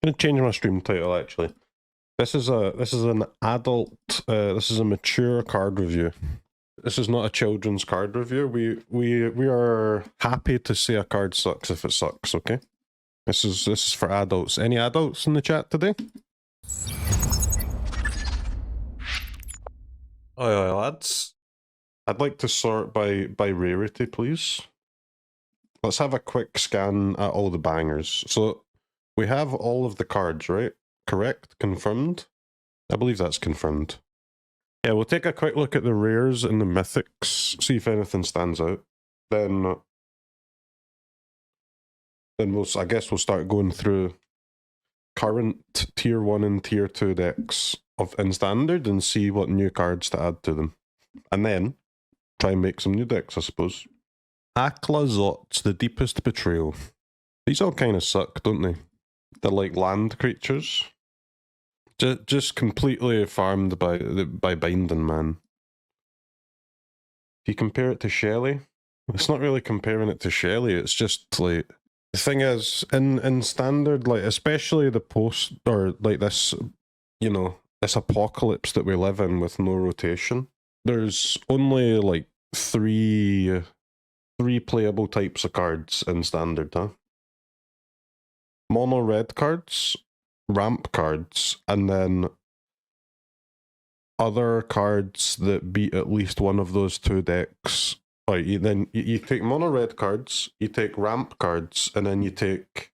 I'm gonna change my stream title actually. This is an adult. This is a mature card review. This is not a children's card review. We are happy to say a card sucks if it sucks. Okay. This is for adults. Any adults in the chat today? Oh, lads. I'd like to sort by rarity, please. Let's have a quick scan at all the bangers. So we have all of the cards, right? Correct? Confirmed? I believe that's confirmed. Yeah, we'll take a quick look at the rares and the mythics, see if anything stands out. Then I guess we'll start going through current tier 1 and tier 2 decks in standard and see what new cards to add to them. And then try and make some new decks, I suppose. Ixalan, the Deepest Betrayal. These all kind of suck, don't they? They're like land creatures. Just completely farmed by binding, man. If you compare it to Shelley, it's not really comparing it to Shelley, it's just like... The thing is, in standard, like, especially the post, or like this, you know, this apocalypse that we live in with no rotation, there's only like three playable types of cards in standard, huh? Mono red cards, ramp cards, and then other cards that beat at least one of those two decks. Right, you take mono red cards, you take ramp cards, and then you get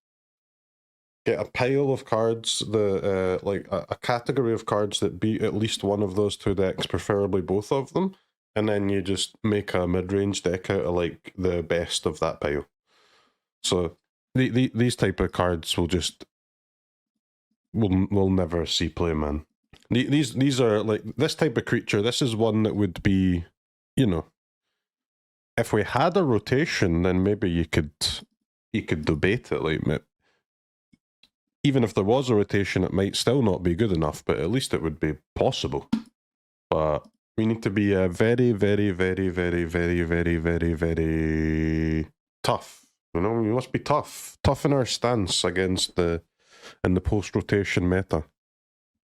a pile of cards, like a category of cards that beat at least one of those two decks, preferably both of them, and then you just make a mid-range deck out of like the best of that pile. So these type of cards will never see play, man. These are like this type of creature. This is one that would be, you know, if we had a rotation, then maybe you could debate it. Like, even if there was a rotation, it might still not be good enough, but at least it would be possible. But we need to be very, very, very, very, very, very, very, very tough. You know, we must be tough in our stance against in the post-rotation meta,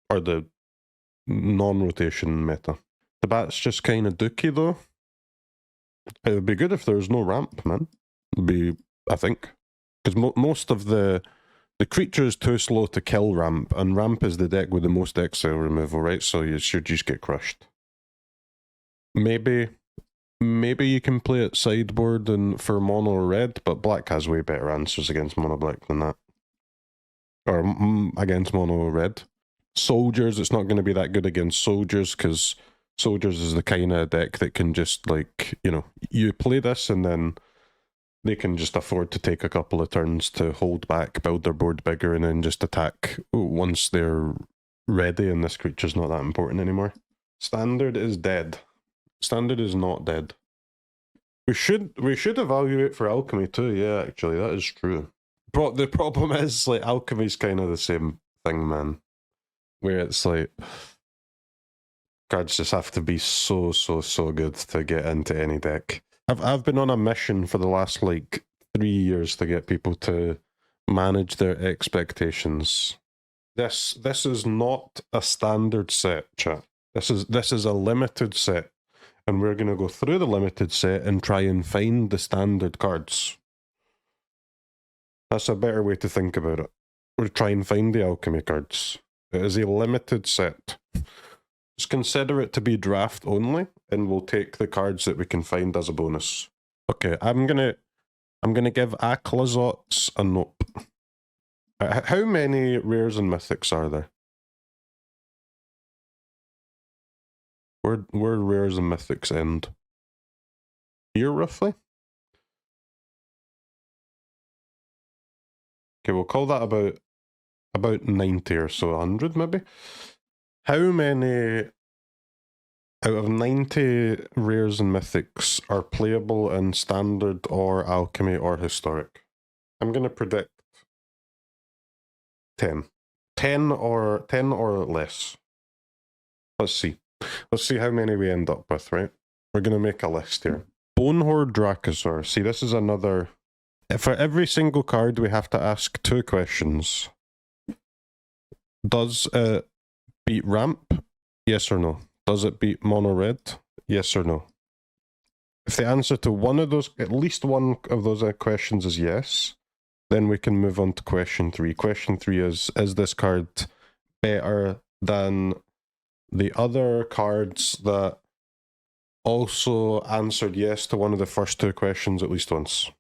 or the non-rotation meta. The bat's just kind of dookie though. It would be good if there was no ramp, man. It'd be, I think, because most of the creature is too slow to kill ramp, and ramp is the deck with the most exile removal, right? So you should just get crushed. Maybe you can play it sideboard and for mono red, but black has way better answers against mono black than that, or against mono red. Soldiers, it's not going to be that good against soldiers, because soldiers is the kind of deck that can just, like, you know, you play this and then they can just afford to take a couple of turns to hold back, build their board bigger, and then just attack once they're ready, and this creature's not that important anymore. Standard is dead. Standard is not dead. We should evaluate for Alchemy too, yeah, actually, that is true. The problem is, like, Alchemy's kind of the same thing, man. Where it's like, cards just have to be so good to get into any deck. I've been on a mission for the last like 3 years to get people to manage their expectations. This is not a standard set, chat. This is a limited set, and we're gonna go through the limited set and try and find the standard cards. That's a better way to think about it. We'll try and find the Alchemy cards. It is a limited set. Just consider it to be draft only, and we'll take the cards that we can find as a bonus. Okay, I'm gonna give Ixalan a nope. How many rares and mythics are there? Where rares and mythics end? Here, roughly? Okay, we'll call that about 90 or so, 100 maybe? How many out of 90 rares and mythics are playable in standard or alchemy or historic? I'm going to predict 10. 10 or less. Let's see. Let's see how many we end up with, right? We're going to make a list here. Bonehorde Dinosaur. See, this is another... For every single card, we have to ask 2 questions. Does it beat ramp? Yes or no? Does it beat mono red? Yes or no? If the answer to one of those, at least one of those questions is yes, then we can move on to question 3. Question 3 is this card better than the other cards that also answered yes to one of the first 2 questions at least once?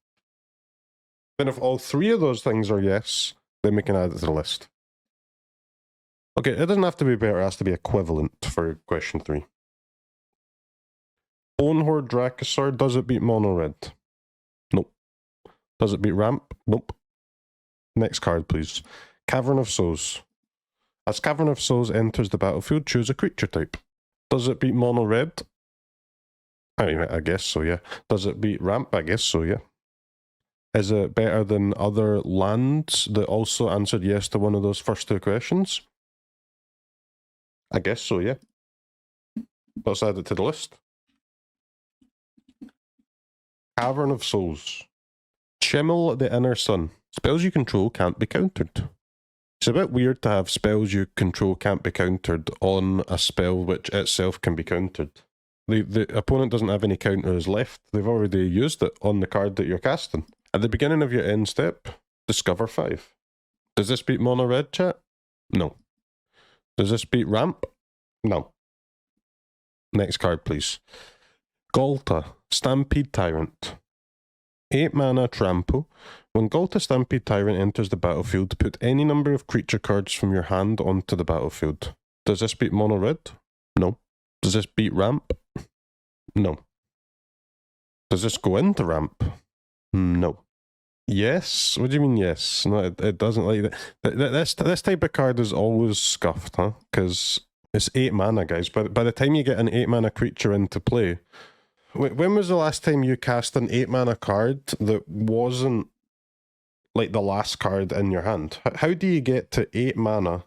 Then if all 3 of those things are yes, then we can add it to the list. Okay, it doesn't have to be better, it has to be equivalent for question 3. Bonehorde Dracosaur, does it beat mono red? Nope. Does it beat ramp? Nope. Next card, please. Cavern of Souls. As Cavern of Souls enters the battlefield, choose a creature type. Does it beat mono red? I guess so, yeah. Does it beat ramp? I guess so, yeah. Is it better than other lands that also answered yes to one of those first 2 questions? I guess so, yeah. Let's add it to the list. Cavern of Souls. Chimmel the Inner Sun. Spells you control can't be countered. It's a bit weird to have spells you control can't be countered on a spell which itself can be countered. The opponent doesn't have any counters left. They've already used it on the card that you're casting. At the beginning of your end step, discover 5. Does this beat mono red, chat? No. Does this beat ramp? No. Next card, please. Galta, Stampede Tyrant. 8 mana trample. When Galta Stampede Tyrant enters the battlefield, put any number of creature cards from your hand onto the battlefield. Does this beat mono red? No. Does this beat ramp? No. Does this go into ramp? No. Yes? What do you mean yes? No, it doesn't like that. This type of card is always scuffed, huh? Because it's 8 mana, guys. But by the time you get an 8 mana creature into play, when was the last time you cast an 8 mana card that wasn't like the last card in your hand? How do you get to 8 mana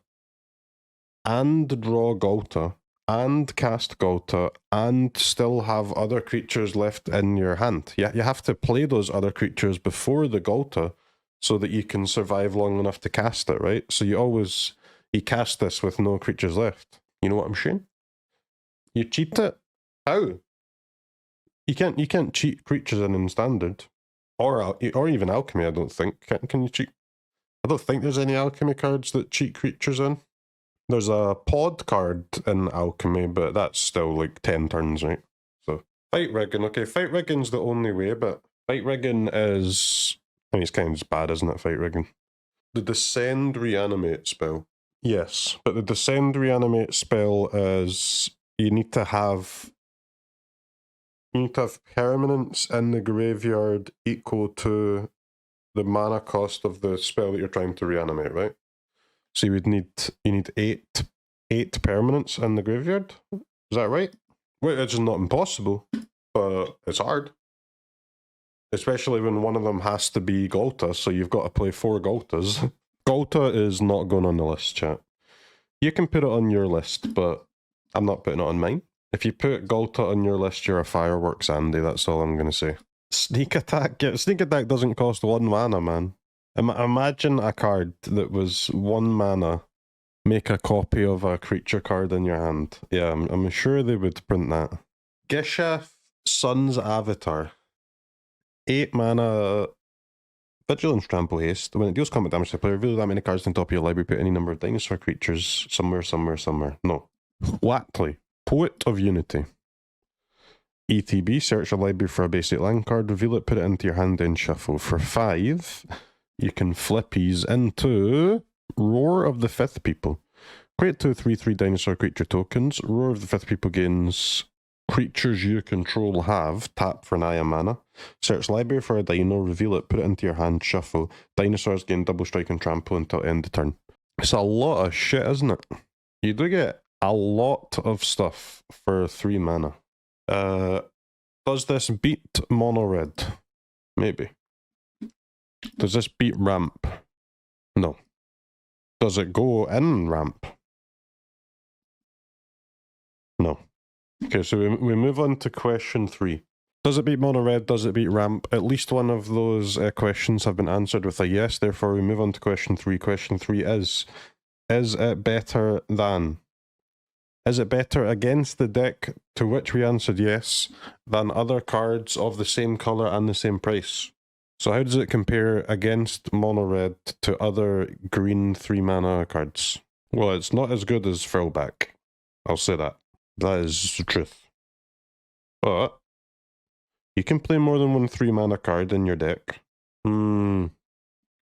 and draw Galta and cast Galta and still have other creatures left in your hand? You have to play those other creatures before the Galta so that you can survive long enough to cast it, right? So you cast this with no creatures left. You know what I'm saying? You cheat it? How? You can't cheat creatures in standard. Or even alchemy, I don't think. Can you cheat? I don't think there's any alchemy cards that cheat creatures in. There's a pod card in alchemy, but that's still like 10 turns, right? So fight rigging. Okay, fight rigging's the only way, but fight rigging is, I mean, it's kind of bad, isn't it? Fight rigging. The Descend Reanimate spell. Yes, but the Descend Reanimate spell is you need to have permanence in the graveyard equal to the mana cost of the spell that you're trying to reanimate, right? So you need 8 permanents in the graveyard. Is that right? Well, it's not impossible, but it's hard. Especially when one of them has to be Galta, so you've got to play 4 Galtas. Galta is not going on the list, chat. You can put it on your list, but I'm not putting it on mine. If you put Galta on your list, you're a fireworks Andy, that's all I'm going to say. Sneak Attack. Yeah, Sneak Attack doesn't cost 1 mana, man. Imagine a card that was 1 mana, make a copy of a creature card in your hand. Yeah, I'm sure they would print that. Gisha Sun's Avatar. 8 mana, Vigilance, Trample, Haste. When it deals combat damage to the player, reveal that many cards on top of your library, put any number of dinosaur creatures somewhere. No. Watley, Poet of Unity. ETB, search a library for a basic land card, reveal it, put it into your hand, then shuffle. For 5, you can flippies into Roar of the Fifth People. Create 2 3/3 dinosaur creature tokens. Roar of the Fifth People gains creatures you control have. Tap for 9 mana. Search library for a dino, reveal it, put it into your hand, shuffle. Dinosaurs gain double strike and trample until end of turn. It's a lot of shit, isn't it? You do get a lot of stuff for 3 mana. Does this beat mono red? Maybe. Does this beat ramp? No. Does it go in ramp? No. Okay, so we move on to question 3. Does it beat mono red? Does it beat ramp? At least one of those questions have been answered with a yes, therefore we move on to question 3. Question 3 is Is it better than? Is it better against the deck, to which we answered yes, than other cards of the same colour and the same price? So how does it compare against mono red to other green 3-mana cards? Well, it's not as good as Throwback. I'll say that. That is the truth. But you can play more than one 3-mana card in your deck.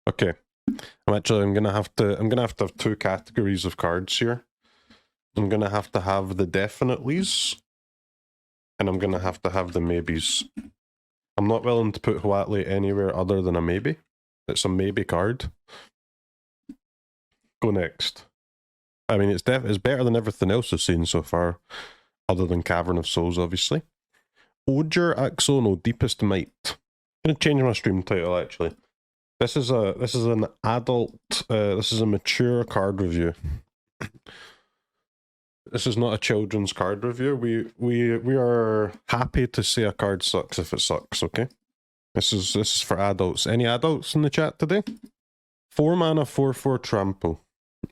Okay. I'm gonna have to have two categories of cards here. I'm gonna have to have the definitelys, and I'm gonna have to have the maybes. I'm not willing to put Huatli anywhere other than a maybe. It's a maybe card. Go next. I mean, it's better than everything else I've seen so far, other than Cavern of Souls, obviously. Oger Axono, Deepest Might. I'm gonna change my stream title actually. This is an adult. This is a mature card review. This is not a children's card review. We are happy to say a card sucks if it sucks. Okay. This is for adults. Any adults in the chat today? 4-mana 4/4 trample.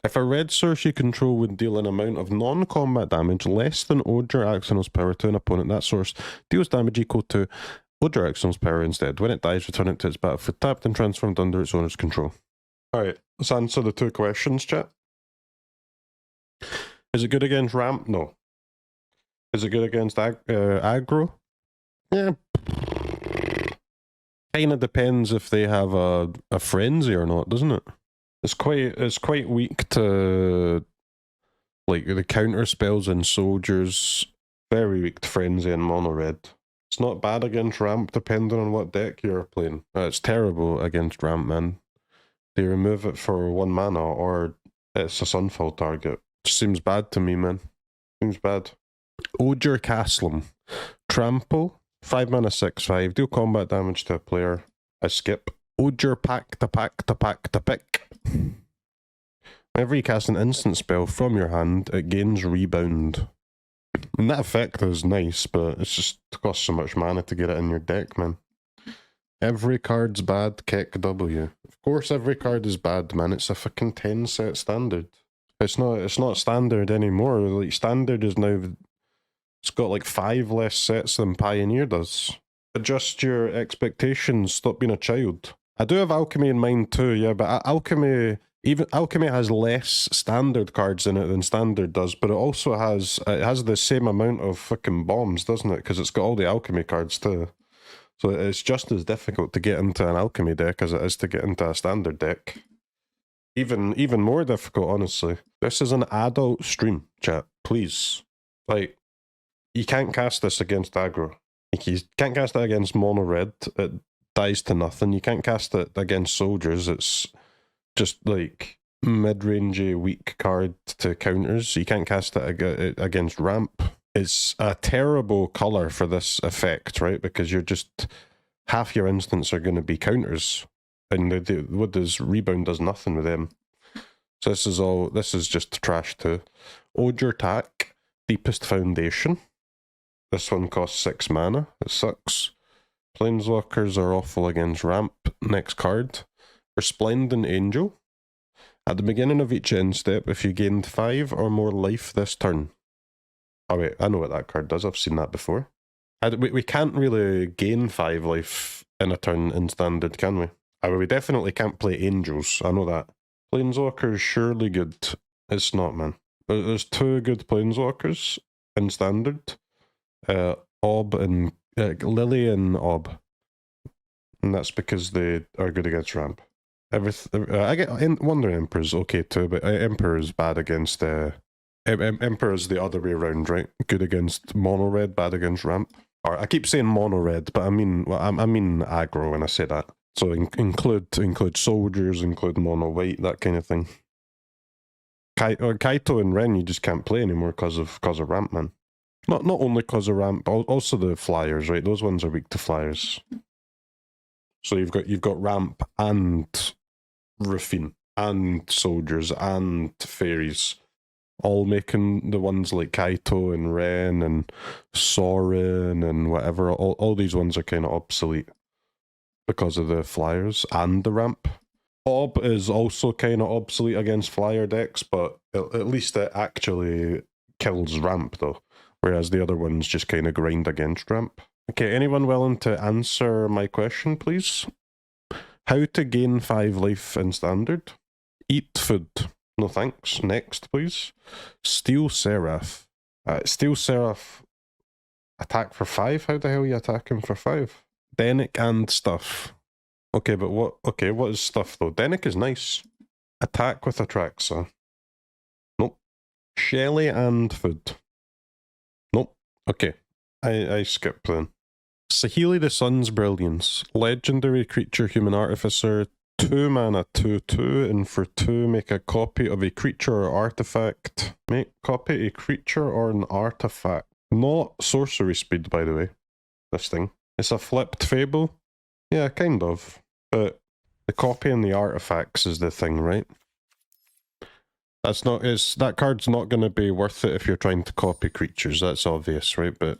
If a red source you control would deal an amount of non-combat damage less than Oger Axono's power to an opponent, that source deals damage equal to Oger Axono's power instead. When it dies, return it to its battlefield tapped and transformed under its owner's control. Alright, let's answer the two questions, chat. Is it good against ramp? No. Is it good against aggro? Yeah. Kinda depends if they have a frenzy or not, doesn't it? It's quite weak to like the counter spells and soldiers. Very weak to frenzy and mono red. It's not bad against ramp depending on what deck you're playing. It's terrible against ramp, man. They remove it for 1 mana or it's a sunfall target. Seems bad to me, man. Seems bad. Oger Castlem. Trample. 5-mana 6/5. Deal combat damage to a player. I skip. Oger Pack to pick. Whenever you cast an instant spell from your hand, it gains rebound. And that effect is nice, but it's just costs so much mana to get it in your deck, man. Every card's bad, Keck W. Of course every card is bad, man. It's a fucking 10 set standard. It's not standard anymore. Like standard is now, it's got like 5 less sets than Pioneer does. Adjust your expectations, stop being a child. I do have Alchemy in mind too, yeah, but Alchemy has less standard cards in it than standard does, but it also has the same amount of fucking bombs, doesn't it? Because it's got all the Alchemy cards too. So it's just as difficult to get into an Alchemy deck as it is to get into a standard deck. Even more difficult, honestly. This is an adult stream, chat. Please. Like, you can't cast this against aggro. You can't cast it against mono red. It dies to nothing. You can't cast it against soldiers. It's just like mid-range weak card to counters. You can't cast it against ramp. It's a terrible colour for this effect, right? Because you're just half your instants are going to be counters, and what does rebound does nothing with them. So this is just trash too. Oger Tack, Deepest Foundation. This one costs 6 mana. It sucks. Planeswalkers are awful against ramp. Next card. Resplendent Angel. At the beginning of each end step, if you gained 5 or more life this turn. Oh wait, I know what that card does. I've seen that before. We can't really gain 5 life in a turn in standard, can we? We definitely can't play angels. I know that. Planeswalkers surely good. It's not, man. There's 2 good Planeswalkers in standard. Ob and Lily and Ob. And that's because they are good against ramp. I get Wonder Emperor's okay too, but Emperor's bad against Emperor's the other way around, right? Good against mono red, bad against ramp. Or I keep saying mono red, but I mean aggro when I say that. So include soldiers, include mono white, that kind of thing. Kaito and Ren you just can't play anymore because of ramp, man. Not only because of ramp, but also the flyers, right? Those ones are weak to flyers. So you've got ramp and roofing and soldiers and fairies, all making the ones like Kaito and Ren and Sauron and whatever. All these ones are kind of obsolete because of the flyers and the ramp. Ob is also kind of obsolete against flyer decks, but at least it actually kills ramp though, whereas the other ones just kind of grind against ramp. Okay, anyone willing to answer my question, please? How to gain 5 life in standard? Eat food. No thanks. Next, please. Steel Seraph. Steel Seraph attack for 5? How the hell are you attacking for 5? Denic and stuff. Okay, but what? Okay, what is stuff though? Denic is nice. Attack with Atraxa. Nope. Shelly and food. Nope. Okay. I skip then. Saheeli the Sun's Brilliance. Legendary creature, human artificer. 2 mana, 2/2, and for 2 make a copy of a creature or artifact. Make copy a creature or an artifact. Not sorcery speed, by the way. This thing. It's a flipped fable. Yeah, kind of. But the copying the artifacts is the thing, right? That's not. That card's not going to be worth it if you're trying to copy creatures. That's obvious, right? But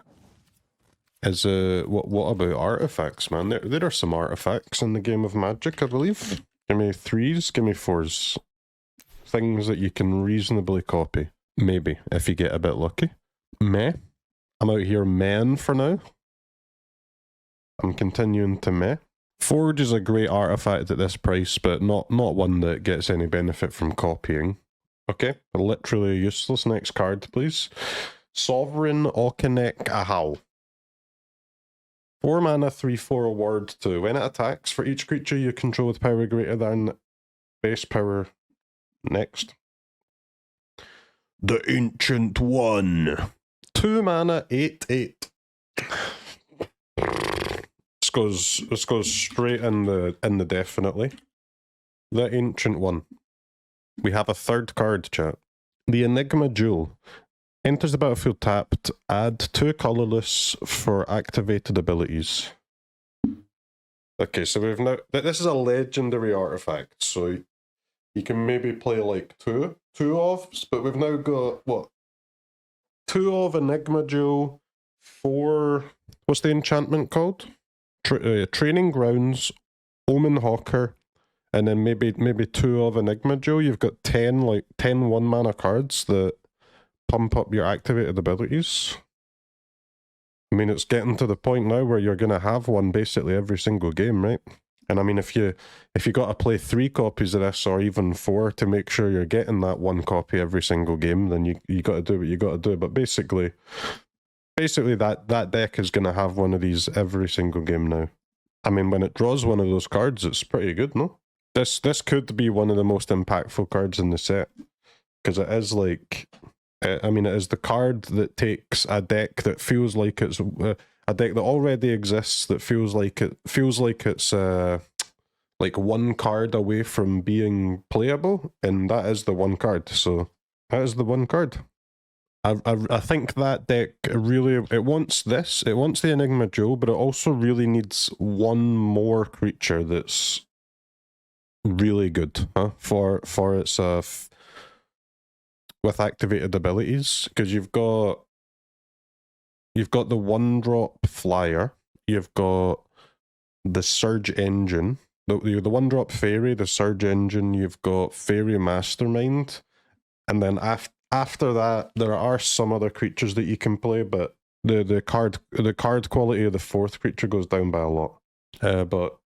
what about artifacts, man? There are some artifacts in the game of Magic, I believe. Give me 3s, give me 4s. Things that you can reasonably copy. Maybe, if you get a bit lucky. Meh. I'm out here mehing for now. I'm continuing to meh. Forge is a great artifact at this price, but not one that gets any benefit from copying. Okay, literally useless. Next card, please. Sovereign Okinek Ahau. 4 mana, 3/4 award 2. When it attacks, for each creature you control with power greater than base power. Next. The Ancient One. 2 mana, 8/8. This goes straight in the definitely. The Ancient One. We have a third card, chat. The Enigma Jewel. Enters the battlefield tapped. Add 2 colorless for activated abilities. Okay, so we've now... This is a legendary artifact, so you can maybe play like two ofs, but we've now got, what? 2 of Enigma Jewel, 4... What's the enchantment called? Training Grounds, Omen Hawker, and then maybe 2 of Enigma Jewel. You've got 10 1-mana cards that pump up your activated abilities. I mean, it's getting to the point now where you're going to have one basically every single game, right? And I mean, if you got to play 3 copies of this, or even 4, to make sure you're getting that 1 copy every single game, then you got to do what you got to do. But basically that deck is going to have one of these every single game now. I mean, when it draws one of those cards, it's pretty good, no? This could be one of the most impactful cards in the set, because it is like... I mean, it is the card that takes a deck that feels like it's a deck that already exists, that feels like it's like 1 card away from being playable, and that is the 1 card. So that is the 1 card. I think that deck really, it wants the Enigma Jewel, but it also really needs 1 more creature that's really good, huh? For its with activated abilities, because you've got the 1-drop flyer, you've got the Surge Engine, the 1-drop fairy, the Surge Engine, you've got Fairy Mastermind, and then after that there are some other creatures that you can play, but the card quality of the 4th creature goes down by a lot. But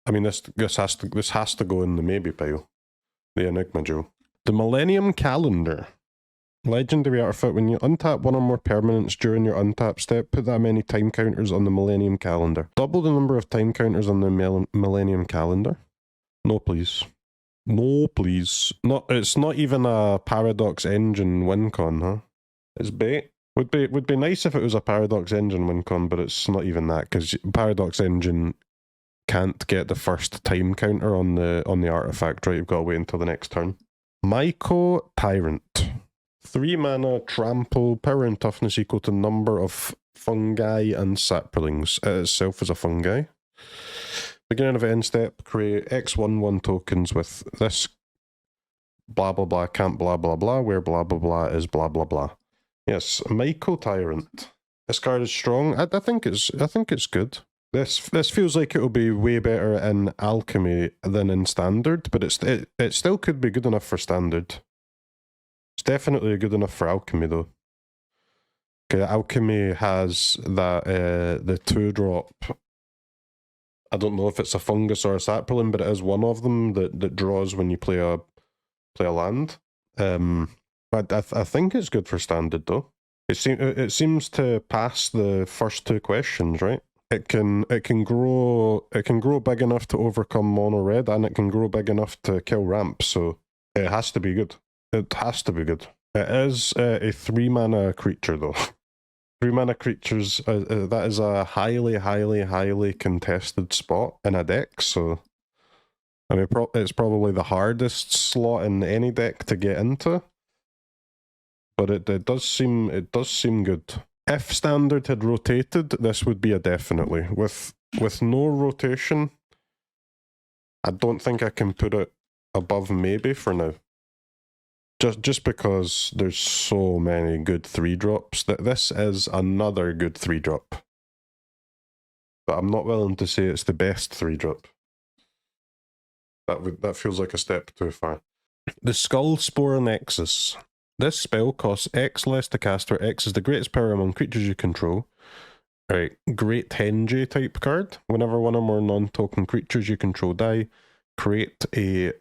I mean, this has to go in the maybe pile. The Enigma Jewel. The Millennium Calendar. Legendary artifact. When you untap 1 or more permanents during your untap step, put that many time counters on the Millennium Calendar. Double the number of time counters on the Millennium Calendar. No, please. No, please. It's not even a Paradox Engine win con, huh? It's bait. Would be nice if it was a Paradox Engine win con, but it's not even that, because Paradox Engine can't get the first time counter on the artifact, right? You've got to wait until the next turn. Myco Tyrant. 3 mana, trample, power and toughness equal to number of fungi and saplings. It itself is a fungi. Beginning of end step, create X1/1 tokens with this blah blah blah, can't blah blah blah, where blah blah blah is blah blah blah. Yes, Myco Tyrant. This card is strong. I think it's good. This feels like it'll be way better in Alchemy than in Standard, but it still could be good enough for Standard. It's definitely good enough for Alchemy though. Okay, Alchemy has that the 2-drop. I don't know if it's a fungus or a saproling, but it is one of them that draws when you play a land. I think it's good for Standard though. It seems to pass the first 2 questions, right? It can grow big enough to overcome mono red, and it can grow big enough to kill ramps. So it has to be good. It has to be good. It is a 3-mana creature though. 3-mana creatures. That is a highly contested spot in a deck. So I mean, it's probably the hardest slot in any deck to get into. But it does seem good. If Standard had rotated, this would be a definitely. With no rotation, I don't think I can put it above maybe for now. Just because there's so many good 3-drops. This is another good 3-drop. But I'm not willing to say it's the best 3-drop. That feels like a step too far. The Skull Spore Nexus. This spell costs X less to cast, where X is the greatest power among creatures you control. Right, Great Henji type card. Whenever one or more non-token creatures you control die, create a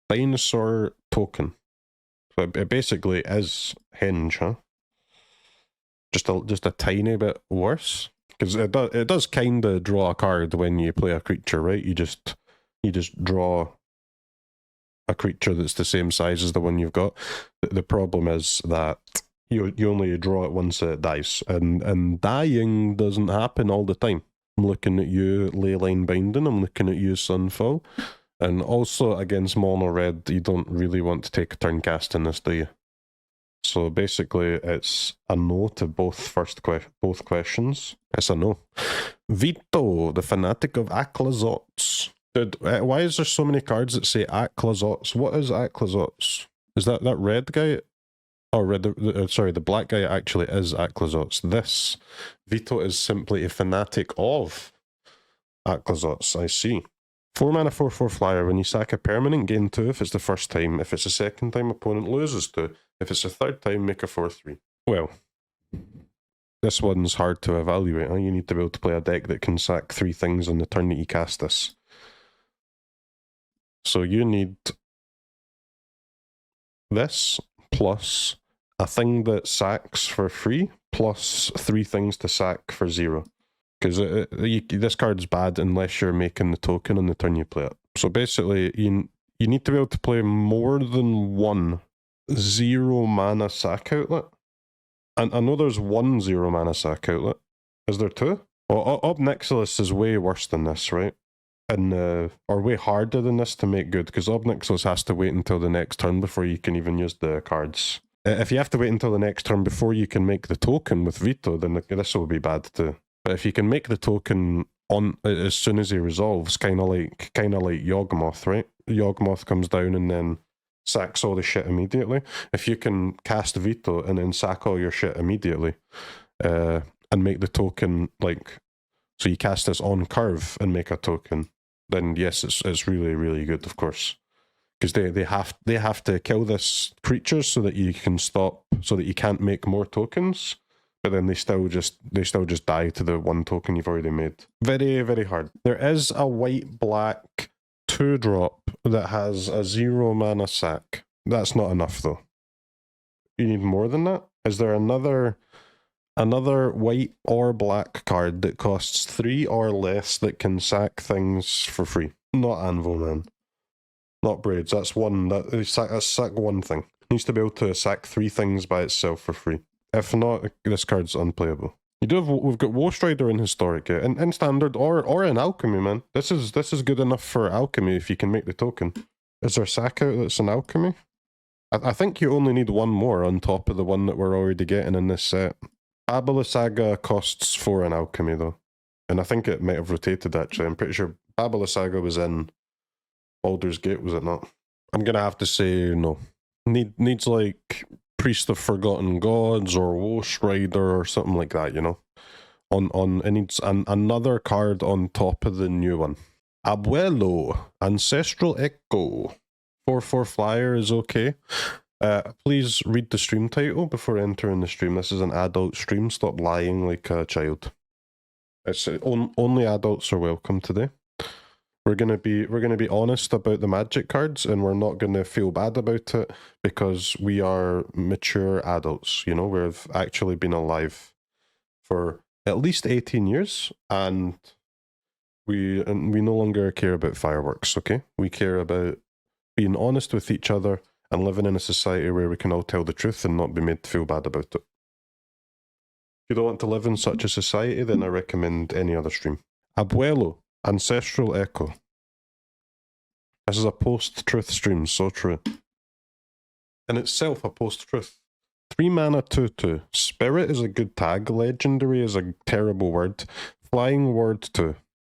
Dinosaur token. So it basically is Henge, huh? Just a tiny bit worse. Because it does kind of draw a card when you play a creature, right? You just draw a creature that's the same size as the one you've got. The problem is that you only draw it once it dies, and dying doesn't happen all the time. I'm looking at you, Leyline Binding. I'm looking at you, Sunfall. And also against mono red, you don't really want to take a turn casting this, do you? So basically, it's a no to both questions. It's a no. Vito, the Fanatic of Aclazots. Dude, why is there so many cards that say Aclazots? What is Aclazots? Is that red guy? Oh, sorry, the black guy actually is Aclazots. This Vito is simply a fanatic of Aclazots. I see. 4-mana 4/4 flyer. When you sack a permanent, gain 2 if it's the first time. If it's the second time, opponent loses 2. If it's the third time, make a 4/3. Well, this one's hard to evaluate. Huh? You need to be able to play a deck that can sack 3 things on the turn that you cast this. So you need this plus a thing that sacks for free plus 3 things to sack for 0. Because this card's bad unless you're making the token on the turn you play it. So basically, you need to be able to play more than one 0-mana sack outlet. And I know there's one 0-mana sack outlet. Is there 2? Well, Obnixilis is way worse than this, right? And or way harder than this to make good, because Obnixilis has to wait until the next turn before you can even use the cards. If you have to wait until the next turn before you can make the token with Vito, then this will be bad too. But if you can make the token on as soon as he resolves, kind of like Yawgmoth, right? Yawgmoth comes down and then sacks all the shit immediately. If you can cast Vito and then sack all your shit immediately, and make the token like, so you cast this on curve and make a token, then yes, it's really good, of course, because they have to kill this creature so that you can stop, so that you can't make more tokens. But then they still just die to the 1 token you've already made. Very hard. There is a white-black 2-drop that has a 0-mana sack. That's not enough though. You need more than that? Is there another white or black card that costs 3 or less that can sack things for free? Not Anvil, man. Not Braids. That's one. That's sack 1 thing. It needs to be able to sack 3 things by itself for free. If not, this card's unplayable. We've got Woestrider in Historic, yeah. In Standard or in Alchemy, man. This is good enough for Alchemy if you can make the token. Is there sack out that's in Alchemy? I think you only need 1 more on top of the one that we're already getting in this set. Babala Saga costs 4 in Alchemy though. And I think it might have rotated actually. I'm pretty sure Babala Saga was in Baldur's Gate, was it not? I'm gonna have to say no. Needs like Priest of Forgotten Gods or Woestrider or something like that, you know? It needs another card on top of the new one. Abuelo, Ancestral Echo. 4/4 flyer is okay. Please read the stream title before entering the stream. This is an adult stream. Stop lying like a child. It's only adults are welcome today. We're gonna be honest about the Magic cards, and we're not gonna feel bad about it because we are mature adults. You know, we've actually been alive for at least 18 years, and we no longer care about fireworks. Okay, we care about being honest with each other and living in a society where we can all tell the truth and not be made to feel bad about it. If you don't want to live in such a society, then I recommend any other stream. Abuelo, Ancestral Echo. This is a post-truth stream, so true. In itself, a post-truth. 3 mana 2/2. Spirit is a good tag. Legendary is a terrible word. Flying word 2.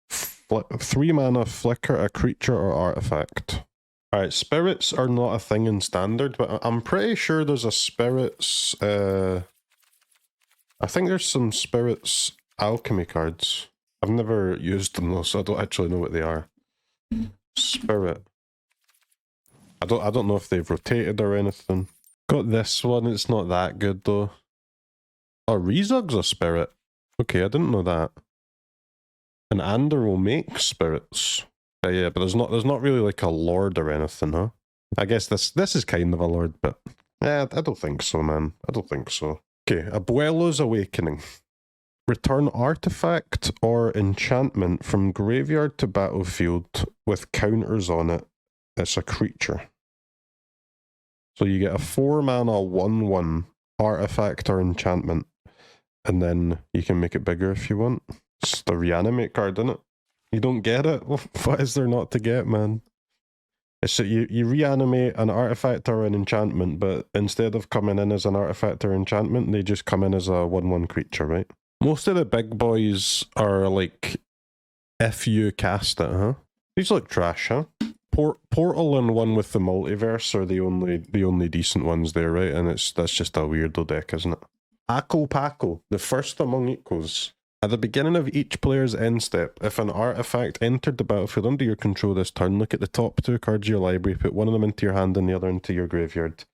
3 mana flicker a creature or artifact. Alright, spirits are not a thing in standard, but I'm pretty sure there's a spirits... I think there's some spirits alchemy cards. I've never used them though, so I don't actually know what they are. Spirit. I don't know if they've rotated or anything. Got this one, it's not that good though. Oh, Rezug's a spirit. Okay, I didn't know that. And Ander will make spirits. Yeah, but there's not really like a lord or anything, huh? I guess this is kind of a lord, but yeah, I don't think so, man. I don't think so. Okay, Abuelo's Awakening. Return artifact or enchantment from graveyard to battlefield with counters on it. It's a creature. So you get a 4 mana 1/1 artifact or enchantment, and then you can make it bigger if you want. It's the Reanimate card, isn't it? You don't get it? What is there not to get, man? It's so you reanimate an artifact or an enchantment, but instead of coming in as an artifact or enchantment, they just come in as a 1/1 creature, right? Most of the big boys are like, if you cast it, huh? These look trash, huh? Portal and one with the multiverse are the only decent ones there, right? And that's just a weirdo deck, isn't it? Akko Pakko, the first among equals. At the beginning of each player's end step, if an artifact entered the battlefield under your control this turn, look at the top 2 cards of your library, put one of them into your hand and the other into your graveyard.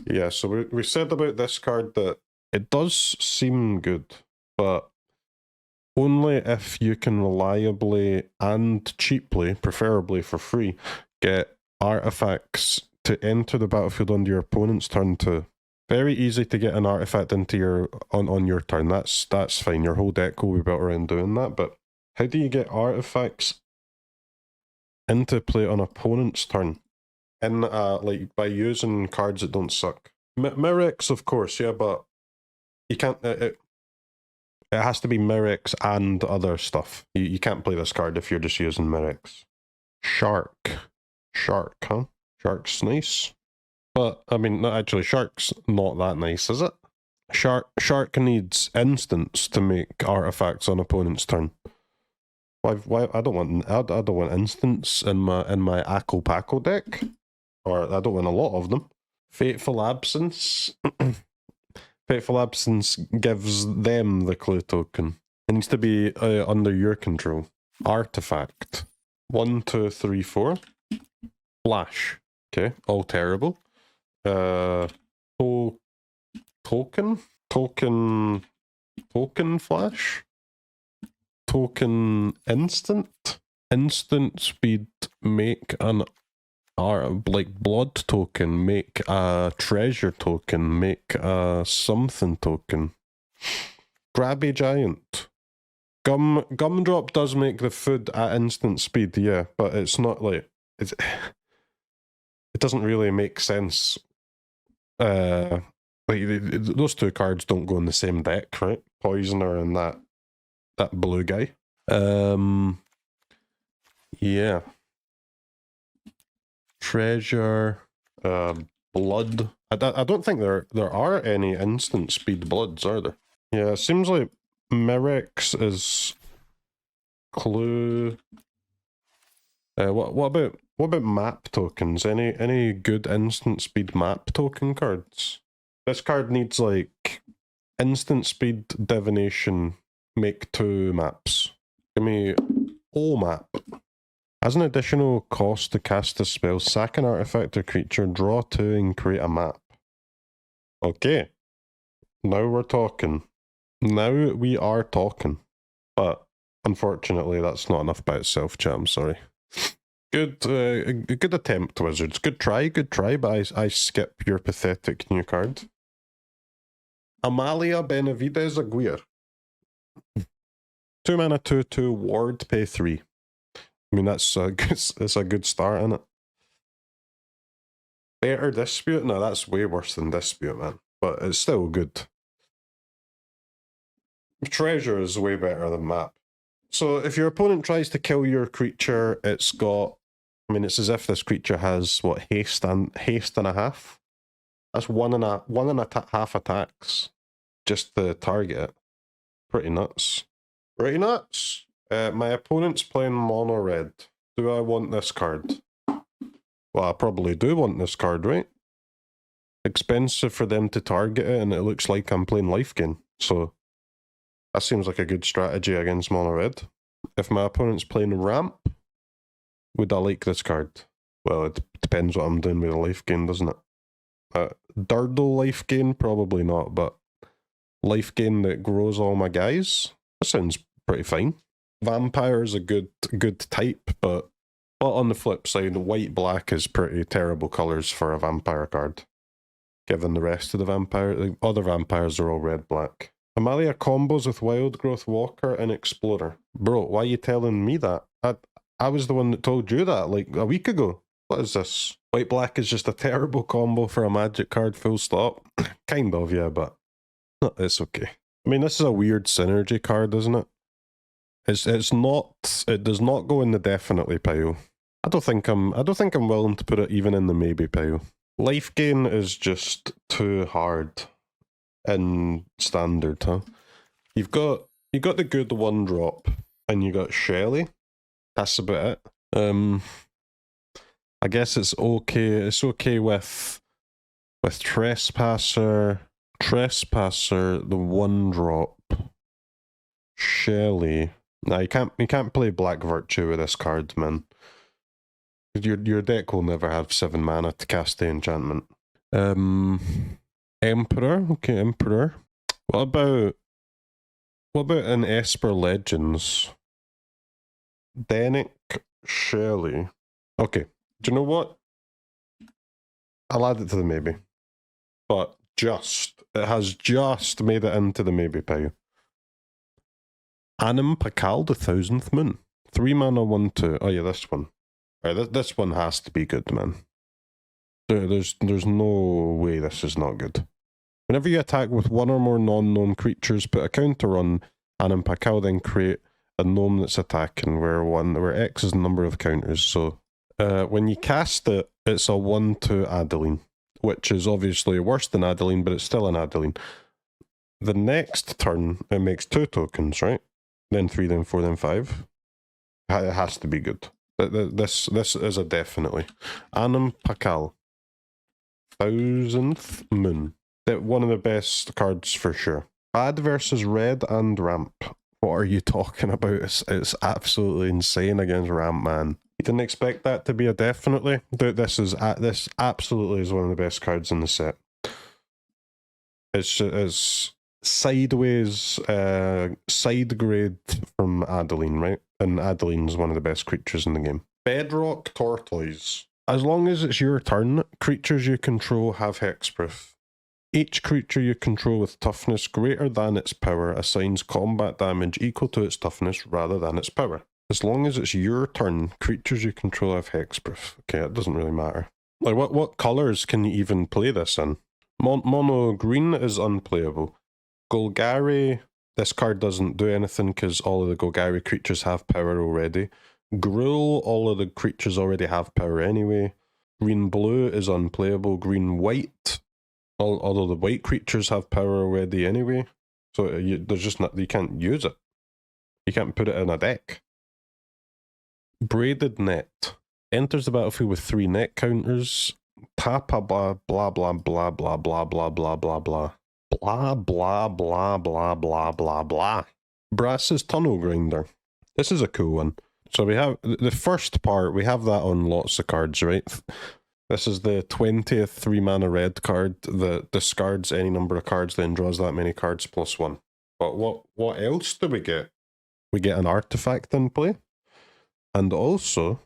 Yeah, so we said about this card that it does seem good, but only if you can reliably and cheaply, preferably for free, get artifacts to enter the battlefield under your opponent's turn too. Very easy to get an artifact into your on your turn. That's fine. Your whole deck will be built around doing that. But how do you get artifacts into play on opponent's turn? In like by using cards that don't suck. Mirrex, of course, yeah, but you can't. It has to be Mirrex and other stuff. You can't play this card if you're just using Mirrex. Shark, huh? Shark's nice. But, I mean, not actually, Shark's not that nice, is it? Shark needs instants to make artifacts on opponent's turn. Why? I don't want instants in my Akko Pakko deck, or I don't want a lot of them. Fateful Absence. Fateful Absence gives them the clue token. It needs to be under your control. Artifact. 1, 2, 3, 4. Flash. Okay, all terrible. Token flash, token instant speed, make an like blood token, make a treasure token, make a something token. Grabby Giant. Gumdrop does make the food at instant speed, yeah, but it's not like it doesn't really make sense. Like those 2 cards don't go in the same deck, right? Poisoner and that blue guy. Yeah. Treasure, blood. I don't think there are any instant speed bloods, are there? Yeah, it seems like Mirrex is clue. What about map tokens? Any good instant speed map token cards? This card needs like instant speed divination make 2 maps. Give me O map. As an additional cost to cast a spell, sack an artifact or creature, draw 2 and create a map. Okay. Now we're talking. Now we are talking. But unfortunately that's not enough by itself, chat, I'm sorry. Good good attempt, Wizards. Good try, but I skip your pathetic new card. Amalia Benavides Aguirre. 2 mana, 2/2, ward, pay 3. I mean, that's a good start, isn't it? Better Dispute? No, that's way worse than Dispute, man. But it's still good. Treasure is way better than Map. So if your opponent tries to kill your creature, it's got... I mean, it's as if this creature has, what, haste and a half? That's one and a half attacks just to target it. Pretty nuts. Pretty nuts. My opponent's playing mono red. Do I want this card? Well, I probably do want this card, right? Expensive for them to target it, and it looks like I'm playing life gain. So that seems like a good strategy against mono red. If my opponent's playing ramp, would I like this card? Well, it depends what I'm doing with the life gain, doesn't it? Durdle life gain? Probably not, but life gain that grows all my guys? That sounds pretty fine. Vampire is a good type, but on the flip side, white-black is pretty terrible colours for a vampire card. Given the rest of the other vampires are all red-black. Amalia combos with Wild Growth Walker and Explorer. Bro, why are you telling me that? I was the one that told you that like a week ago. What is this? White-black is just a terrible combo for a magic card, full stop. Kind of, yeah, but it's okay. I mean, this is a weird synergy card, isn't it? It's not. It does not go in the definitely pile. I don't think I'm willing to put it even in the maybe pile. Life gain is just too hard in standard, huh? You got the good 1-drop, and you got Shelly. That's about it. I guess it's okay. It's okay with Trespasser, the 1-drop, Shelly. Nah, you can't play Black Virtue with this card, man. Your deck will never have 7 mana to cast the enchantment. Emperor, okay, Emperor. What about an Esper Legends? Denick, Shelly. Okay, do you know what? I'll add it to the maybe. But it has just made it into the maybe pile. Anim Pakal, the 1000th Moon. 3 mana, 1/2. Oh yeah, this one. Alright, this one has to be good, man. There's no way this is not good. Whenever you attack with 1 or more non-gnome creatures, put a counter on Anim Pakal, then create a gnome that's attacking, where X is the number of counters. So when you cast it, it's a 1/2 Adeline, which is obviously worse than Adeline, but it's still an Adeline. The next turn, it makes 2 tokens, right? Then 3, then 4, then 5. It has to be good. This is a definitely. Anim Pakal. 1000th Moon. One of the best cards for sure. Bad versus red and ramp. What are you talking about? It's absolutely insane against ramp, man. You didn't expect that to be a definitely. This absolutely is one of the best cards in the set. It's sideways, side grade from Adeline, right? And Adeline's one of the best creatures in the game. Bedrock Tortoise. As long as it's your turn, creatures you control have hexproof. Each creature you control with toughness greater than its power assigns combat damage equal to its toughness rather than its power. As long as it's your turn, creatures you control have hexproof. Okay, it doesn't really matter. Like, what colours can you even play this in? Mono green is unplayable. Golgari, this card doesn't do anything because all of the Golgari creatures have power already. Gruul, all of the creatures already have power anyway. Green-blue is unplayable. Green-white, although the white creatures have power already anyway. So there's just not, you can't use it. You can't put it in a deck. Braided Net. Enters the battlefield with 3 net counters. Tap a blah blah blah blah blah blah blah blah blah blah. Blah blah blah blah blah blah blah. Brass's Tunnel Grinder. This is a cool one. So we have the first part, we have that on lots of cards, right? This is the 20th 3 mana red card that discards any number of cards, then draws that many cards +1. But what else do we get? We get an artifact in play. And also,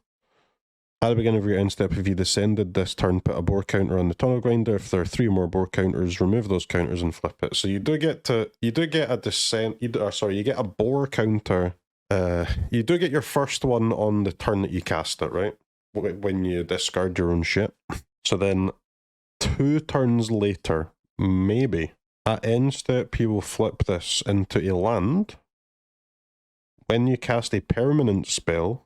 at the beginning of your end step, if you descended this turn, put a boar counter on the Tunnel Grinder. If there are 3 more boar counters, remove those counters and flip it. So you do get a descent, you get a boar counter. You do get your first one on the turn that you cast it, right? When you discard your own shit. So then 2 turns later, maybe, at end step you will flip this into a land. When you cast a permanent spell,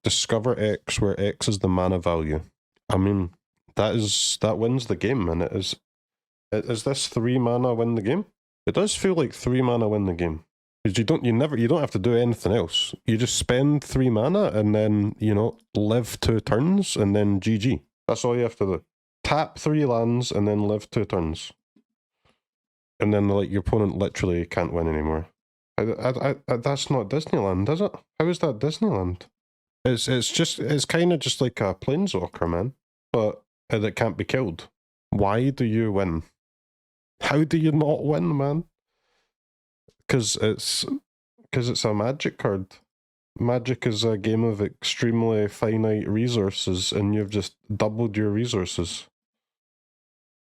discover X, where X is the mana value. I mean, that wins the game, and it is this 3 mana win the game? It does feel like 3 mana win the game. Because you don't have to do anything else. You just spend 3 mana and then, you know, live 2 turns and then GG. That's all you have to do. Tap 3 lands and then live 2 turns. And then, like, your opponent literally can't win anymore. That's not Disneyland, is it? How is that Disneyland? It's kind of just like a planeswalker, man. But it can't be killed. Why do you win? How do you not win, man? Because it's a magic card. Magic is a game of extremely finite resources, and you've just doubled your resources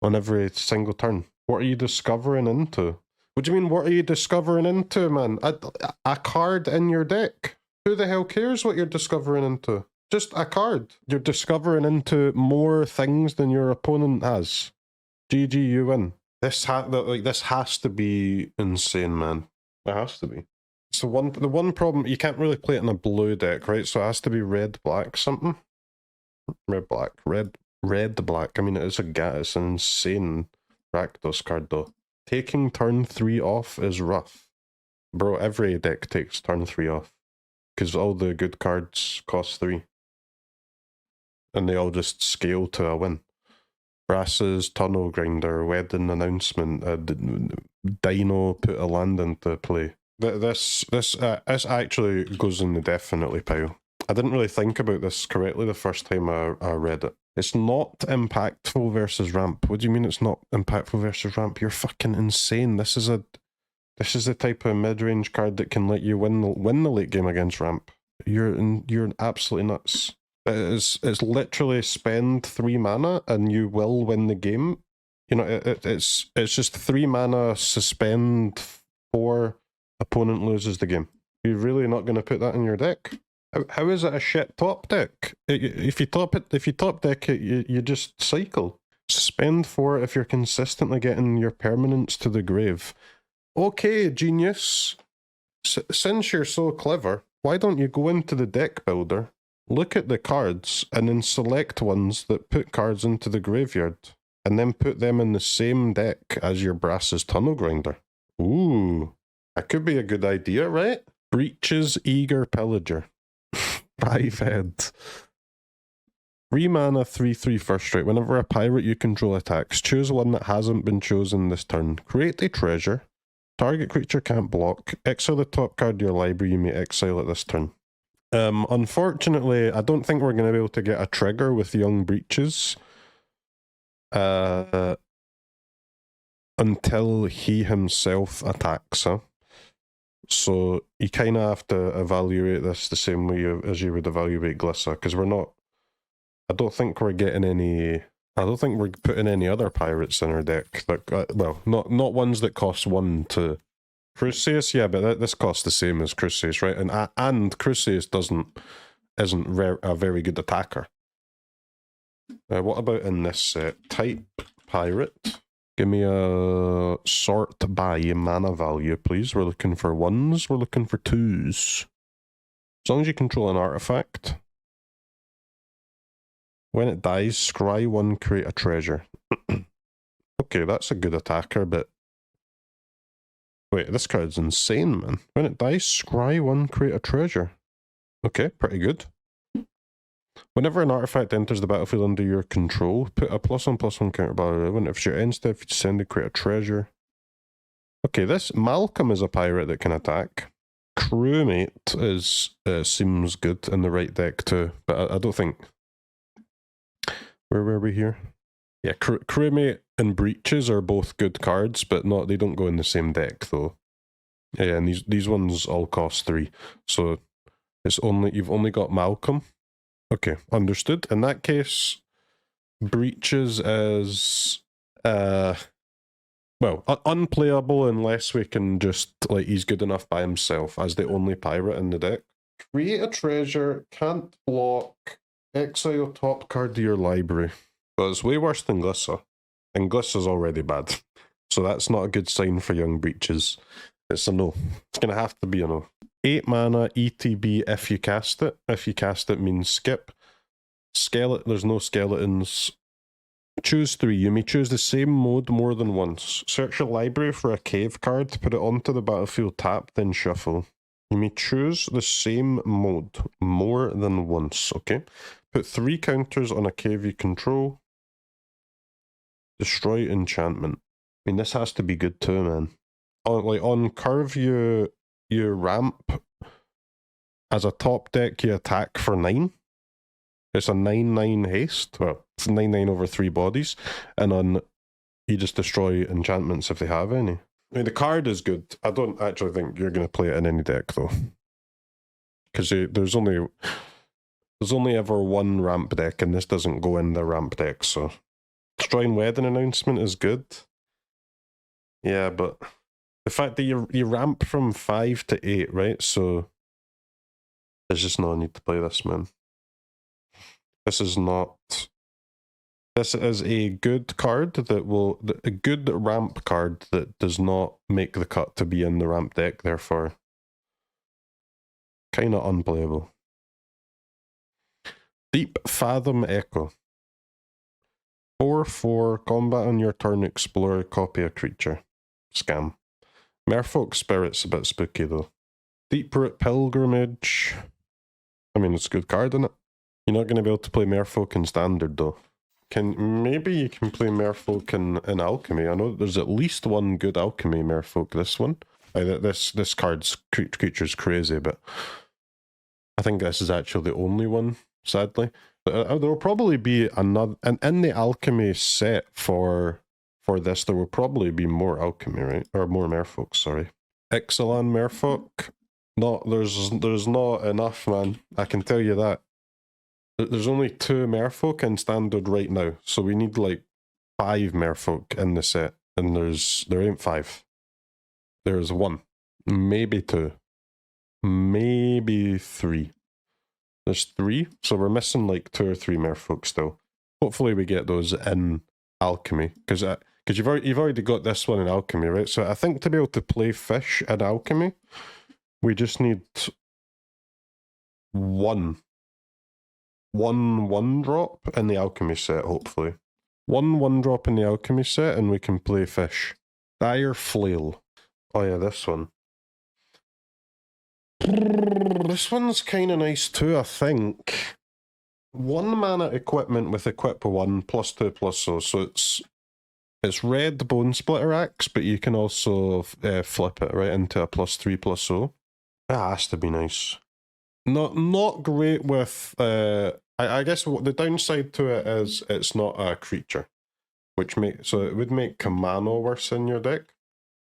on every single turn. What are you discovering into? What do you mean, what are you discovering into, man? A card in your deck? Who the hell cares what you're discovering into? Just a card. You're discovering into more things than your opponent has. GG, you win. This has to be insane, man. It has to be. So the one problem, you can't really play it in a blue deck, right? So it has to be red, black, something. Red, black. Red, black. I mean, it's an insane Rakdos card, though. Taking turn 3 off is rough. Bro, every deck takes turn 3 off. Because all the good cards cost 3. And they all just scale to a win. Brass's Tunnel Grinder, Wedding Announcement, Dino put a land into play. This actually goes in the definitely pile. I didn't really think about this correctly the first time I read it. It's not impactful versus ramp. What do you mean it's not impactful versus ramp? You're fucking insane. This is the type of mid-range card that can let you win the late game against ramp. You're absolutely nuts. It's literally spend 3 mana and you will win the game. You know, it's just 3 mana, suspend 4, opponent loses the game. You're really not going to put that in your deck? How is it a shit top deck? If you top deck it, you just cycle. Spend 4 if you're consistently getting your permanents to the grave. Okay, genius. Since you're so clever, why don't you go into the deck builder, look at the cards, and then select ones that put cards into the graveyard, and then put them in the same deck as your Brass's Tunnel Grinder. Ooh, that could be a good idea, right? Breach's Eager Pillager. 5 head. 3 mana, 3/3 first strike. Whenever a pirate you control attacks, choose one that hasn't been chosen this turn. Create a treasure. Target creature can't block. Exile the top card of your library, you may exile it this turn. Unfortunately, I don't think we're going to be able to get a trigger with Young Breaches until he himself attacks her. So you kind of have to evaluate this the same way as you would evaluate Glissa, because I don't think we're putting any other pirates in our deck. Like, well, not ones that cost 1 to... CROKEYZ, yeah, but this costs the same as CROKEYZ, right? And CROKEYZ isn't a very good attacker. What about in this set? Type pirate. Give me a sort by mana value, please. We're looking for 1s, we're looking for 2s. As long as you control an artifact. When it dies, scry 1, create a treasure. Okay, that's a good attacker, but... Wait, this card's insane, man. When it dies, scry 1, create a treasure. Okay, pretty good. Whenever an artifact enters the battlefield under your control, put a +1/+1 counter bar 11. If it's your end step, you send it, create a treasure. Okay, this Malcolm is a pirate that can attack. Crewmate is seems good in the right deck too, but I don't think. Where were we here? Yeah, Crewmate and Breaches are both good cards, but they don't go in the same deck though. Yeah, and these ones all cost 3, so you've only got Malcolm. Okay, understood. In that case, Breaches is well, unplayable unless we can just, like, he's good enough by himself as the only pirate in the deck. Create a treasure, can't block, exile top card to your library. But it's way worse than Glissa. And Glissa's already bad. So that's not a good sign for young Breaches. It's a no. It's going to have to be a no. 8 mana, ETB if you cast it. If you cast it means skip. There's no skeletons. Choose 3. You may choose the same mode more than once. Search your library for a cave card, put it onto the battlefield tapped, then shuffle. You may choose the same mode more than once, okay? Put 3 counters on a cave you control. Destroy enchantment. I mean, this has to be good too, man. On curve, you ramp. As a top deck, you attack for 9. It's a 9/9 haste. Well, it's 9/9 over 3 bodies. And you just destroy enchantments if they have any. I mean, the card is good. I don't actually think you're going to play it in any deck, though. Because there's only ever one ramp deck, and this doesn't go in the ramp deck, so... Destroying Wedding Announcement is good. Yeah, but... The fact that you ramp from 5 to 8, right? So... There's just no need to play this, man. This is not... This is a good card that will... A good ramp card that does not make the cut to be in the ramp deck, therefore... Kinda unplayable. Deep Fathom Echo. 4/4, combat on your turn, explore, copy a creature. Scam. Merfolk Spirit's a bit spooky though. Deep Root Pilgrimage. I mean, it's a good card, isn't it? You're not going to be able to play Merfolk in Standard though. Maybe you can play Merfolk in Alchemy. I know there's at least one good Alchemy Merfolk. This one. This card's creature's crazy, but I think this is actually the only one, sadly. There will probably be another, and in the Alchemy set for this, there will probably be more Alchemy, right? Or more Merfolk, sorry. Ixalan Merfolk. No, there's not enough, man. I can tell you that. There's only 2 Merfolk in Standard right now, so we need like 5 Merfolk in the set, and there ain't 5. There's 1, maybe 2, maybe 3. There's 3, so we're missing like 2 or 3 Merfolk still. Hopefully we get those in Alchemy, because you've already got this one in Alchemy, right? So I think to be able to play Fish in Alchemy, we just need one 1/1 in the Alchemy set, hopefully. 1/1 in the Alchemy set, and we can play Fish. Dire Flail. Oh yeah, this one. This one's kind of nice too, I think. 1 mana equipment with equip 1, +2/+0. So it's red Bone Splitter Axe, but you can also flip it right into a +3/+0. That has to be nice. Not great with... I guess the downside to it is it's not a creature, so it would make Kamano worse in your deck,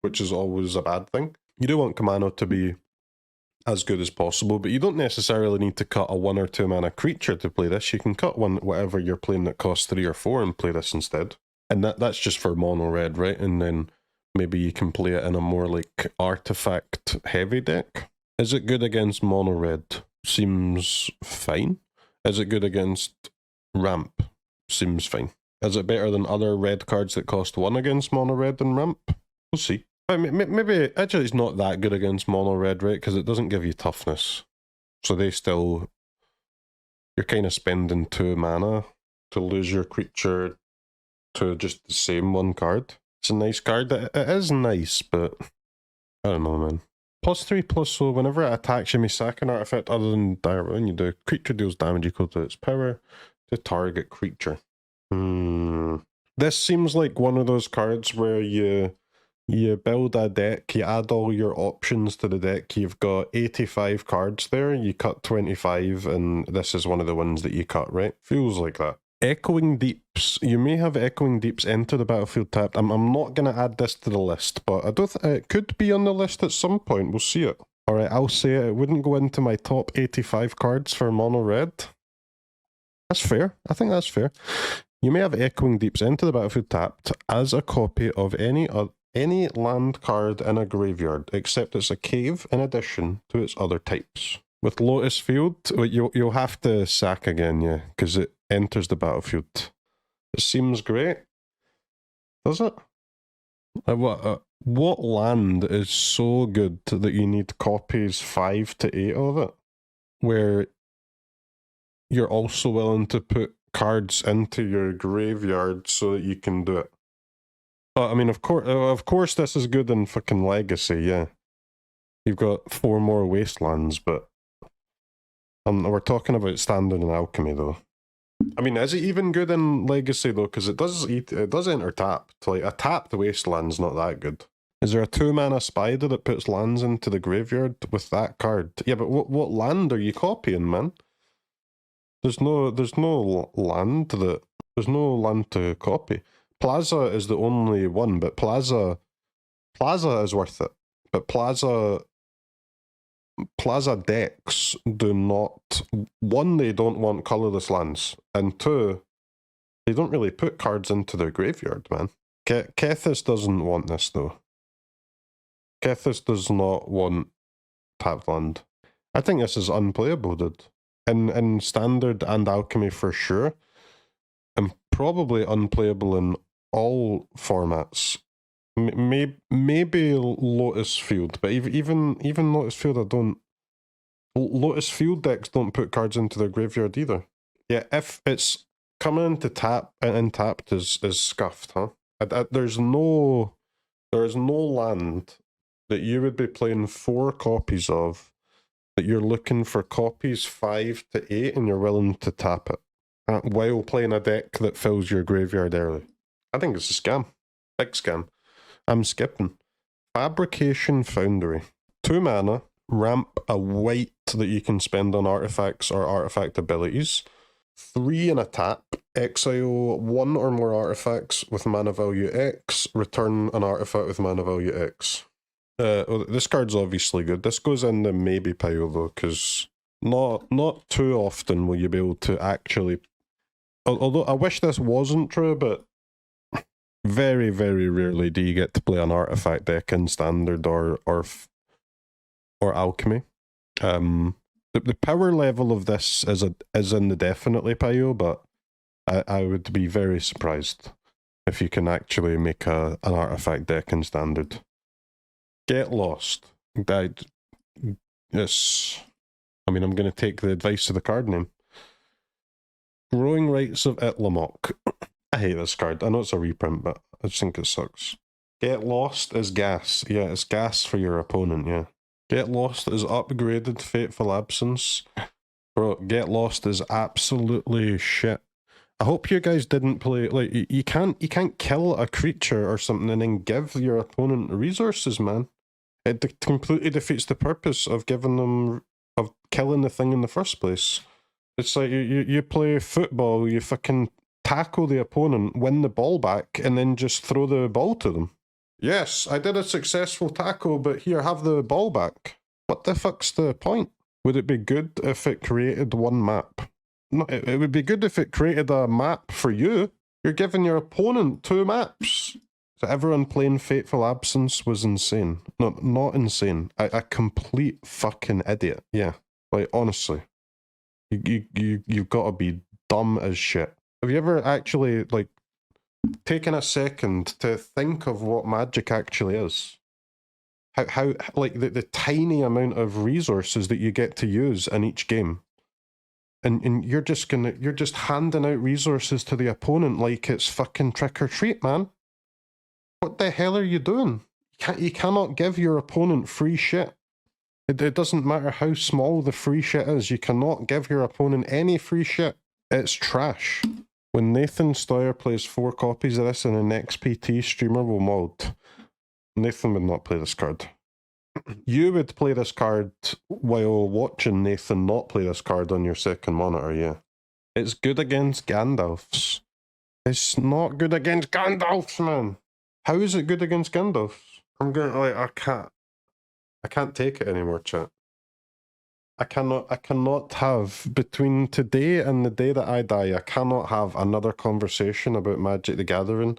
which is always a bad thing. You do want Kamano to be as good as possible, but you don't necessarily need to cut a 1 or 2 mana creature to play this. You can cut whatever you're playing that costs 3 or 4 and play this instead. And that's just for mono red, right? And then maybe you can play it in a more like artifact heavy deck. Is it good against mono red? Seems fine. Is it good against ramp? Seems fine. Is it better than other red cards that cost 1 against mono red and ramp? We'll see. Maybe actually it's not that good against mono red, right? Because it doesn't give you toughness. So you're kind of spending 2 mana to lose your creature to just the same 1 card. It's a nice card. It is nice, but I don't know, man. +3/+0, whenever it attacks, you may sack an artifact other than dire. When you do, creature deals damage equal to its power to target creature. This seems like one of those cards where you You build a deck, you add all your options to the deck, you've got 85 cards there, you cut 25, and this is one of the ones that you cut, right? Feels like that. Echoing Deeps. You may have Echoing Deeps enter the battlefield tapped. I'm not going to add this to the list, but I don't it could be on the list at some point. We'll see it. Alright, I'll say it. It wouldn't go into my top 85 cards for mono red. That's fair. I think that's fair. You may have Echoing Deeps enter the battlefield tapped as a copy of any land card in a graveyard, except it's a cave in addition to its other types. With Lotus Field, you'll have to sack again, yeah, because it enters the battlefield. It seems great. Does it? What land is so good that you need copies 5 to 8 of it, where you're also willing to put cards into your graveyard so that you can do it? I mean, of course this is good in fucking Legacy, yeah. You've got 4 more Wastelands, but we're talking about Standard and Alchemy, though. I mean, is it even good in Legacy, though? Because it does enter tapped. Like, a tapped Wasteland's not that good. Is there a 2-mana Spider that puts lands into the graveyard with that card? Yeah, but what land are you copying, man? There's no land to copy. Plaza is the only one, but Plaza is worth it. But Plaza decks do not, one, they don't want colorless lands, and 2, they don't really put cards into their graveyard, man. Kethis doesn't want this, though. Kethis does not want tapped land. I think this is unplayable, dude. In Standard and Alchemy for sure, and probably unplayable in all formats. Maybe Lotus Field, but even Lotus Field, I don't. Lotus Field decks don't put cards into their graveyard either. Yeah, if it's coming into tap and tapped is scuffed, huh? There is no land that you would be playing 4 copies of that you're looking for copies 5 to 8 and you're willing to tap it while playing a deck that fills your graveyard early. I think it's a scam. Big scam. I'm skipping. Fabrication Foundry. 2 mana, ramp a white that you can spend on artifacts or artifact abilities. 3 in a tap, exile 1 or more artifacts with mana value X, return an artifact with mana value X. This card's obviously good. This goes in the maybe pile though, because not too often will you be able to actually... Although I wish this wasn't true, but very, very rarely do you get to play an artifact deck in Standard or Alchemy. The power level of this is in the definitely pile, but I would be very surprised if you can actually make an artifact deck in Standard. Get Lost. Yes. I mean, I'm going to take the advice of the card name. Growing Rights of Itlamok. I hate this card. I know it's a reprint, but I just think it sucks. Get Lost is gas. Yeah, it's gas for your opponent, yeah. Get Lost is upgraded Fateful Absence. Bro, Get Lost is absolutely shit. I hope you guys didn't play, like, you can't kill a creature or something and then give your opponent resources, man. It completely defeats the purpose of killing the thing in the first place. It's like you play football, you fucking tackle the opponent, win the ball back, and then just throw the ball to them. Yes, I did a successful tackle, but here, have the ball back. What the fuck's the point? Would it be good if it created one map? No, it would be good if it created a map for you. You're giving your opponent 2 maps. So everyone playing Fateful Absence was insane. No, not insane. A complete fucking idiot. Yeah, like, honestly. You've got to be dumb as shit. Have you ever actually, like, taken a second to think of what Magic actually is? How like, the tiny amount of resources that you get to use in each game. And you're just handing out resources to the opponent like it's fucking trick or treat, man. What the hell are you doing? You cannot give your opponent free shit. It doesn't matter how small the free shit is. You cannot give your opponent any free shit. It's trash. When Nathan Stoyer plays 4 copies of this and an XPT streamer will mod. Nathan would not play this card. You would play this card while watching Nathan not play this card on your second monitor, yeah. It's good against Gandalfs. It's not good against Gandalfs, man. How is it good against Gandalfs? I'm gonna, like, I can't take it anymore, chat. I cannot have, between today and the day that I die, I cannot have another conversation about Magic the Gathering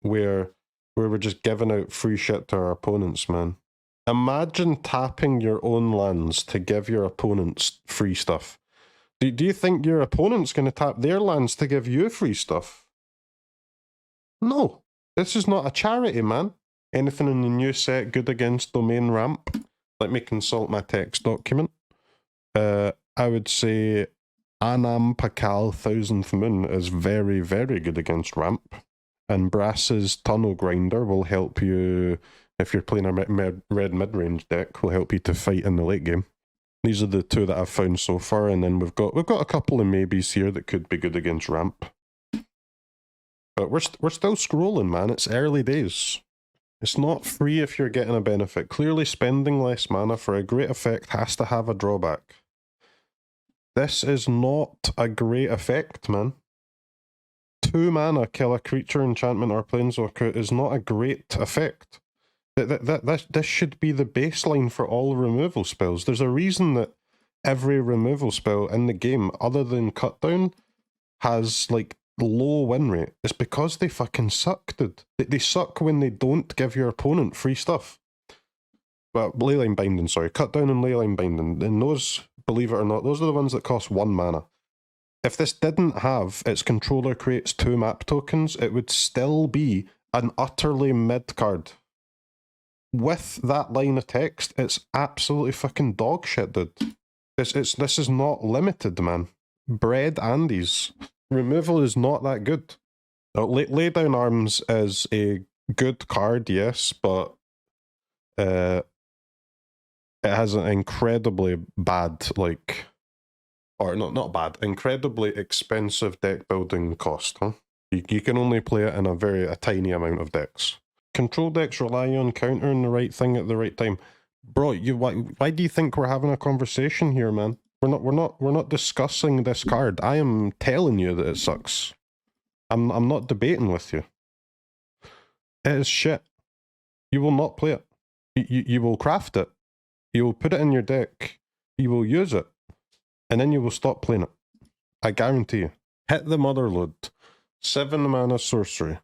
where we're just giving out free shit to our opponents, man. Imagine tapping your own lands to give your opponents free stuff. Do you think your opponent's going to tap their lands to give you free stuff? No. This is not a charity, man. Anything in the new set good against domain ramp? Let me consult my text document. I would say Anam Pakal 1000th Moon is very, very good against ramp. And Brass's Tunnel Grinder will help you, if you're playing a red mid-range deck, will help you to fight in the late game. These are the two that I've found so far, and then we've got a couple of maybes here that could be good against ramp. But we're still scrolling, man. It's early days. It's not free if you're getting a benefit. Clearly spending less mana for a great effect has to have a drawback. This is not a great effect, man. 2 mana kill a creature, enchantment, or planeswalker is not a great effect. This should be the baseline for all removal spells. There's a reason that every removal spell in the game, other than Cutdown, has, like, low win rate. It's because they fucking suck, dude. They suck when they don't give your opponent free stuff. Well, Leyline Binding, sorry. Cutdown and Leyline Binding. And those, believe it or not, those are the ones that cost 1 mana. If this didn't have its controller creates 2 map tokens, it would still be an utterly mid card. With that line of text, it's absolutely fucking dog shit, dude. This is not limited, man. Bread Andes. Removal is not that good. Lay Down Arms is a good card, yes, but it has an incredibly bad, like, or not bad, incredibly expensive deck building cost, huh? You can only play it in a tiny amount of decks. Control decks rely on countering the right thing at the right time. Bro, why do you think we're having a conversation here, man? We're not discussing this card. I am telling you that it sucks. I'm not debating with you. It is shit. You will not play it. You will craft it. You will put it in your deck. You will use it. And then you will stop playing it. I guarantee you. Hit the Motherload. 7 mana sorcery.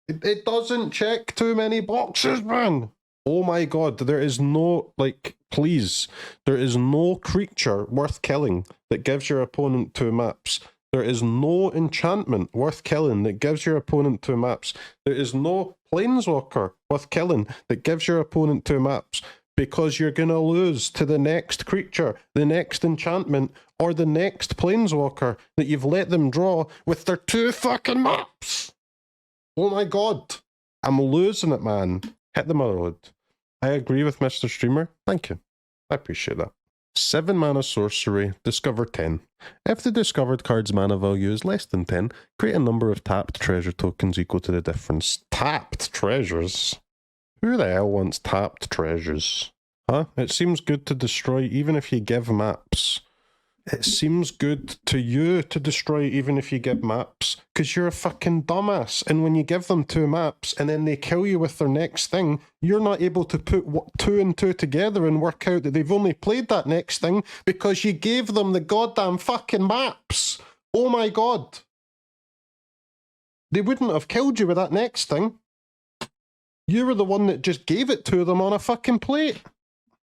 It doesn't check too many boxes, man. Oh my god, there is no, like, please. There is no creature worth killing that gives your opponent 2 maps. There is no enchantment worth killing that gives your opponent 2 maps. There is no planeswalker worth killing that gives your opponent 2 maps. Because you're going to lose to the next creature, the next enchantment, or the next planeswalker that you've let them draw with their 2 fucking maps. Oh my god. I'm losing it, man. Hit the Motherload. I agree with Mr. Streamer. Thank you. I appreciate that. 7 mana sorcery, discover 10. If the discovered card's mana value is less than 10, create a number of tapped treasure tokens equal to the difference. Tapped treasures? Who the hell wants tapped treasures? Huh? It seems good to destroy even if you give maps. It seems good to you to destroy even if you give maps, because you're a fucking dumbass. And when you give them 2 maps and then they kill you with their next thing, you're not able to put 2 and 2 together and work out that they've only played that next thing because you gave them the goddamn fucking maps. Oh my god. They wouldn't have killed you with that next thing. You were the one that just gave it to them on a fucking plate.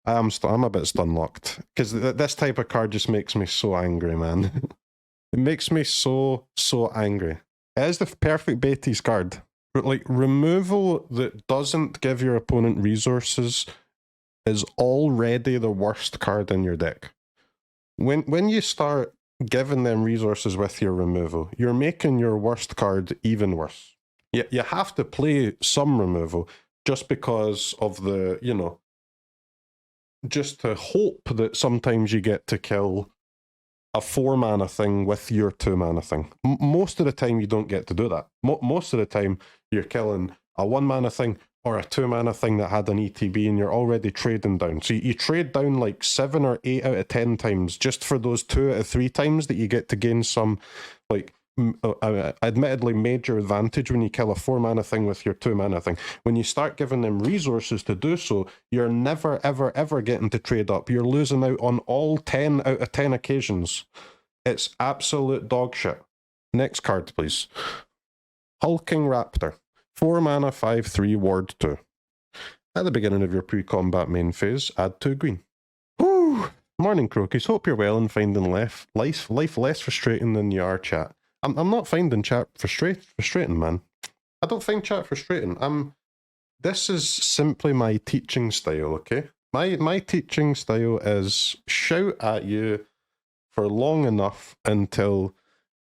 I'm a bit stun-locked, because this type of card just makes me so angry, man. It makes me so angry. It is the perfect Beatty's card. But, like, removal that doesn't give your opponent resources is already the worst card in your deck. When you start giving them resources with your removal, you're making your worst card even worse. You have to play some removal just because of the, you know, just to hope that sometimes you get to kill a 4 mana thing with your 2 mana thing. Most of the time you don't get to do that. Most of the time you're killing a 1 mana thing or a 2 mana thing that had an ETB, and you're already trading down. So you trade down like 7 or 8 out of 10 times just for those 2 out of 3 times that you get to gain some, like, admittedly major advantage when you kill a 4 mana thing with your 2 mana thing. When you start giving them resources to do so, you're never ever ever getting to trade up. You're losing out on all 10 out of 10 occasions. It's absolute dog shit. Next card, please. Hulking Raptor. 4 mana, 5/3, ward 2. At the beginning of your pre-combat main phase, add 2 green. Woo! Morning, CROKEYZ. Hope you're well and finding life less frustrating than you are chat. I'm not finding chat frustrating, man. I don't find chat frustrating. This is simply my teaching style, okay? My teaching style is shout at you for long enough until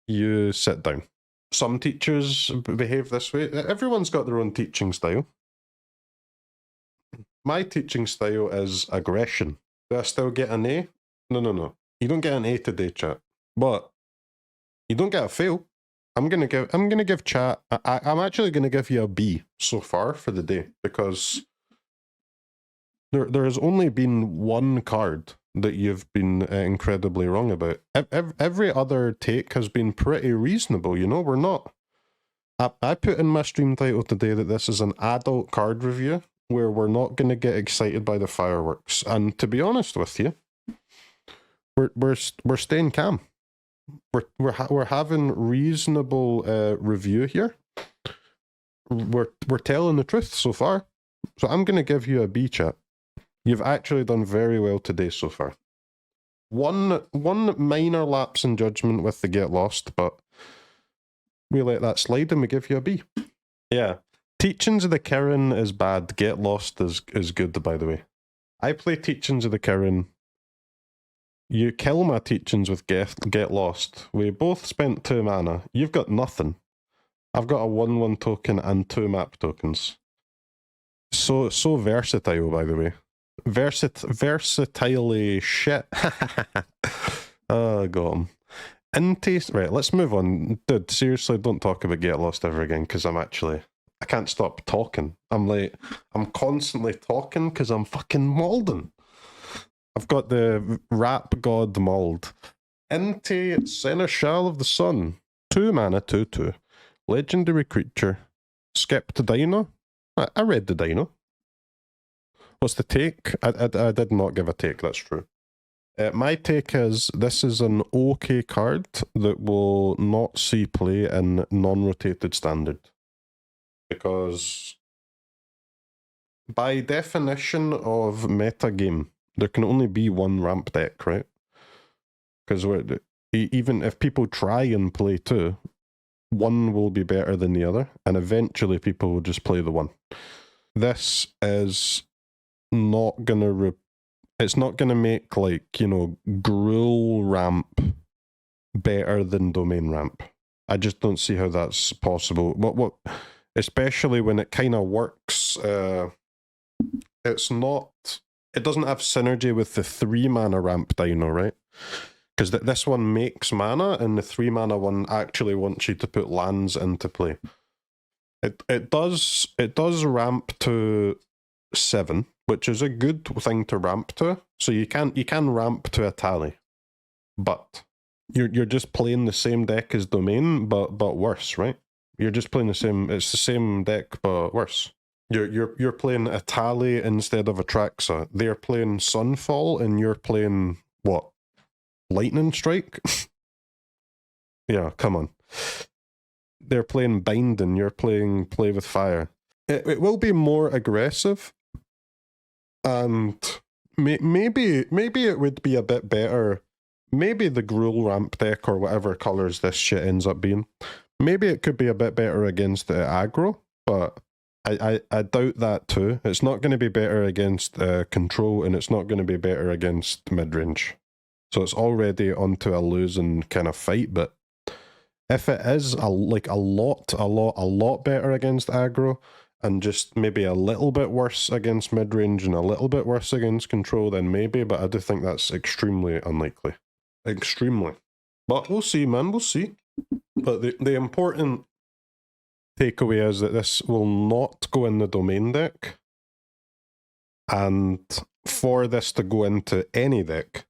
you sit down. Some teachers behave this way. Everyone's got their own teaching style. My teaching style is aggression. Do I still get an A? No. You don't get an A today, chat. But you don't get a fail. I'm gonna give chat. I'm actually gonna give you a B so far for the day, because there has only been one card that you've been incredibly wrong about. Every other take has been pretty reasonable, you know? We're not... I put in my stream title today that this is an adult card review, where we're not going to get excited by the fireworks. And to be honest with you, we're staying calm. We're having reasonable review here. We're telling the truth so far. So I'm going to give you a B, chat. You've actually done very well today so far. One minor lapse in judgment with the Get Lost, but we let that slide and we give you a B. Yeah. Teachings of the Kirin is bad. Get Lost is good, by the way. I play Teachings of the Kirin. You kill my Teachings with Get Lost. We both spent 2 mana. You've got nothing. I've got a 1/1 token and 2 map tokens. So versatile, by the way. Versatilely shit. Oh, got him. Right, let's move on. Dude, seriously, don't talk about Get Lost ever again, because I can't stop talking. I'm constantly talking because I'm fucking maulding. I've got the rap god mauled. Into Seneschal of the Sun. 2 mana, 2/2. Legendary creature. Skip to Dino. I read the Dino. What's the take? I did not give a take, that's true. My take is, this is an okay card that will not see play in non-rotated standard. Because by definition of metagame, there can only be one ramp deck, right? Because even if people try and play 2, one will be better than the other, and eventually people will just play the one. This is not gonna it's not gonna make, like, you know, Gruul ramp better than Domain ramp. I just don't see how that's possible. What especially when it kind of works. It doesn't have synergy with the 3 mana ramp Dino, right? Because this one makes mana, and the 3 mana one actually wants you to put lands into play. It does ramp to 7, which is a good thing to ramp to. So you can ramp to a tally, but you're just playing the same deck as Domain, but worse, right? You're just playing the same. It's the same deck, but worse. You're playing a tally instead of a Traxa. They're playing Sunfall, and you're playing what? Lightning Strike? Yeah, come on. They're playing Bind, and you're playing Play with Fire. It will be more aggressive, and maybe it would be a bit better. Maybe the Gruul ramp deck, or whatever colors this shit ends up being, maybe it could be a bit better against aggro, but I doubt that too. It's not going to be better against control, and it's not going to be better against midrange. So it's already onto a losing kind of fight, but if it is a lot better against aggro, and just maybe a little bit worse against midrange and a little bit worse against control, then maybe, but I do think that's extremely unlikely. Extremely. But we'll see, man, we'll see. But the important takeaway is that this will not go in the domain deck, and for this to go into any deck,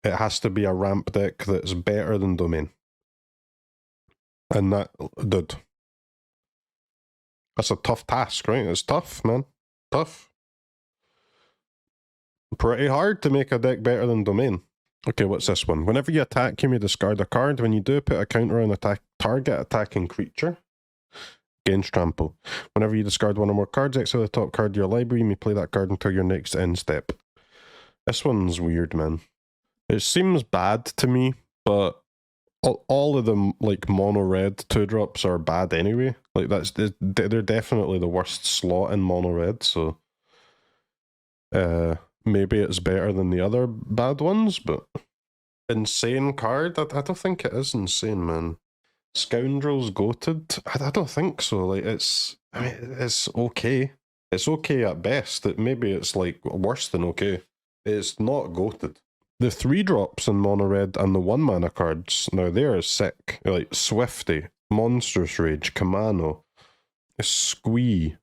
it has to be a ramp deck that's better than domain. And that, dude, that's a tough task, right? It's tough, man. Tough. Pretty hard to make a deck better than domain. Okay, what's this one? Whenever you attack him, you discard a card. When you do, put a counter on target attacking creature. Gains trample. Whenever you discard one or more cards, exile the top card of your library, you may play that card until your next end step. This one's weird, man. It seems bad to me, but all of them, like mono red 2-drops, are bad anyway. Like they're definitely the worst slot in mono red, so maybe it's better than the other bad ones, but insane card? I don't think it is insane, man. Scoundrels Goated? I don't think so. Like I mean, it's okay. It's okay at best. Maybe it's like worse than okay. It's not goated. The 3-drops in mono red and the 1-mana cards, now they are sick. Like Swifty, Monstrous Rage, Kamano, Squee,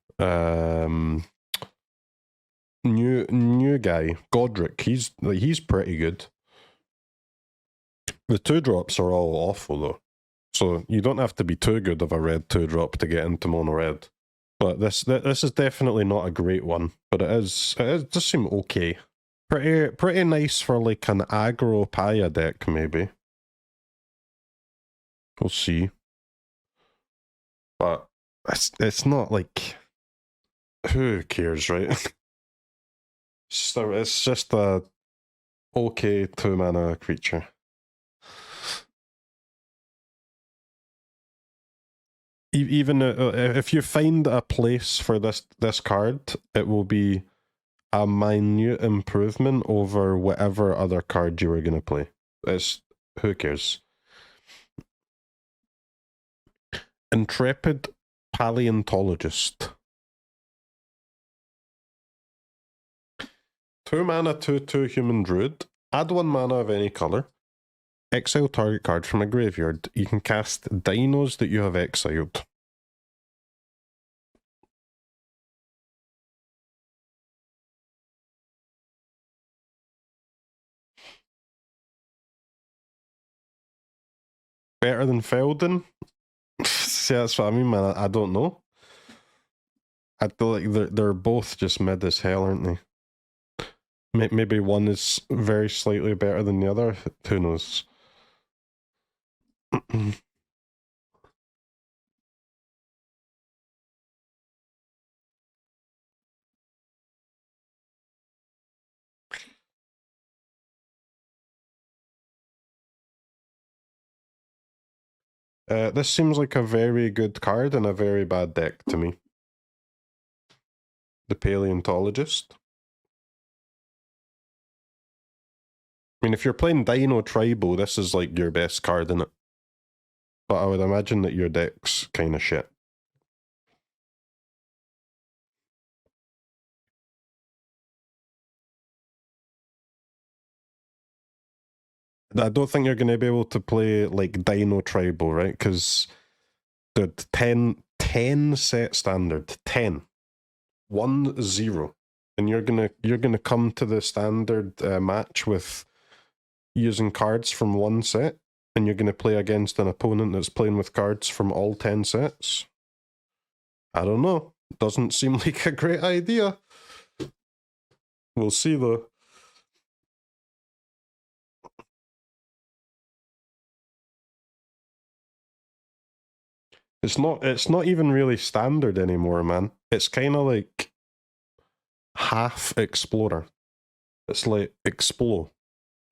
new guy, Godric. He's pretty good. The 2-drops are all awful though. So you don't have to be too good of a red 2-drop to get into mono red. But this is definitely not a great one, but it does seem okay. Pretty nice for like an aggro Paya deck, maybe. We'll see. But it's not like, who cares, right? It's just a okay 2-mana creature. Even if you find a place for this card, it will be a minute improvement over whatever other card you were going to play. Who cares? Intrepid Paleontologist. 2-mana 2/2 human druid. Add 1 mana of any color. Exile target card from a graveyard. You can cast dinos that you have exiled. Better than Feldon? See, that's what I mean, man. I don't know. I feel like they're both just mid as hell, aren't they? Maybe one is very slightly better than the other. Who knows? This seems like a very good card and a very bad deck to me. The Paleontologist. I mean, if you're playing Dino Tribal, this is like your best card in it. But I would imagine that your deck's kind of shit. I don't think you're going to be able to play like Dino Tribal, right? Because the 10 set standard, 10, 1-0, and you're gonna come to the standard match with using cards from 1 set, and you're gonna play against an opponent that's playing with cards from all 10 sets. I don't know. Doesn't seem like a great idea. We'll see though. It's not even really standard anymore, man. It's kind of like half Explorer. It's like Explore.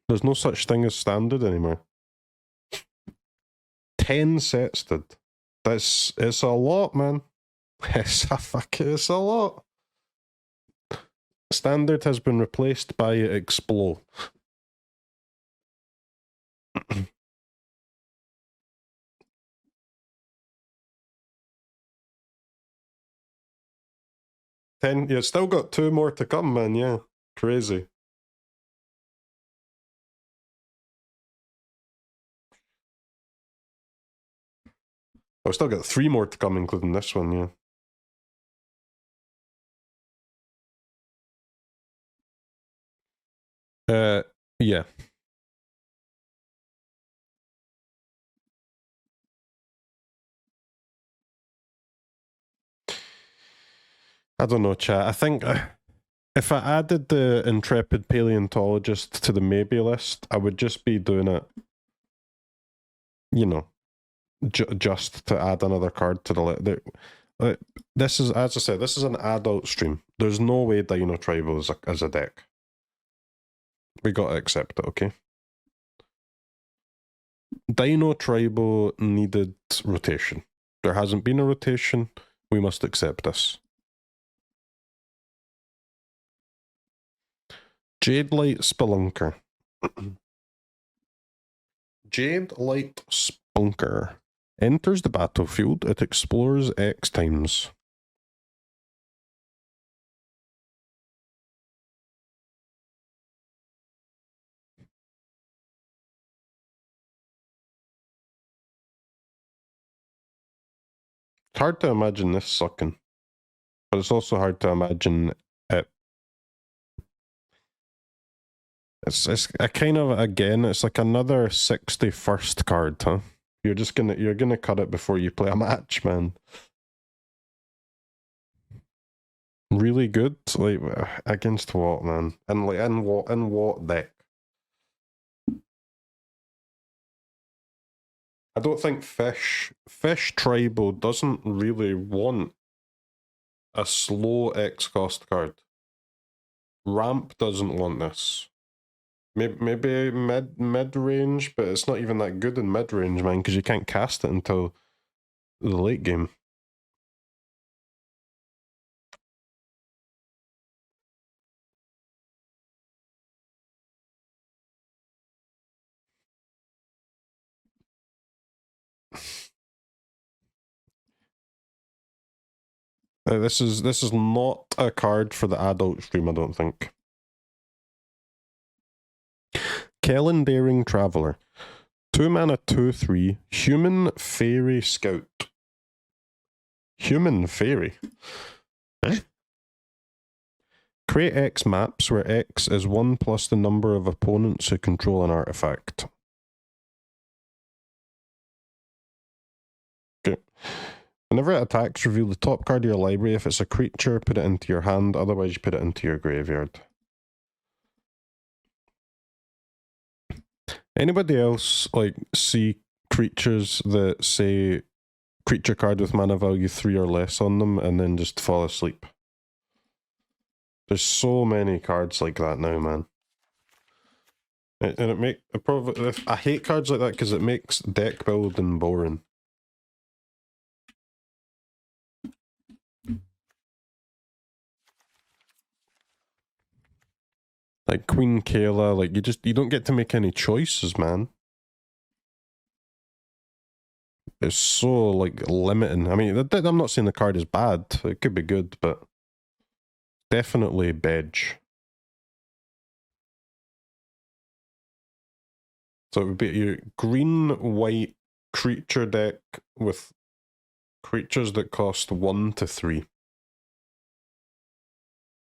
There's no such thing as standard anymore. 10 sets, dude. It's a lot, man. It's a lot. Standard has been replaced by Explore. You still got 2 more to come, man. Yeah, crazy. I've still got 3 more to come, including this one, yeah. Yeah. I don't know, chat. I think if I added the Intrepid Paleontologist to the maybe list, I would just be doing it, you know, just to add another card to the list. This is, as I said, this is an adult stream. There's no way Dino Tribal is a deck. We gotta accept it, okay? Dino Tribal needed rotation. There hasn't been a rotation. We must accept this. Jade Light Spelunker. Jade Light Spelunker. Enters the battlefield. It explores X times. It's hard to imagine this sucking. But it's also hard to imagine it. It's a kind of, again, it's like another 61st card, huh? You're gonna cut it before you play a match, man. Really good? Like, against what, man? And like, in what deck? I don't think Fish Tribal doesn't really want a slow X cost card. Ramp doesn't want this. Maybe mid range, but it's not even that good in mid range, man, because you can't cast it until the late game. This is not a card for the adult stream, I don't think. Kellen Daring Traveler. 2 mana, 2/3. Human Fairy Scout. Human Fairy? Eh? Create X maps where X is 1 plus the number of opponents who control an artifact. Okay. Whenever it attacks, reveal the top card of your library. If it's a creature, put it into your hand. Otherwise, you put it into your graveyard. Anybody else like see creatures that say creature card with mana value 3 or less on them and then just fall asleep? There's so many cards like that now, man. And I hate cards like that because it makes deck building boring. Like Queen Kayla, like you don't get to make any choices, man. It's so like limiting. I mean, I'm not saying the card is bad. It could be good, but definitely bedge. So it would be your green-white creature deck with creatures that cost 1 to 3.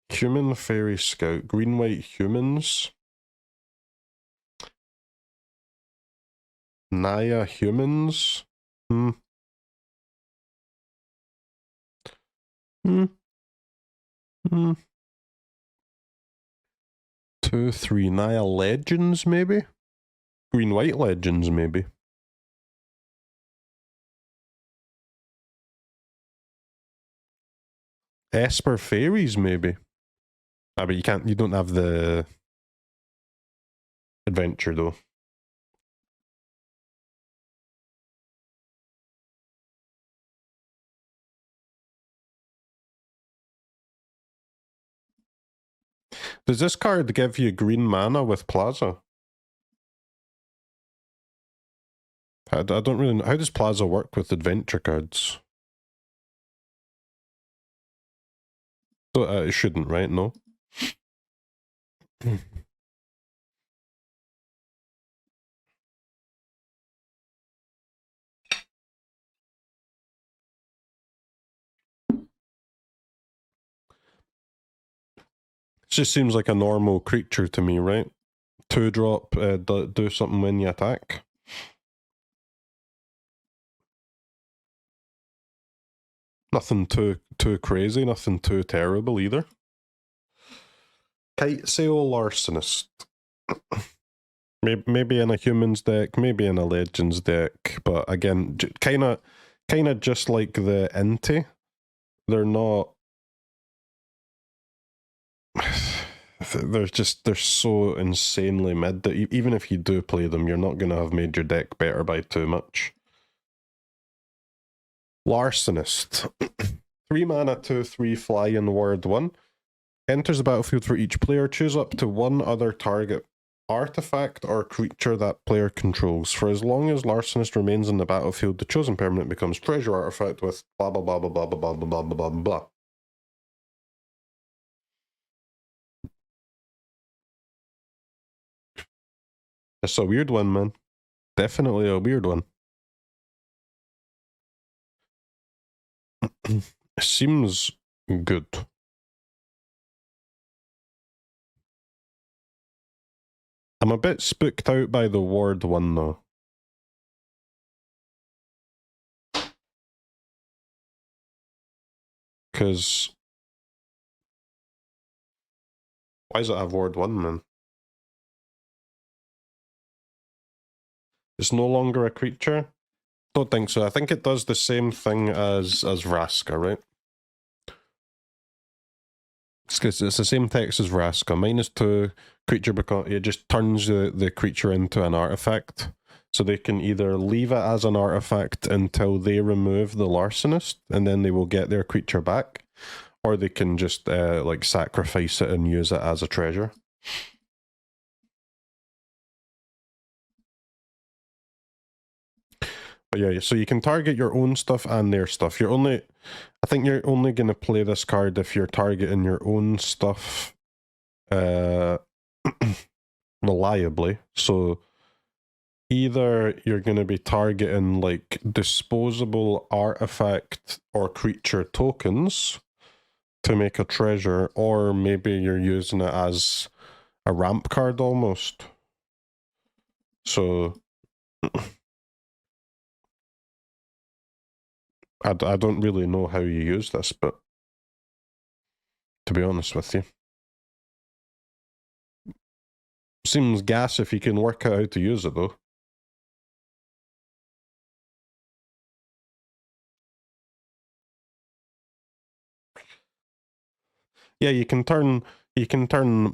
Human Fairy Scout. Green-white humans. Naya humans. Hmm. 2, 3. Naya Legends, maybe? Green-white Legends, maybe. Esper Fairies, maybe. Ah, but you don't have the adventure, though. Does this card give you green mana with Plaza? I don't really know. How does Plaza work with adventure cards? So, it shouldn't, right? No? Just seems like a normal creature to me, right? 2-drop, do something when you attack. Nothing too crazy, nothing too terrible either. Kite Sail Larcenist. Maybe in a humans deck, maybe in a legends deck, but again, kind of just like the Inti, they're not. They're so insanely mid that even if you do play them, you're not going to have made your deck better by too much. Larcenist. 3 mana, 2/3 fly in word 1. Enters the battlefield for each player. Choose up to one other target artifact or creature that player controls. For as long as Larcenist remains in the battlefield, the chosen permanent becomes treasure artifact with blah blah blah blah blah blah blah blah blah blah blah. It's a weird one, man. Definitely a weird one. It seems good. I'm a bit spooked out by the word 1 though. Because why does it have word 1, man? It's no longer a creature? Don't think so. I think it does the same thing as Vraska, right? It's the same text as Vraska. -2 creature, because it just turns the creature into an artifact. So they can either leave it as an artifact until they remove the Larcenist, and then they will get their creature back, or they can just like sacrifice it and use it as a treasure. But yeah, so you can target your own stuff and their stuff. I think you're only going to play this card if you're targeting your own stuff reliably. So either you're going to be targeting like disposable artifact or creature tokens to make a treasure, or maybe you're using it as a ramp card almost. So I don't really know how you use this, but to be honest with you, seems gas if you can work out how to use it though. Yeah, you can turn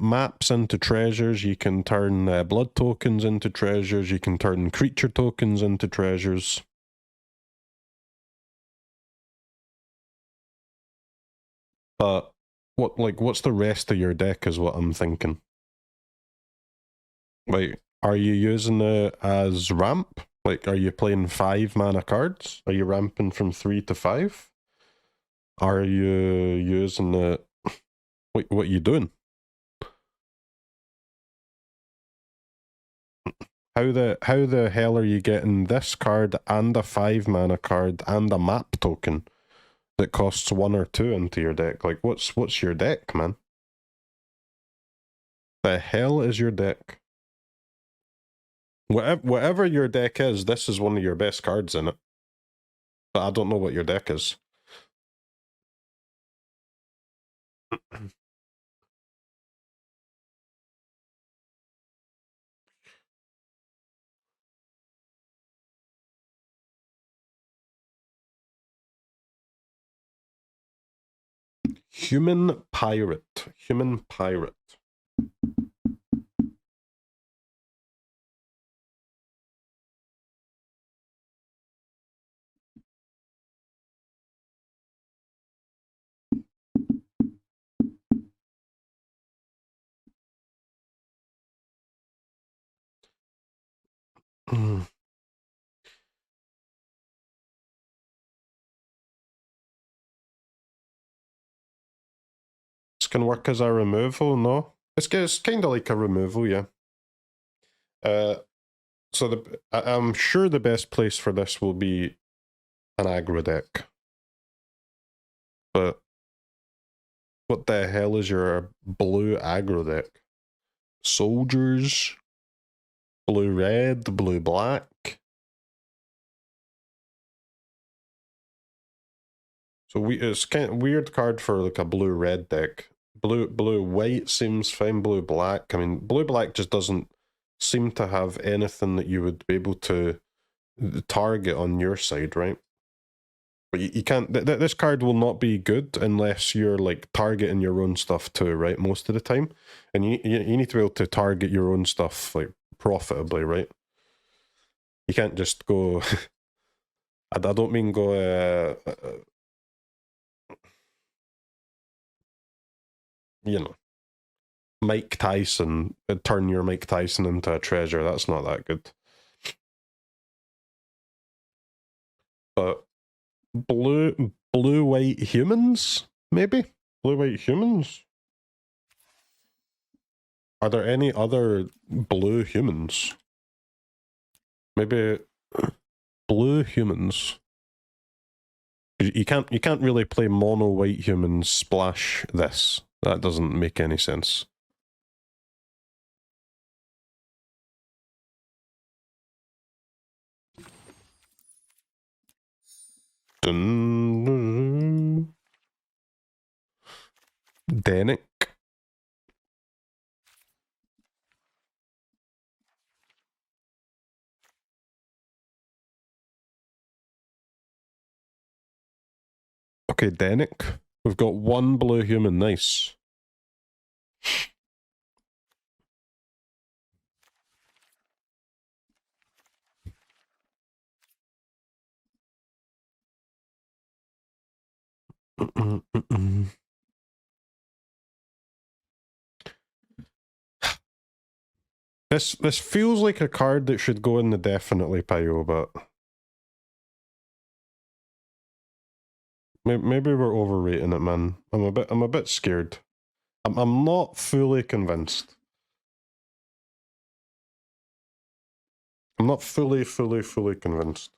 maps into treasures, you can turn blood tokens into treasures, you can turn creature tokens into treasures. But what's the rest of your deck is what I'm thinking. Like, are you using it as ramp? Like, are you playing 5 mana cards? Are you ramping from 3 to 5? Are you using it? What are you doing? How the hell are you getting this card and a 5 mana card and a map token that costs 1 or 2 into your deck? Like, what's your deck, man? The hell is your deck? Whatever your deck is, this is one of your best cards in it. But I don't know what your deck is. Human Pirate. Human Pirate. This can work as a removal, no? It's kind of like a removal, yeah. So I'm sure the best place for this will be an aggro deck. But What the hell is your blue aggro deck? Soldiers, blue red, blue black. So it's kind of weird card for like a blue red deck. Blue white seems fine. Blue black. I mean, blue black just doesn't seem to have anything that you would be able to target on your side, right? But you can't. This card will not be good unless you're like targeting your own stuff too, right? Most of the time, and you need to be able to target your own stuff like profitably, right? You can't just go. I don't mean go. You know, Mike Tyson, turn your Mike Tyson into a treasure. That's not that good. But blue white humans, maybe blue white humans. Are there any other blue humans? Maybe blue humans. You can't really play mono white humans splash this. That doesn't make any sense. Denick. Okay, Denick. We've got one blue human. Nice. This feels like a card that should go in the definitely pile, but maybe we're overrating it, man. I'm a bit scared. I'm not fully convinced. I'm not fully convinced.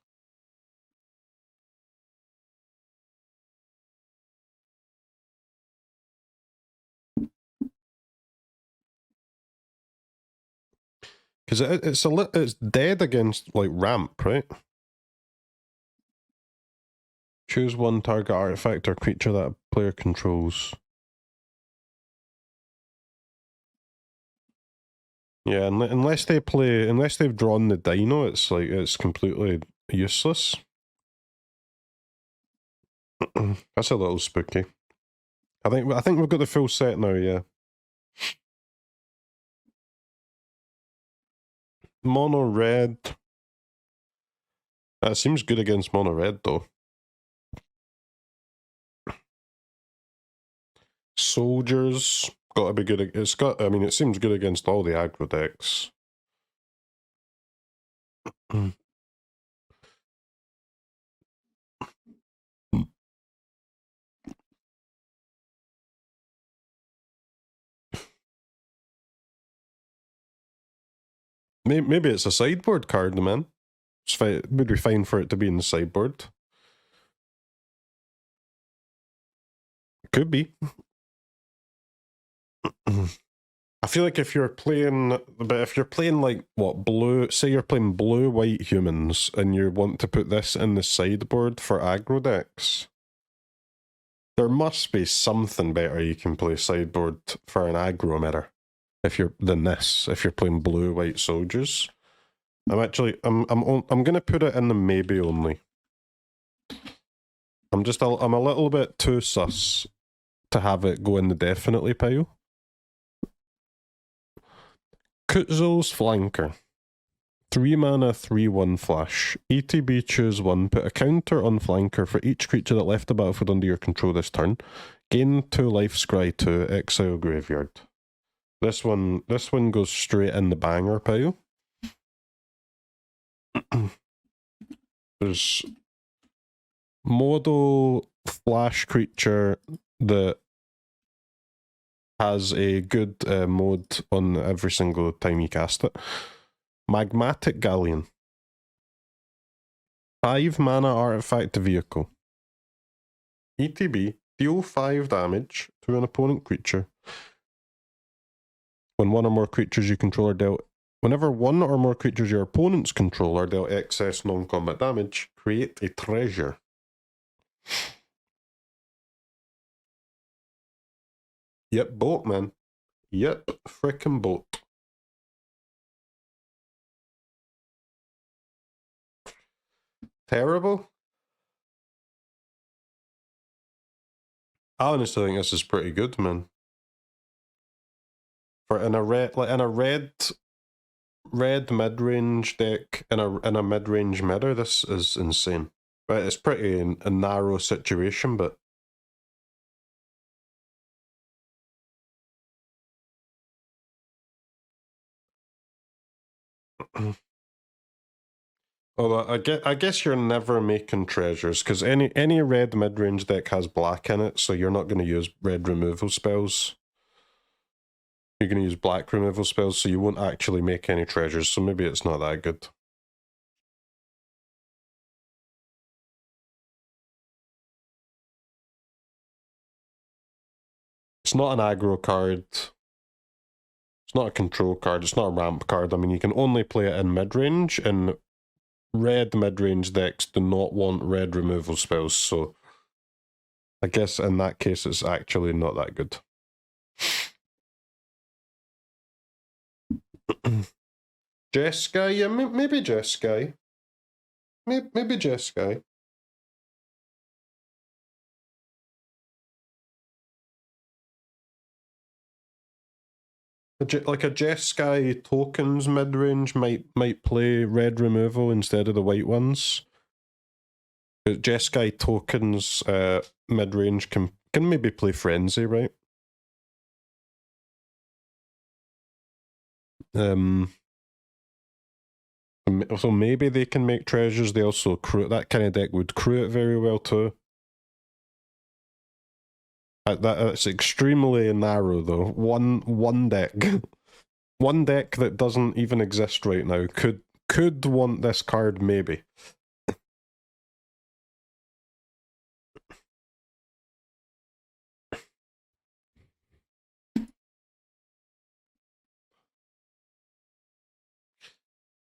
Because it's dead against like ramp, right? Choose one target artifact or creature that a player controls. Yeah, unless they've drawn the Dino, it's completely useless. That's a little spooky. I think we've got the full set now. Yeah. Mono red. That seems good against mono red though. Soldiers got to be good. I mean, it seems good against all the aggro decks. Maybe it's a sideboard card, man. It would be fine for it to be in the sideboard. Could be. I feel like if you're playing like what blue, say you're playing blue white humans and you want to put this in the sideboard for aggro decks, there must be something better you can play sideboard for an aggro mirror if you're playing blue white soldiers. I'm gonna put it in the maybe only. I'm a little bit too sus to have it go in the definitely pile. Kutzil's Flanker. 3 mana, 3/1 flash. ETB choose 1. Put a counter on Flanker for each creature that left the battlefield under your control this turn. Gain 2 life, scry 2, exile graveyard. This one goes straight in the banger pile. There's modal flash creature that has a good mode on every single time you cast it. Magmatic Galleon. 5 mana artifact vehicle. ETB, Deal 5 damage to an opponent creature. When one or more creatures you control are dealt... Whenever one or more creatures your opponents control are dealt excess non-combat damage, create a treasure. Yep, boat, man. Yep, frickin' boat. Terrible? I honestly think this is pretty good, man. For in a red, like in a red mid-range deck in a mid-range mirror, this is insane. But it's pretty a narrow situation, but although I guess you're never making treasures because any red mid-range deck has black in it, so you're not going to use red removal spells. You're going to use black removal spells, so you won't actually make any treasures. So maybe it's not that good. It's not an aggro card. It's not a control card. It's not a ramp card. I mean, you can only play it in mid-range, and red mid-range decks do not want red removal spells, so I guess in that case it's actually not that good. Jeskai? Yeah, maybe Jeskai. Maybe Jeskai. Like a Jeskai tokens mid-range might play red removal instead of the white ones. Jeskai tokens mid-range can maybe play Frenzy, right? So maybe they can make treasures. They also crew that kind of deck would crew it very well too. That's extremely narrow though. One deck, one deck that doesn't even exist right now could want this card maybe.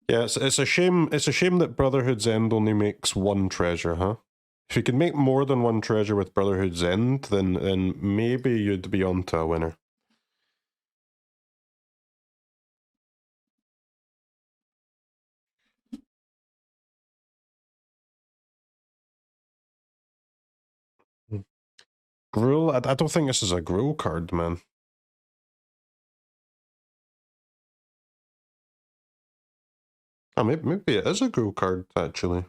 Yeah, it's a shame. It's a shame that Brotherhood's End only makes one treasure, huh? If you could make more than one treasure with Brotherhood's End, then maybe you'd be onto a winner. Gruul? I don't think this is a Gruul card, man. Oh, maybe it is a Gruul card, actually.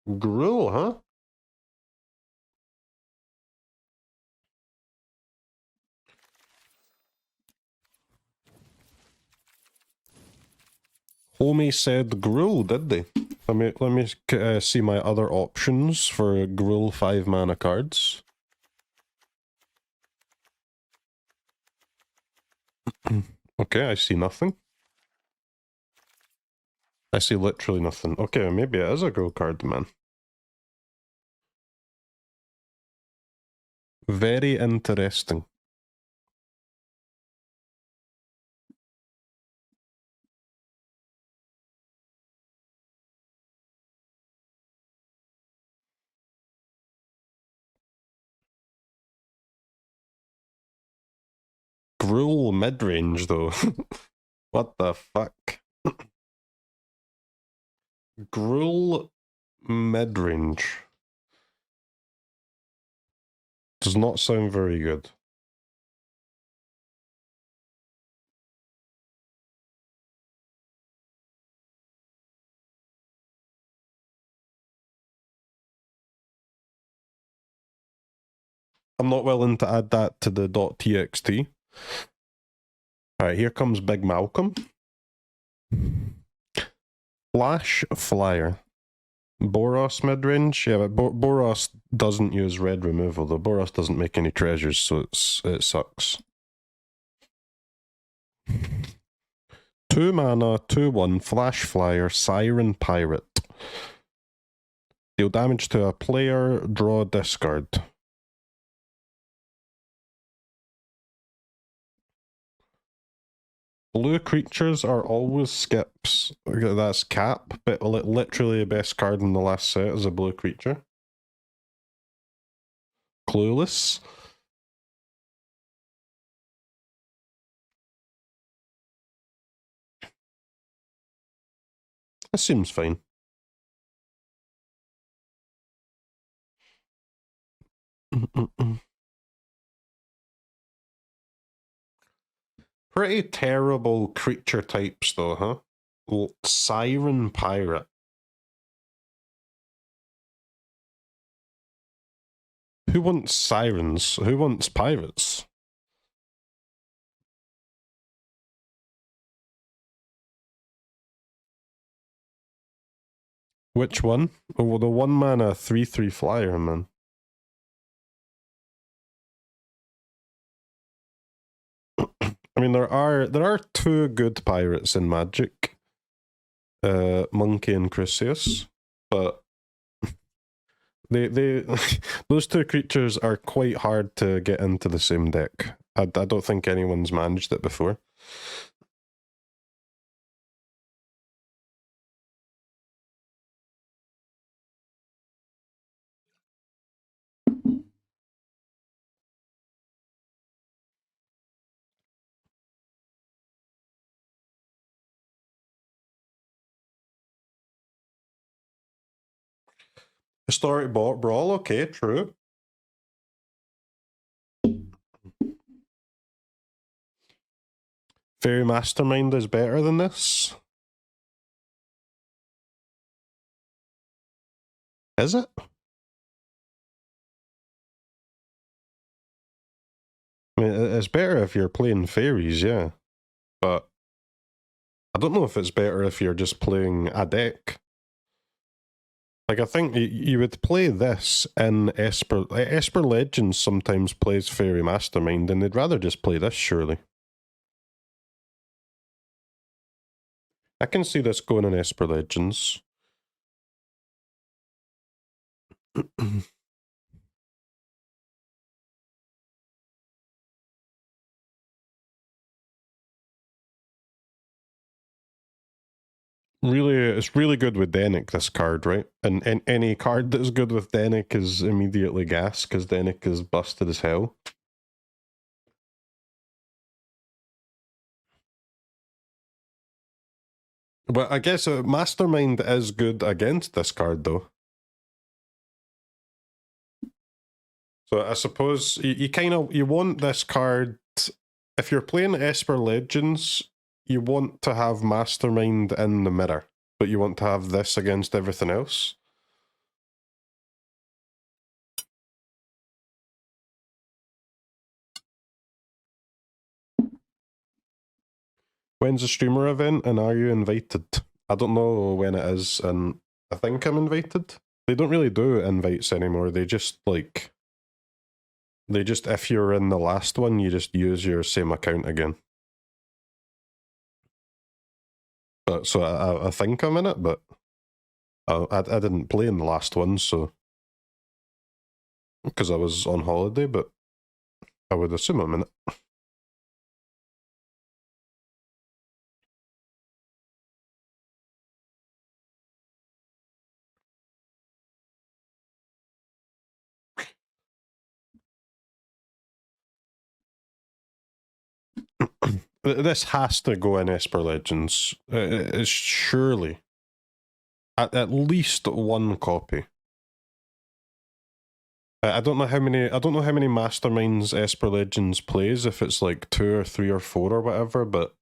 Gruul, huh? Homie said Gruul, did they? Let me see my other options for Gruul 5-mana cards. Okay, I see nothing. I see literally nothing. Okay, maybe it is a Gruul card, man. Very interesting. Gruul mid-range, though. What the fuck? Gruul mid-range. Does not sound very good. I'm not willing to add that to the .txt. Alright, here comes Big Malcolm. Flash Flyer. Boros midrange? Yeah, but Boros doesn't use red removal, though. Boros doesn't make any treasures, so it sucks. 2 mana, 2/1, Flash Flyer, Siren Pirate. Deal damage to a player, draw, discard. Blue creatures are always skips. That's cap, but literally the best card in the last set is a blue creature. Clueless. This seems fine. Pretty terrible creature types though, huh? Siren Pirate. Who wants sirens? Who wants pirates? Which one? Oh, the 1-mana 3/3 flyer, man. I mean, there are two good pirates in Magic, Monkey and Chrysius, but they those two creatures are quite hard to get into the same deck. I don't think anyone's managed it before. Historic Brawl, okay, true. Fairy Mastermind is better than this. Is it? I mean, it's better if you're playing fairies, yeah. But I don't know if it's better if you're just playing a deck. Like, I think you would play this in Esper. Esper Legends sometimes plays Fairy Mastermind, and they'd rather just play this, surely. I can see this going in Esper Legends. Really, it's really good with Denick, this card, right? And any card that's good with Denick is immediately gas, because Denick is busted as hell. But I guess Mastermind is good against this card, though. So I suppose you want this card, if you're playing Esper Legends, you want to have Mastermind in the mirror, but you want to have this against everything else. When's the streamer event and are you invited? I don't know when it is, and I think I'm invited. They don't really do invites anymore, they just like... if you're in the last one, you just use your same account again. But so I think I'm in it, but I didn't play in the last one, so... because I was on holiday, but I would assume I'm in it. This has to go in Esper Legends. It's surely at least one copy. I don't know how many. I don't know how many Masterminds Esper Legends plays. If it's like 2 or 3 or 4 or whatever, but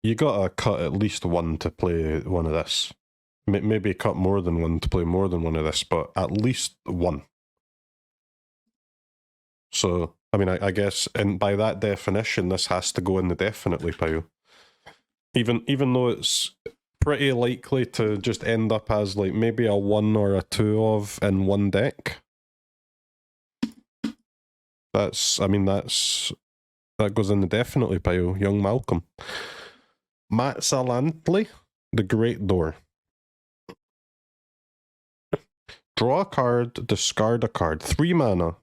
you gotta cut at least one to play one of this. Maybe cut more than one to play more than one of this, but at least one. So, I mean, I guess, and by that definition, this has to go in the definitely pile. Even though it's pretty likely to just end up as like maybe a 1 or a 2 of in one deck. That's, I mean, that goes in the definitely pile. Young Malcolm. Matt Salantley, The Great Door. Draw a card, discard a card. 3 mana.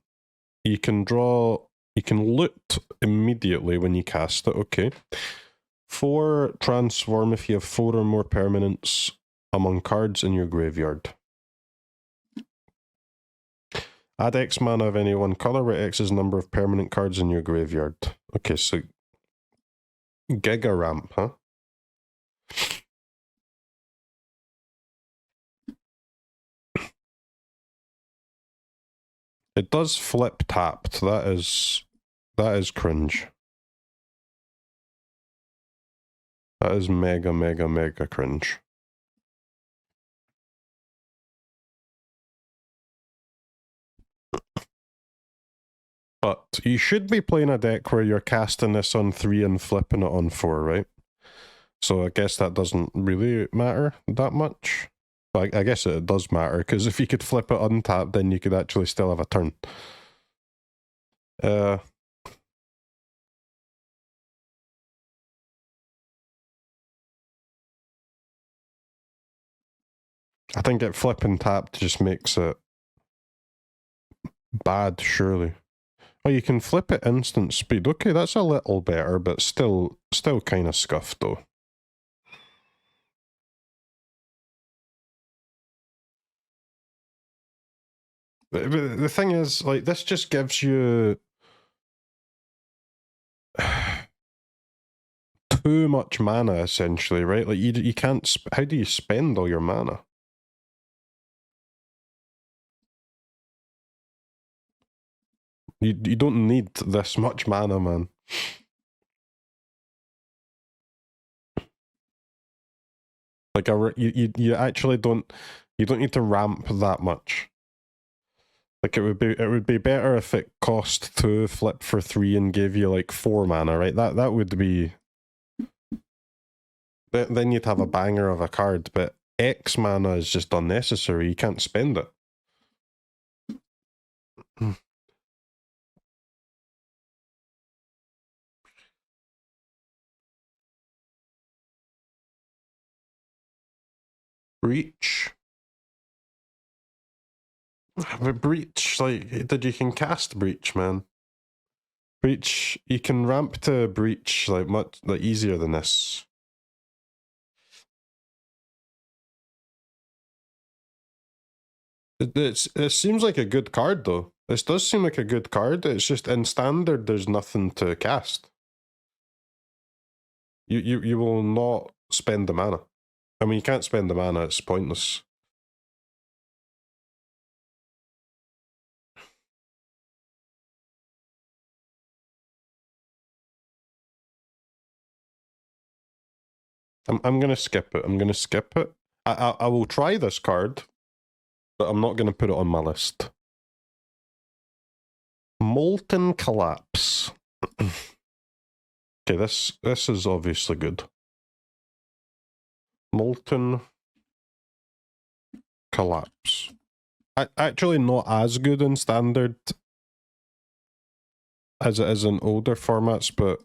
You can loot immediately when you cast it, okay. 4, transform if you have 4 or more permanents among cards in your graveyard. Add X mana of any one color, where X is the number of permanent cards in your graveyard. Okay, so Giga Ramp, huh? It does flip tapped. That is cringe. That is mega, mega, mega cringe. But you should be playing a deck where you're casting this on 3 and flipping it on 4, right? So I guess that doesn't really matter that much. But I guess it does matter, because if you could flip it untapped, then you could actually still have a turn. I think it flipping tapped just makes it bad, surely. Oh, you can flip it instant speed. Okay, that's a little better, but still kind of scuffed, though. The thing is, like, this just gives you too much mana, essentially, right? Like, you can't... How do you spend all your mana? You don't need this much mana, man. Like, you actually don't... You don't need to ramp that much. Like, it would be better if it cost 2, flip for 3, and gave you, like, 4 mana, right? That would be... Then you'd have a banger of a card, but X mana is just unnecessary. You can't spend it. Breach. But Breach, like, you can cast Breach, man. Breach, you can ramp to Breach, like, much easier than this. It seems like a good card, though. This does seem like a good card. It's just in standard, there's nothing to cast. You will not spend the mana. I mean, you can't spend the mana, it's pointless. I'm gonna skip it. I'm gonna skip it. I will try this card, but I'm not gonna put it on my list. Molten Collapse. Okay, this is obviously good. Molten Collapse. Actually not as good in standard as it is in older formats, but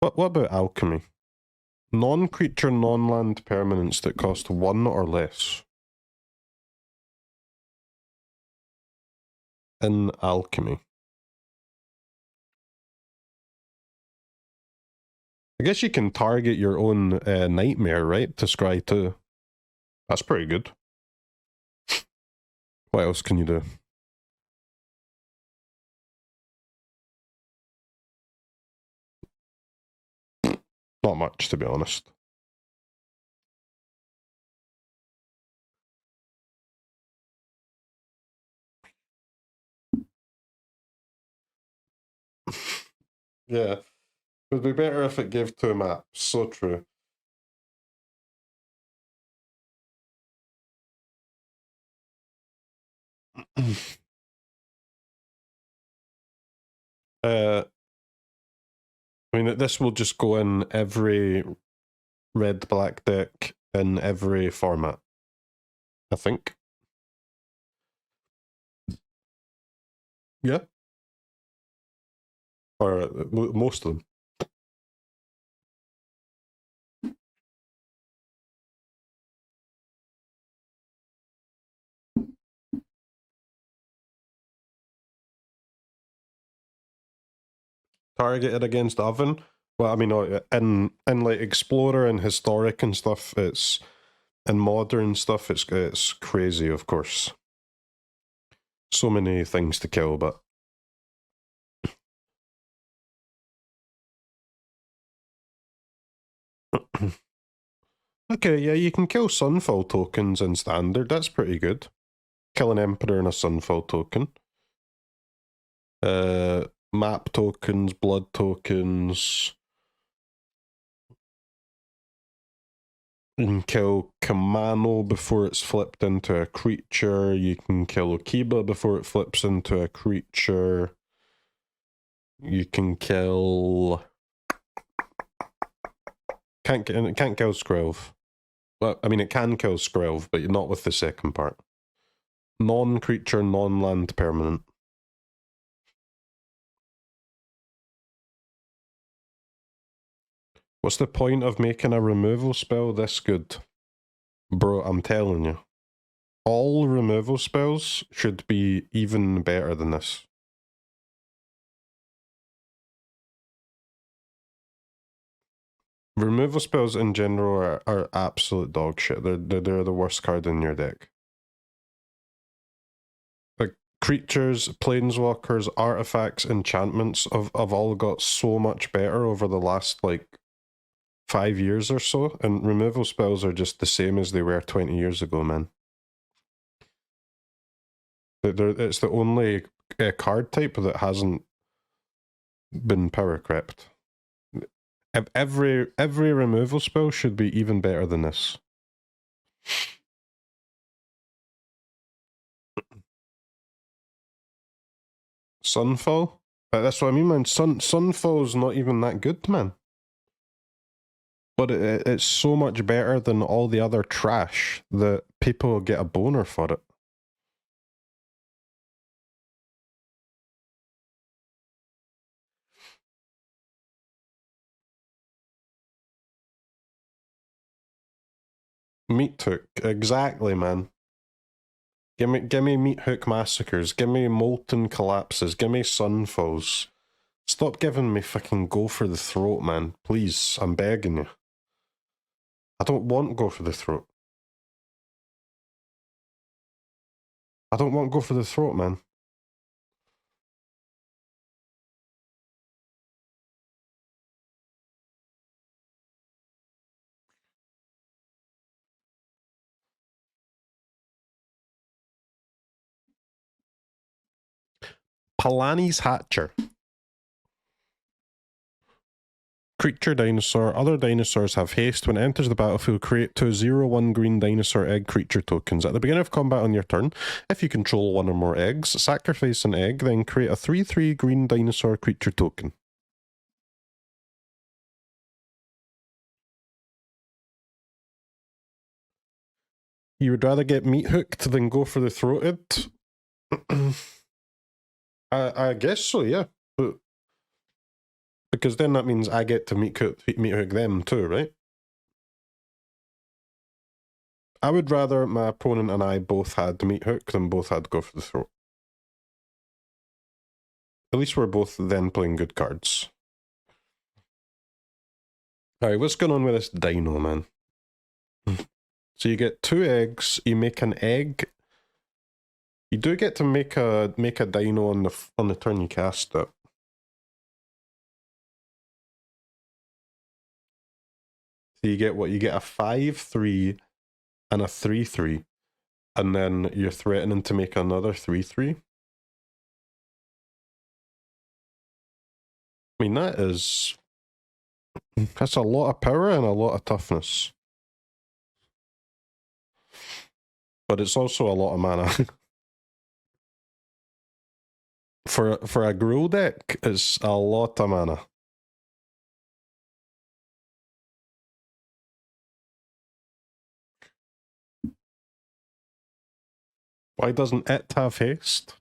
what about Alchemy? Non-creature, non-land permanents that cost 1 or less. In Alchemy. I guess you can target your own Nightmare, right? To scry 2. That's pretty good. What else can you do? Not much, to be honest. Yeah. It would be better if it gave 2 maps. So true. I mean, this will just go in every red-black deck in every format, I think. Yeah. Or most of them. targeted against Oven. Well, I mean, in like Explorer and Historic and stuff, it's and modern stuff. It's crazy, of course. So many things to kill, but okay, yeah, you can kill Sunfall tokens in Standard. That's pretty good. Kill an Emperor and a Sunfall token. Map tokens, blood tokens. You can kill Kamano before it's flipped into a creature. You can kill Okiba before it flips into a creature. You can kill... Can't kill Skrelv. Well, I mean, it can kill Skrelv, but not with the second part. Non-creature, non-land permanent. What's the point of making a removal spell this good? Bro, I'm telling you. All removal spells should be even better than this. Removal spells in general are absolute dog shit. They're the worst card in your deck. Like, creatures, planeswalkers, artifacts, enchantments have all got so much better over the last, like, 5 years or so, and removal spells are just the same as they were 20 years ago, man. It's the only card type that hasn't been power crept. Every removal spell should be even better than this. Sunfall? That's what I mean, man. Sunfall's not even that good, man. But it's so much better than all the other trash that people get a boner for it. Meat Hook, exactly, man. Give me Meat Hook Massacres, give me Molten Collapses, give me Sunfalls. Stop giving me fucking Go for the Throat, man. Please, I'm begging you. I don't want Go for the Throat. I don't want Go for the Throat, man. Palani's Hatcher. Creature dinosaur. Other dinosaurs have haste. When it enters the battlefield, create 2 0/1 green dinosaur egg creature tokens. At the beginning of combat on your turn, if you control one or more eggs, sacrifice an egg, then create a 3/3 green dinosaur creature token. You would rather get meat hooked than go for the throated? I guess so, yeah. But because then that means I get to meat hook them too, right? I would rather my opponent and I both had meat hook than both had go for the throat. At least we're both then playing good cards. Alright, what's going on with this dino, man? So you get 2 eggs, you make an egg. You do get to make a dino on the turn you cast it. So you get what? You get a 5/3 and a 3/3, and then you're threatening to make another 3/3. I mean, that's a lot of power and a lot of toughness. But it's also a lot of mana. For a Gruul deck, it's a lot of mana. Why doesn't it have haste?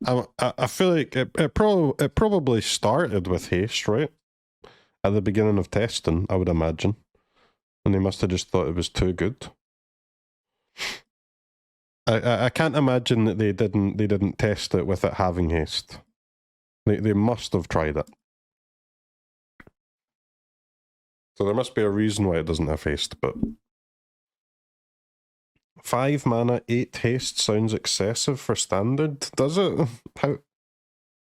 I feel like it probably started with haste, right? At the beginning of testing, I would imagine. And they must have just thought it was too good. I can't imagine that they didn't test it with it having haste. They must have tried it. So there must be a reason why it doesn't have haste, but 5 mana, 8 haste sounds excessive for standard, does it? How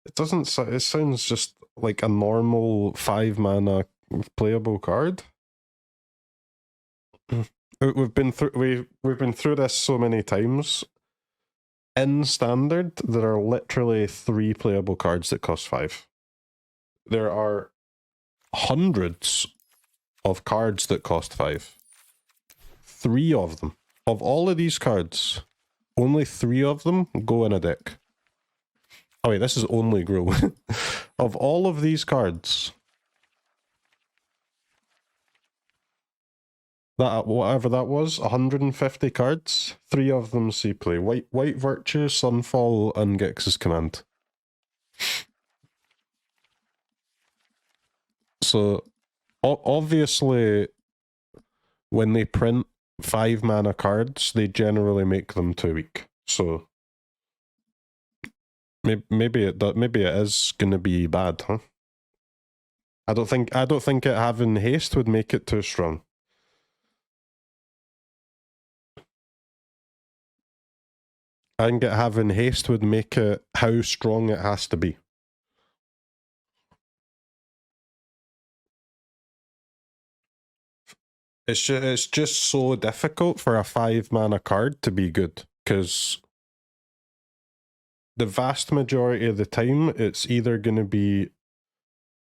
it doesn't. It sounds just like a normal 5 mana playable card. We've been through this so many times. In standard, there are literally 3 playable cards that cost 5. There are hundreds of cards that cost 5. 3 of them. Of all of these cards, only 3 of them go in a deck. Oh wait, this is only Grow. Of all of these cards, that whatever that was, 150 cards, 3 of them see play. White Virtue, Sunfall, and Gix's Command. So obviously, when they print 5 mana cards, they generally make them too weak. So maybe it is gonna be bad, huh? I don't think it having haste would make it too strong. I think it having haste would make it how strong it has to be. It's just so difficult for a 5 mana card to be good, because the vast majority of the time it's either going to be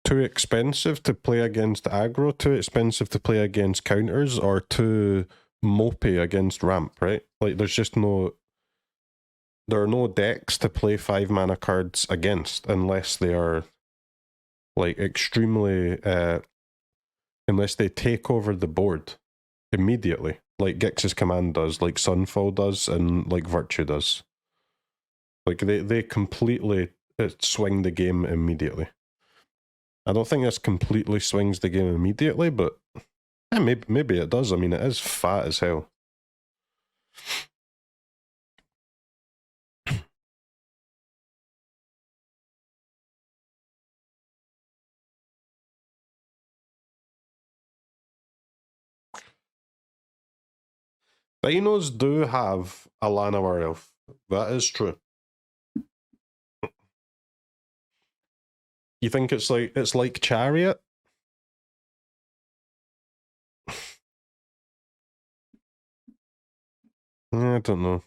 too expensive to play against aggro, too expensive to play against counters, or too mopey against ramp, right? Like there are no decks to play 5 mana cards against unless they are like extremely unless they take over the board immediately, like Gix's Command does, like Sunfall does, and like Virtue does. Like they completely swing the game immediately. I don't think this completely swings the game immediately, but maybe it does. I mean, it is fat as hell. Dinos do have a Llanowar Elf. That is true. You think it's like Chariot? I don't know.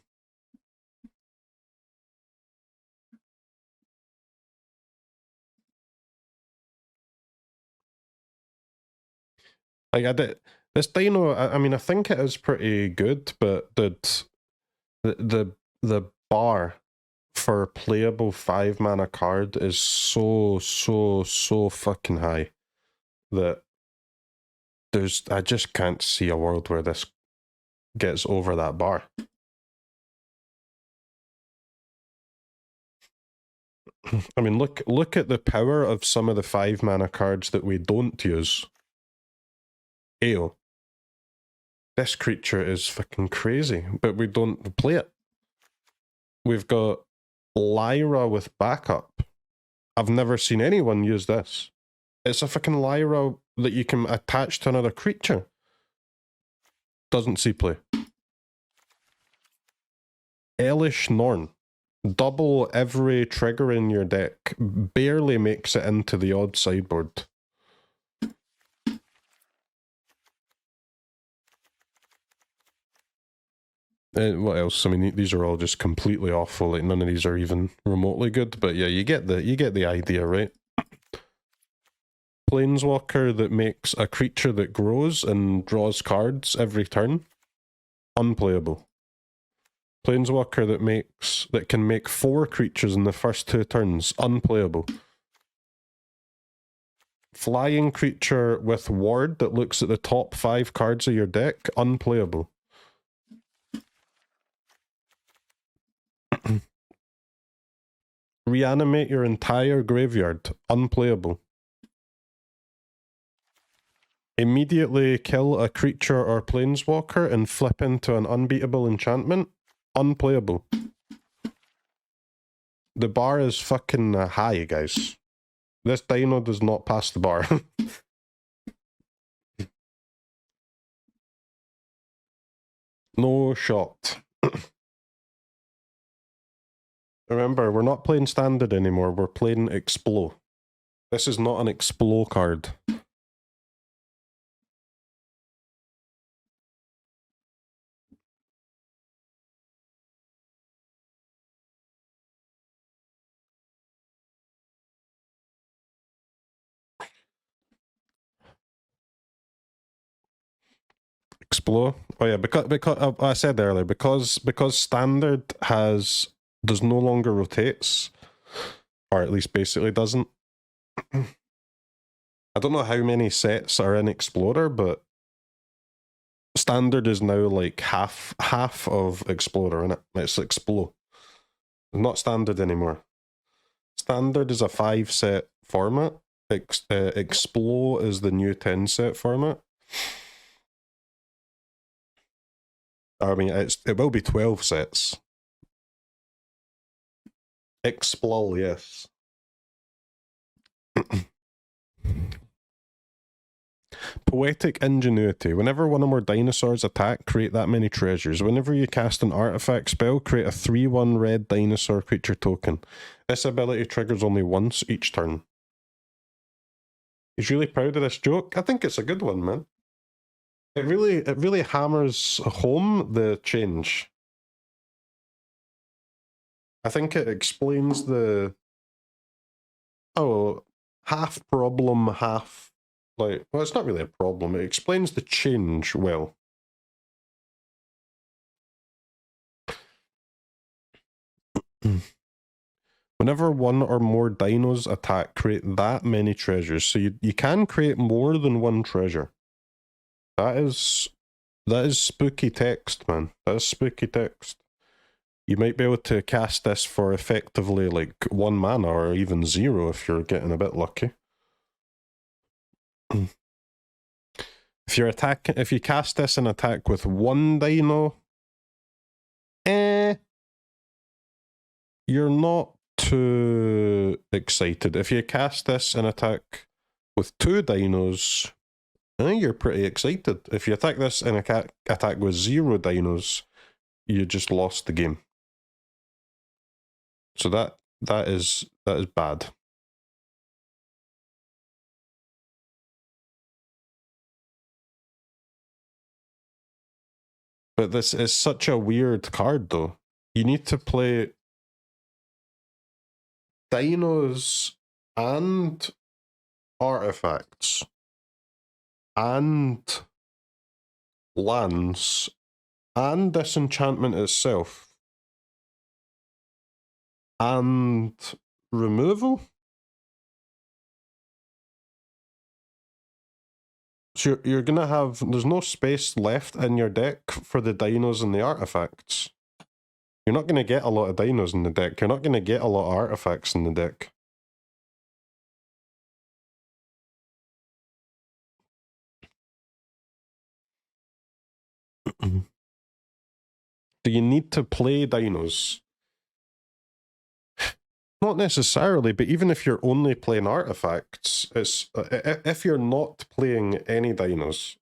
Like this Dino. I mean, I think it is pretty good, but the bar for playable 5 mana card is so fucking high that I just can't see a world where this gets over that bar. I mean, look at the power of some of the 5 mana cards that we don't use. Ale. This creature is fucking crazy, but we don't play it. We've got Lyra with backup. I've never seen anyone use this. It's a fucking Lyra that you can attach to another creature. Doesn't see play. Elish Norn. Double every trigger in your deck. Barely makes it into the odd sideboard. What else? I mean, these are all just completely awful. Like none of these are even remotely good. But yeah, you get the idea, right? Planeswalker that makes a creature that grows and draws cards every turn. Unplayable. Planeswalker that can make 4 creatures in the first 2 turns. Unplayable. Flying creature with ward that looks at the top 5 cards of your deck. Unplayable. Reanimate your entire graveyard. Unplayable. Immediately kill a creature or planeswalker and flip into an unbeatable enchantment. unplayable. The bar is fucking high, guys. This dino does not pass the bar. No shot. Remember, we're not playing standard anymore. We're playing Explo. This is not an Explo card. Explore. Oh yeah, because I said earlier, because standard does no longer rotates, or at least basically doesn't. I don't know how many sets are in Explorer, but standard is now like half of Explorer, and it's Explo. Not standard anymore. Standard is a 5-set format. Explo is the new 10-set format. I mean, it will be 12 sets. Explol, yes. Poetic Ingenuity. Whenever one or more dinosaurs attack, create that many treasures. Whenever you cast an artifact spell, create a 3/1 red dinosaur creature token. This ability triggers only once each turn. He's really proud of this joke. I think it's a good one, man. It really hammers home the change. I think it explains the half problem, half like, well, it's not really a problem. It explains the change well. Whenever one or more dinos attack, create that many treasures. So you can create more than one treasure. That is spooky text, man. That is spooky text. You might be able to cast this for effectively like 1 mana or even 0 if you're getting a bit lucky. If you cast this and attack with 1 dino, you're not too excited. If you cast this and attack with 2 dinos, you're pretty excited. If you attack this and attack with 0 dinos, you just lost the game. So that is bad. But this is such a weird card, though. You need to play dinos and artifacts and lands and disenchantment itself and removal. So you're gonna have, there's no space left in your deck for the dinos and the artifacts. You're not gonna get a lot of dinos in the deck. You're not gonna get a lot of artifacts in the deck. Do you need to play dinos? Not necessarily, but even if you're only playing artifacts, it's if you're not playing any dinos,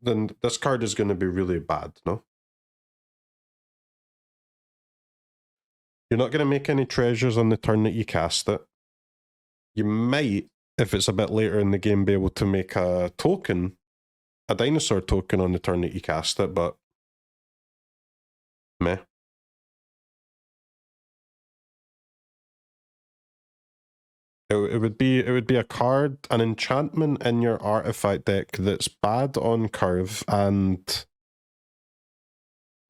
then this card is going to be really bad, no? You're not going to make any treasures on the turn that you cast it. You might, if it's a bit later in the game, be able to make a token, a dinosaur token on the turn that you cast it, but meh. It would be a card, an enchantment in your artifact deck that's bad on curve and,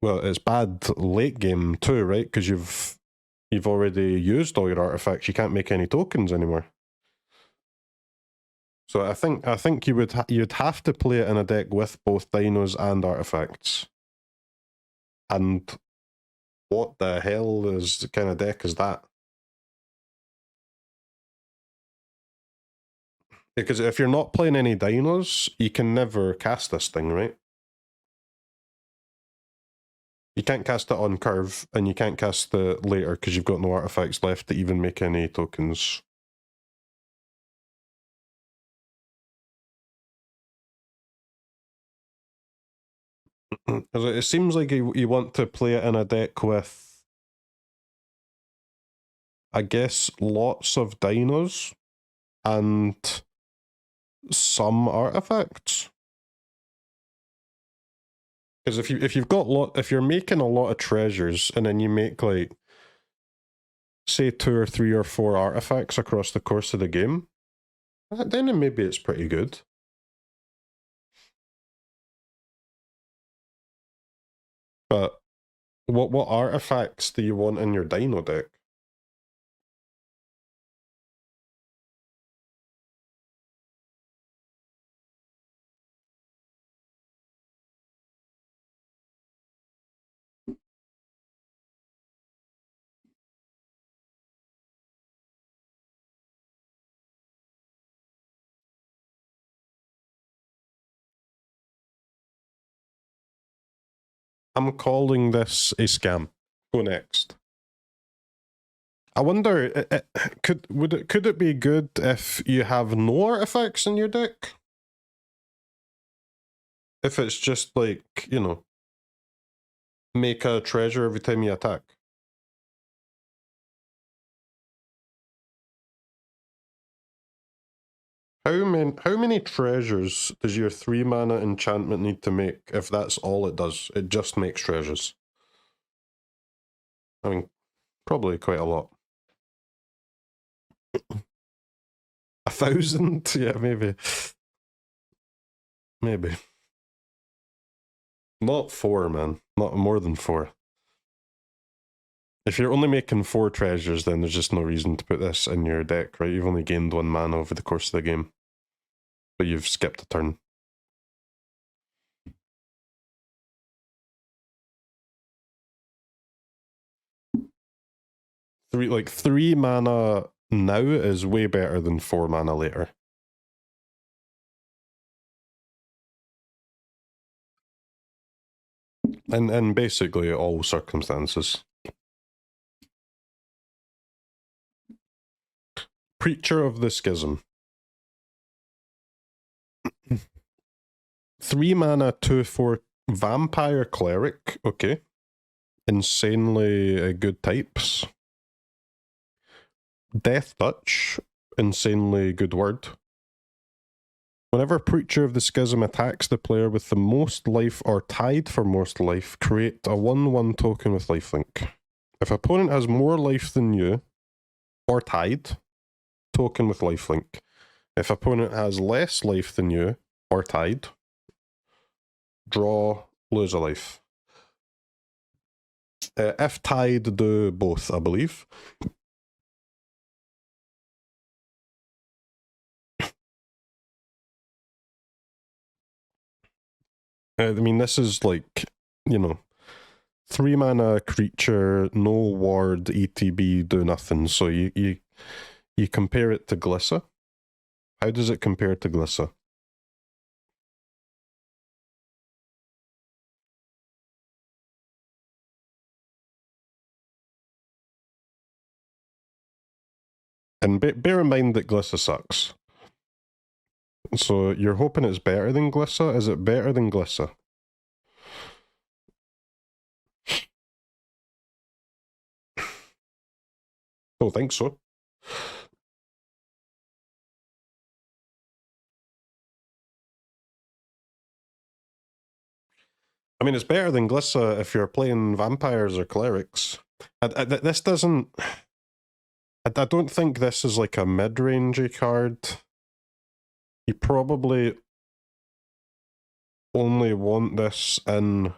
well, it's bad late game too, right? Because you've already used all your artifacts. You can't make any tokens anymore. So I think you'd have to play it in a deck with both dinos and artifacts. And what the hell kind of deck is that? Because if you're not playing any dinos, you can never cast this thing, right? You can't cast it on curve, and you can't cast it later because you've got no artifacts left to even make any tokens. It seems like you want to play it in a deck with, I guess, lots of dinos and some artifacts. Because if you're making a lot of treasures and then you make like, say 2 or 3 or 4 artifacts across the course of the game, then maybe it's pretty good. But what artifacts do you want in your dino deck? I'm calling this a scam. Go next. I wonder, could it be good if you have no artifacts in your deck? If it's just like, you know, make a treasure every time you attack. How many treasures does your 3 mana enchantment need to make if that's all it does? It just makes treasures. I mean, probably quite a lot. 1,000? Yeah, maybe. Maybe. Not 4, man. Not more than 4. If you're only making 4 treasures, then there's just no reason to put this in your deck, right? You've only gained 1 mana over the course of the game. But you've skipped a turn. Three mana now is way better than 4 mana later. And basically all circumstances. Preacher of the Schism. 3 mana, 2/4 Vampire Cleric. Okay. Insanely good types. Death Touch. Insanely good word. Whenever Preacher of the Schism attacks the player with the most life or tied for most life, create a 1/1 token with lifelink. If opponent has more life than you, or tied, token with lifelink. If opponent has less life than you, or tied, draw, lose a life. If tied, do both, I believe. I mean, this is like, you know, 3 mana creature, no ward, ETB, do nothing. So you compare it to Glissa. How does it compare to Glissa? And bear in mind that Glissa sucks. So you're hoping it's better than Glissa? Is it better than Glissa? Don't think so. I mean, it's better than Glissa if you're playing vampires or clerics. This doesn't... I don't think this is like a mid-rangey card. You probably only want this in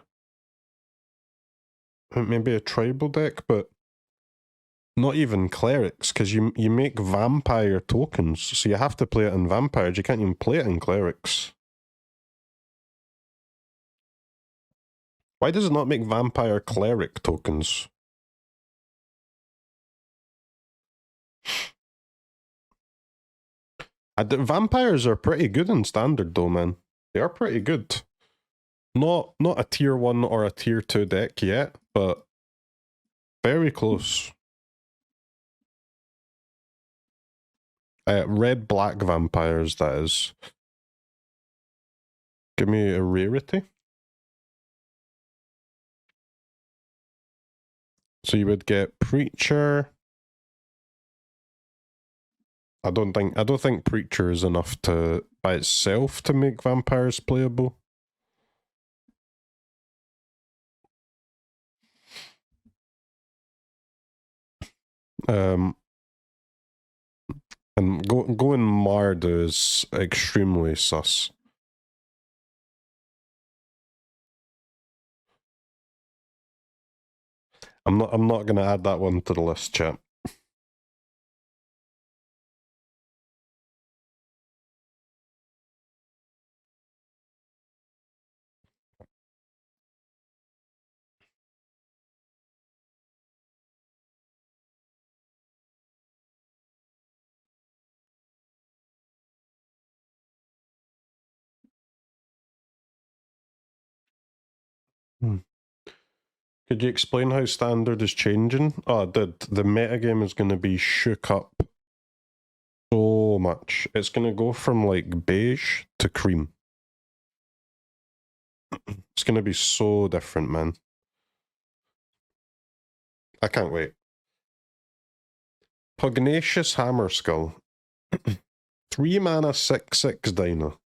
maybe a tribal deck, but not even clerics, because you make vampire tokens, so you have to play it in vampires. You can't even play it in clerics. Why does it not make vampire cleric tokens? Vampires are pretty good in standard though, man. They are pretty good. Not a tier 1 or a tier 2 deck yet, but very close. Red black vampires, that is. Give me a rarity. So you would get Preacher. I don't think Preacher is enough to by itself to make vampires playable. And going Mardu is extremely sus. I'm not gonna add that one to the list, chat. Could you explain how standard is changing? Oh, I did. The metagame is going to be shook up so much. It's going to go from like beige to cream. It's going to be so different, man. I can't wait. Pugnacious Hammerskull. 3 mana 6/6 Dino.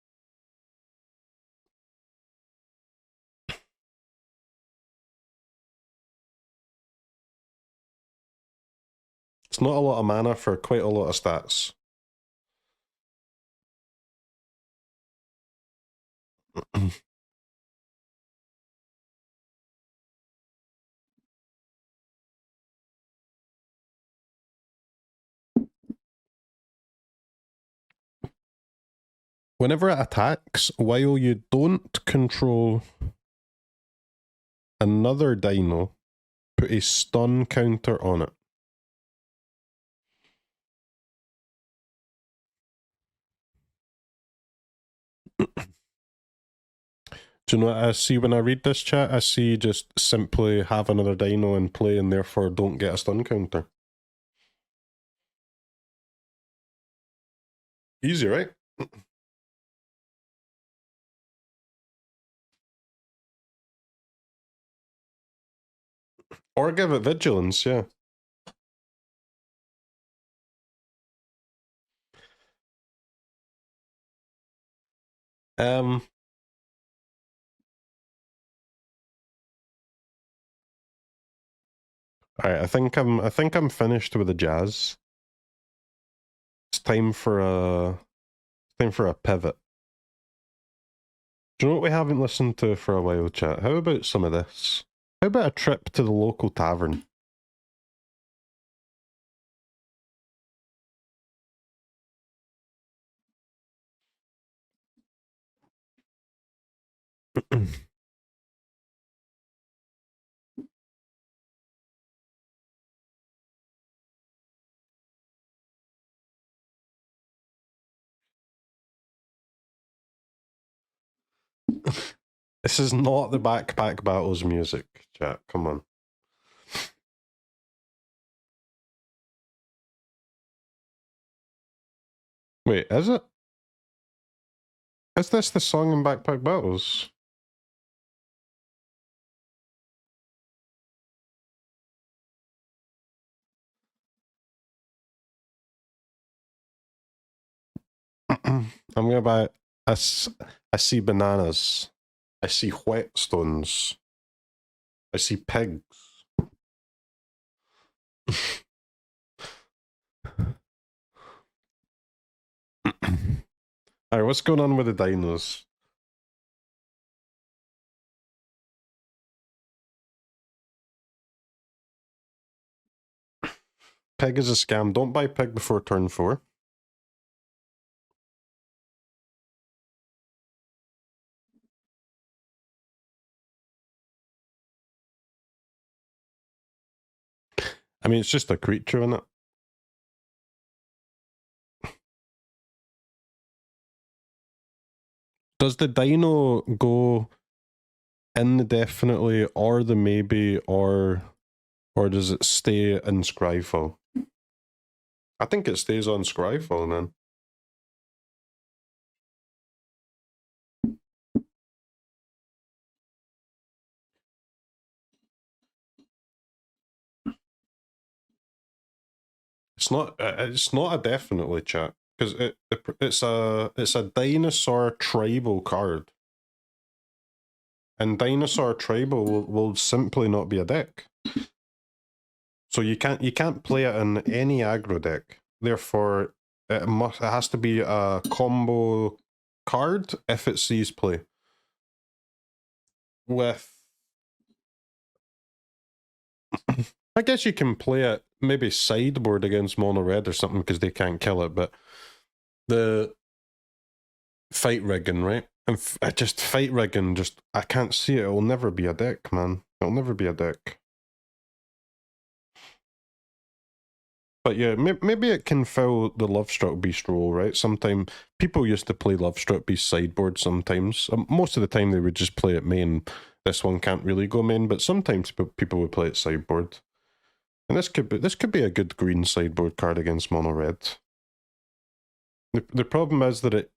It's not a lot of mana for quite a lot of stats. Whenever it attacks, while you don't control another dino, put a stun counter on it. Do you know what I see when I read this, chat? I see just simply have another dino in play and therefore don't get a stun counter. Easy, right? Or give it vigilance, yeah. Alright, I think I'm finished with the jazz. It's time for a pivot. Do you know what we haven't listened to for a while, chat? How about some of this? How about a trip to the local tavern? This is not the backpack battles music, chat. Come on. Wait, is it? Is this the song in Backpack Battles? I'm gonna buy. I see bananas. I see whetstones. I see pigs. Alright, what's going on with the dinos? Pig is a scam. Don't buy pig before turn 4. I mean, it's just a creature, isn't it? Does the dino go indefinitely, or the maybe, or does it stay in Scryfall? I think it stays on Scryfall, man. It's not. It's not a definitely, chat, because it's a dinosaur tribal card, and dinosaur tribal will simply not be a deck. So you can't play it in any aggro deck. Therefore, it has to be a combo card if it sees play. With, I guess you can play it maybe sideboard against mono red or something because they can't kill it, but the fight rigging, right? And just fight rigging, I can't see it. It'll never be a deck, man. It'll never be a deck. But yeah, maybe it can fill the Lovestruck Beast role, right? Sometimes people used to play Lovestruck Beast sideboard sometimes. Most of the time they would just play it main. This one can't really go main, but sometimes people would play it sideboard. And this could be a good green sideboard card against mono red. The problem is that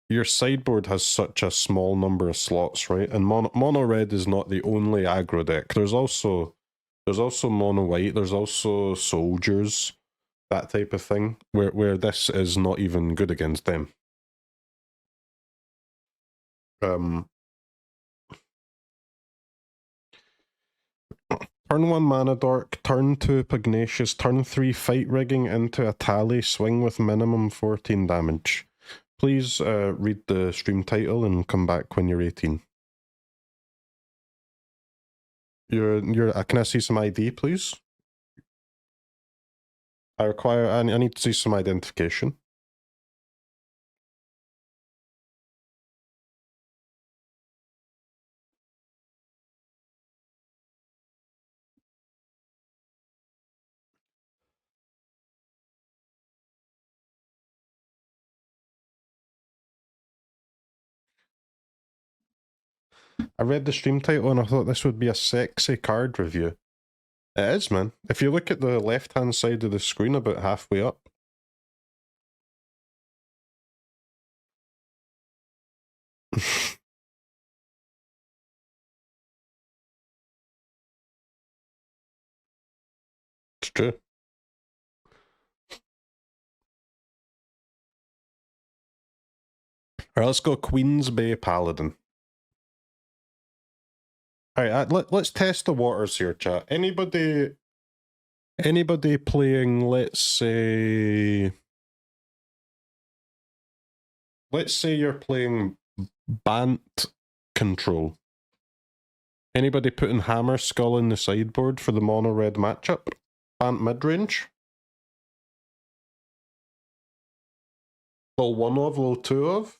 your sideboard has such a small number of slots, right? And mono red is not the only aggro deck. There's also mono white. There's also soldiers, that type of thing, where this is not even good against them. Turn 1 Mana Dork, turn 2 Pugnacious, turn 3 Fight Rigging into a Tally, swing with minimum 14 damage. Please read the stream title and come back when you're 18. Can I see some ID, please? I need to see some identification. I read the stream title and I thought this would be a sexy card review. It is, man. If you look at the left-hand side of the screen about halfway up. It's true. Alright, let's go Queen's Bay Paladin. Alright, let's test the waters here, chat. Anybody playing, let's say you're playing Bant Control. Anybody putting Hammer Skull in the sideboard for the mono red matchup? Bant midrange? Level 1 of, level 2 of?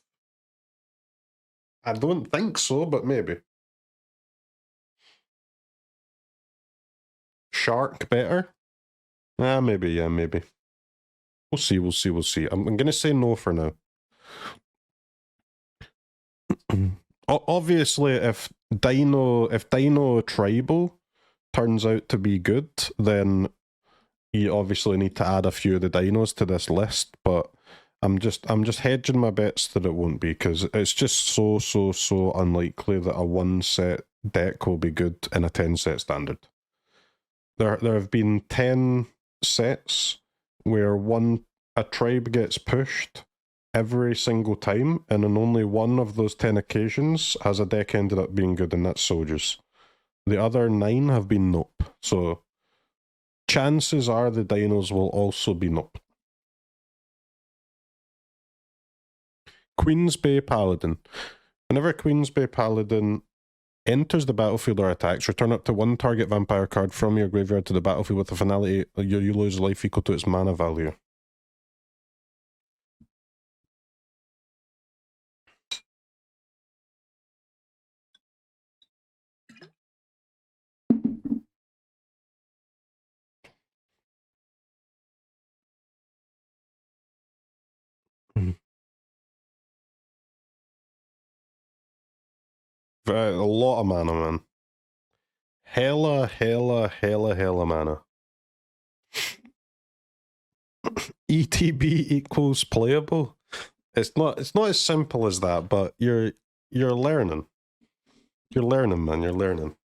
I don't think so, but maybe. Shark better? Ah, maybe, yeah, maybe. We'll see. I'm gonna say no for now. Obviously, if Dino Tribal turns out to be good, then you obviously need to add a few of the dinos to this list, but I'm just hedging my bets that it won't be, because it's just so unlikely that a 1-set deck will be good in a 10-set standard. There have been 10 sets where a tribe gets pushed every single time, and on only one of those 10 occasions has a deck ended up being good, and that's soldiers. The other 9 have been nope. So chances are the dinos will also be nope. Queen's Bay Paladin. Whenever Queen's Bay Paladin enters the battlefield or attacks, return up to 1 target vampire card from your graveyard to the battlefield with a finality. You lose life equal to its mana value. A lot of mana, man. Hella mana. ETB equals playable. It's not as simple as that, but you're learning. You're learning, man. You're learning.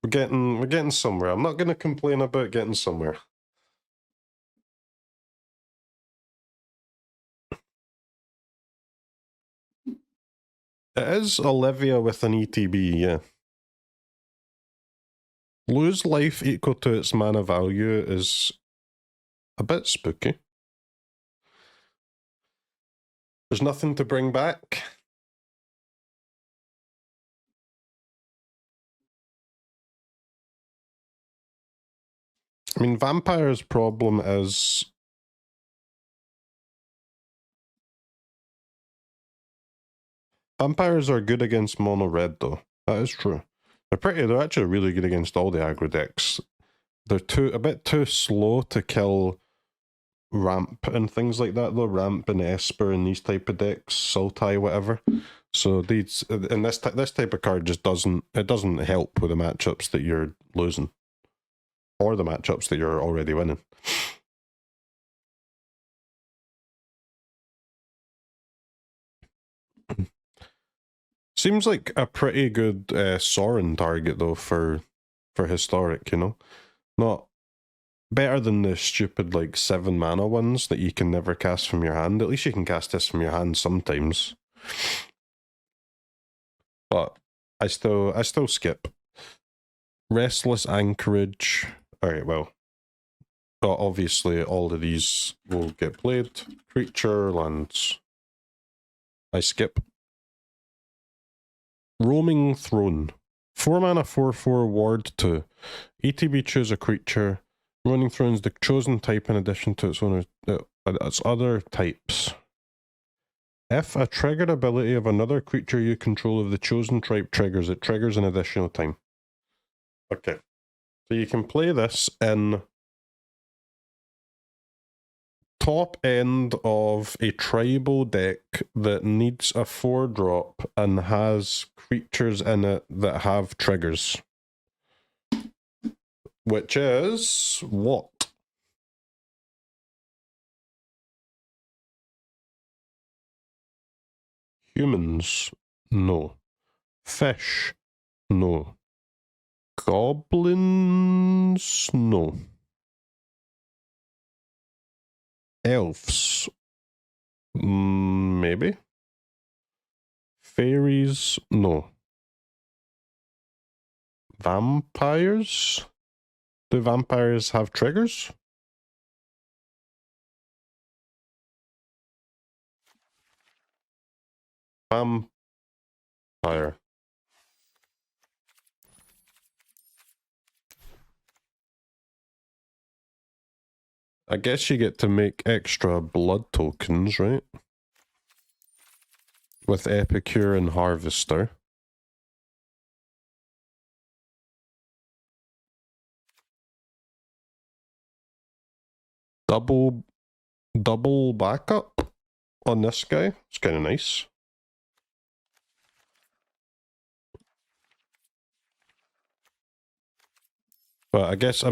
We're getting somewhere. I'm not gonna complain about getting somewhere. It is Olivia with an ETB, yeah. Lose life equal to its mana value is a bit spooky. There's nothing to bring back. I mean, Vampire's problem is Vampires are good against mono red, though. That is true. They're actually really good against all the aggro decks. They're a bit too slow to kill Ramp and things like that, though. Ramp and Esper and these type of decks, Sultai, whatever. So these and this type of card just doesn't help with the matchups that you're losing, or the matchups that you're already winning. Seems like a pretty good Sauron target though for historic, you know, not better than the stupid like 7 mana ones that you can never cast from your hand. At least you can cast this from your hand sometimes. But I still skip. Restless Anchorage. Alright, well. Obviously all of these will get played. Creature, lands. I skip. Roaming Throne. 4 mana 4/4 ward 2. ETB choose a creature. Roaming Throne is the chosen type in addition to its owner, its other types. If a triggered ability of another creature you control of the chosen type triggers, it triggers an additional time. Okay. So you can play this in top end of a tribal deck that needs a 4-drop and has creatures in it that have triggers. Which is what? Humans? No. Fish? No. Goblins? No. Elves? Maybe. Fairies? No. Vampires? Do vampires have triggers? Vampire. I guess you get to make extra blood tokens, right? With Epicure and Harvester. Double backup on this guy. It's kind of nice. But I guess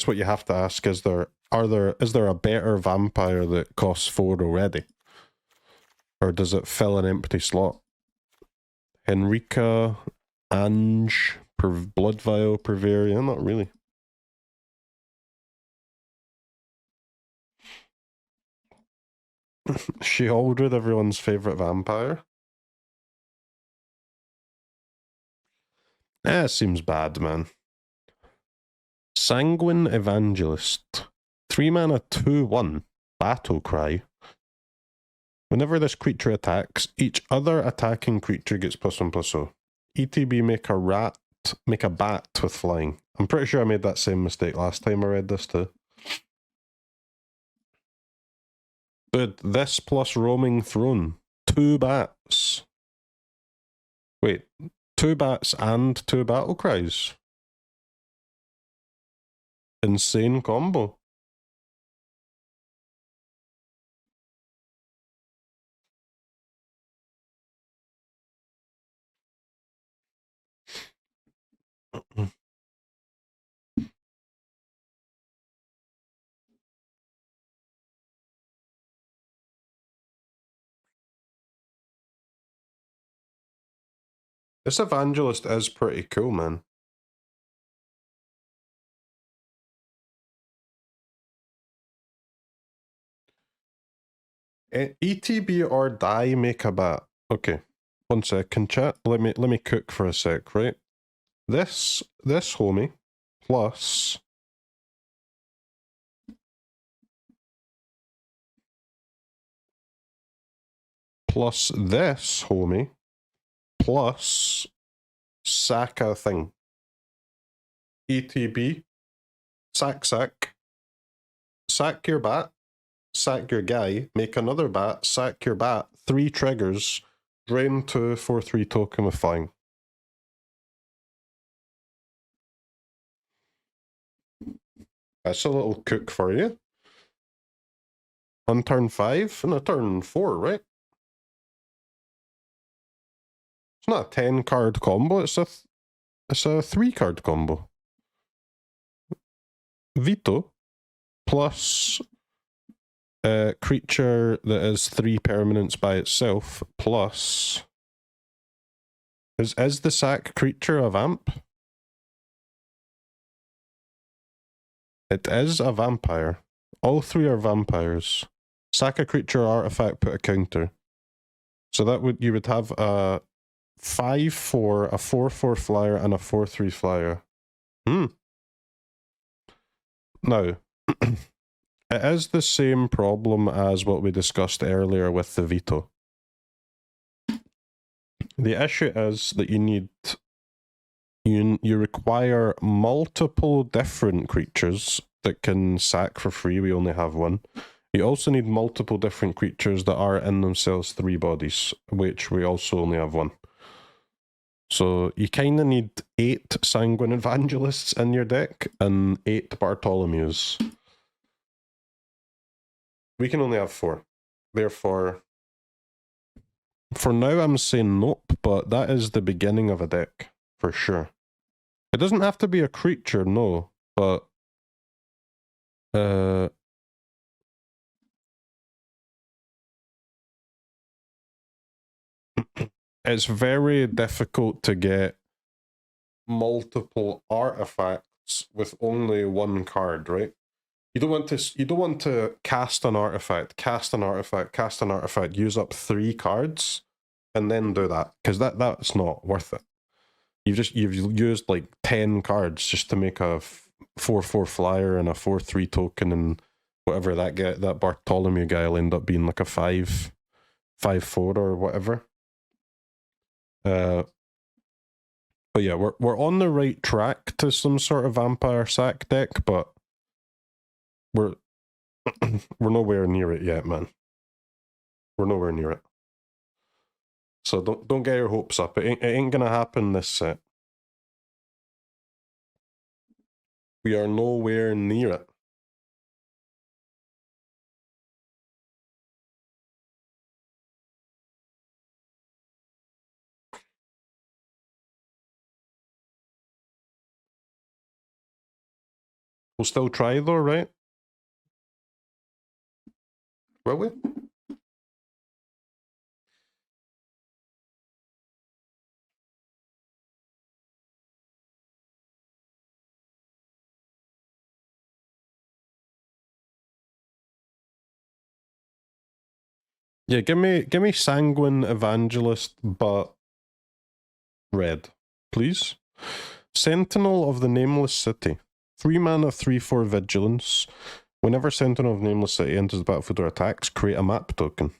what you have to ask is is there a better vampire that costs 4 already? Or does it fill an empty slot? Henrika, Ange, Blood Vial, Purveyor? Yeah, not really. She-Aldred, everyone's favourite vampire. It seems bad, man. Sanguine Evangelist. 3 mana 2/1. Battle Cry. Whenever this creature attacks, each other attacking creature gets +1/+0. ETB make a bat with flying. I'm pretty sure I made that same mistake last time I read this too. Dude, this plus Roaming Throne. 2 bats. Wait, 2 bats and 2 battle cries. Insane combo. This Evangelist is pretty cool, man. ETB or die, make a bat. Okay, 1 second, chat. Let me cook for a sec, right? This homie plus this homie plus sack a thing. ETB, sack, sack your bat, sack your guy, make another bat, sack your bat, 3 triggers, drain 2, 4/3 token with flying. That's a little cook for you. On turn 5, and a turn 4, right? It's not a 10-card combo, it's a 3-card combo. Vito plus a creature that is 3 permanents by itself plus... Is the sack creature a vamp? It is a vampire. All 3 are vampires. Sack a creature artifact, put a counter. So that would you would have a 5/4, a 4/4 flyer, and a 4/3 flyer. Now, it is the same problem as what we discussed earlier with the Vito. The issue is that you require multiple different creatures that can sack for free. We only have 1. You also need multiple different creatures that are in themselves 3 bodies, which we also only have 1. So you kind of need 8 Sanguine Evangelists in your deck and 8 Bartholomews. We can only have 4. Therefore, for now I'm saying nope, but that is the beginning of a deck, for sure. It doesn't have to be a creature, no, but... it's very difficult to get multiple artifacts with only 1 card, right? You don't want to cast an artifact, use up 3 cards, and then do that, because that's not worth it. You've used like 10 cards just to make a 4/4 flyer and a 4/3 token, and whatever that Bartholomew guy will end up being like a 5/4 or whatever. But yeah, we're on the right track to some sort of vampire sack deck, but we're nowhere near it yet, man. We're nowhere near it. So don't get your hopes up. It ain't gonna happen this set. We are nowhere near it. We'll still try though, right? Will we? Yeah, give me Sanguine Evangelist, but red, please. Sentinel of the Nameless City. 3 mana, 3/4 vigilance. Whenever Sentinel of Nameless City enters the battlefield or attacks, create a map token.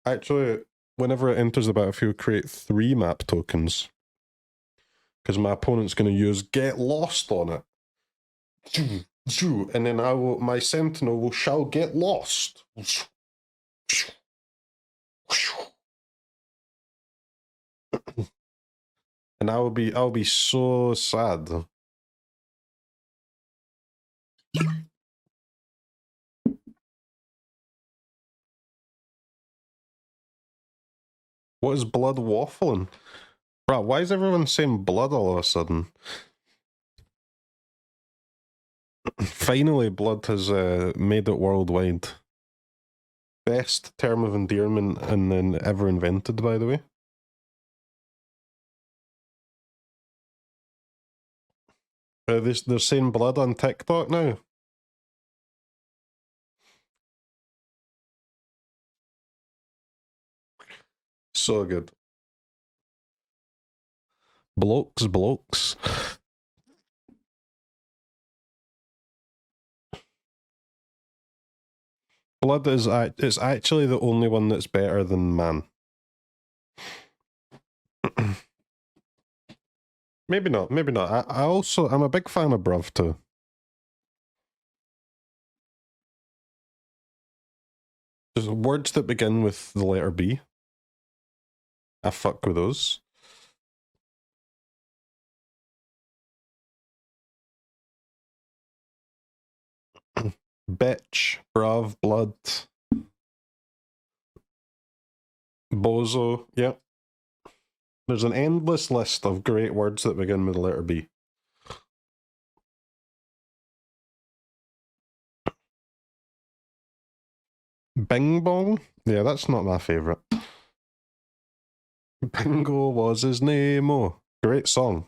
Actually, whenever it enters the battlefield, create 3 map tokens. Because my opponent's going to use Get Lost on it. And then my Sentinel shall get lost. And I'll be so sad. What is blood waffling? Bro, why is everyone saying blood all of a sudden? Finally, blood has made it worldwide. Best term of endearment and then ever invented, by the way. They're saying blood on TikTok now. So good. Blokes. Blood is it's actually the only one that's better than man. Maybe not. I'm a big fan of Bruv too. There's words that begin with the letter B. I fuck with those. Bitch, Bruv, blood. Bozo, yep. There's an endless list of great words that begin with the letter B. Bing Bong? Yeah, that's not my favourite. Bingo was his name, oh. Great song.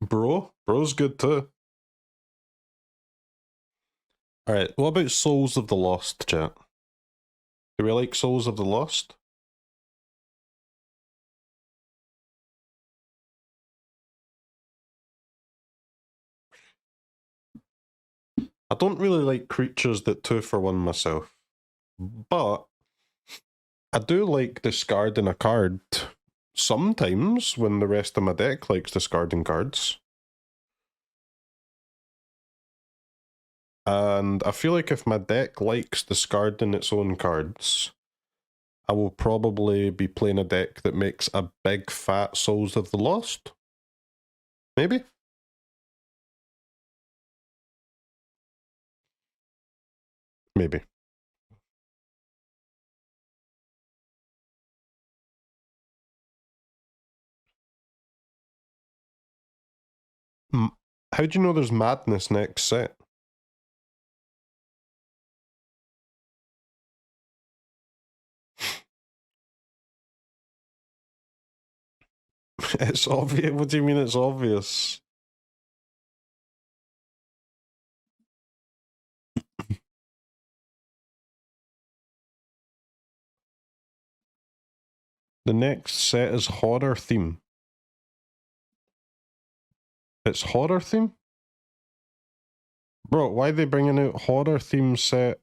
Bro's good too. Alright, what about Souls of the Lost, chat? Do we like Souls of the Lost? I don't really like creatures that 2-for-1 myself, but I do like discarding a card sometimes when the rest of my deck likes discarding cards. And I feel like if my deck likes discarding its own cards, I will probably be playing a deck that makes a big fat Souls of the Lost. Maybe? Maybe. How do you know there's madness next set? It's obvious. What do you mean it's obvious? The next set is horror theme. It's horror theme? Bro, why are they bringing out horror theme set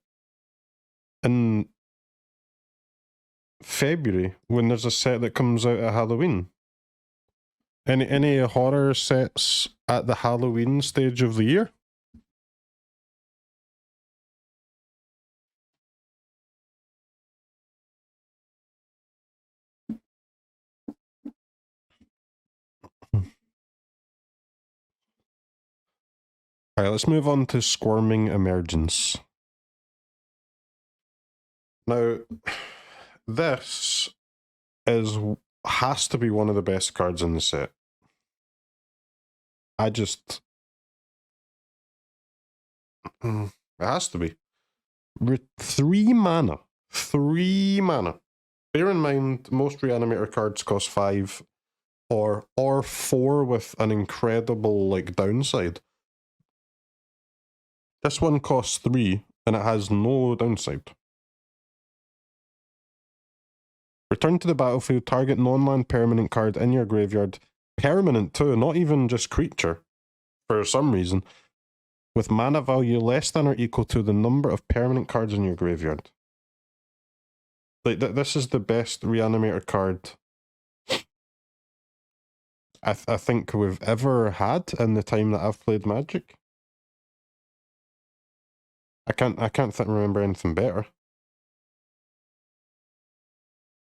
in February when there's a set that comes out at Halloween? Any horror sets at the Halloween stage of the year? Alright, let's move on to Squirming Emergence. Now, this has to be one of the best cards in the set. It has to be. 3 mana. 3 mana. Bear in mind, most Reanimator cards cost 5 or 4 with an incredible downside. This one costs 3 and it has no downside. Return to the battlefield, target non-land permanent card in your graveyard. Permanent too, not even just creature, for some reason, with mana value less than or equal to the number of permanent cards in your graveyard. This is the best Reanimator card I think we've ever had in the time that I've played Magic. I can't remember anything better.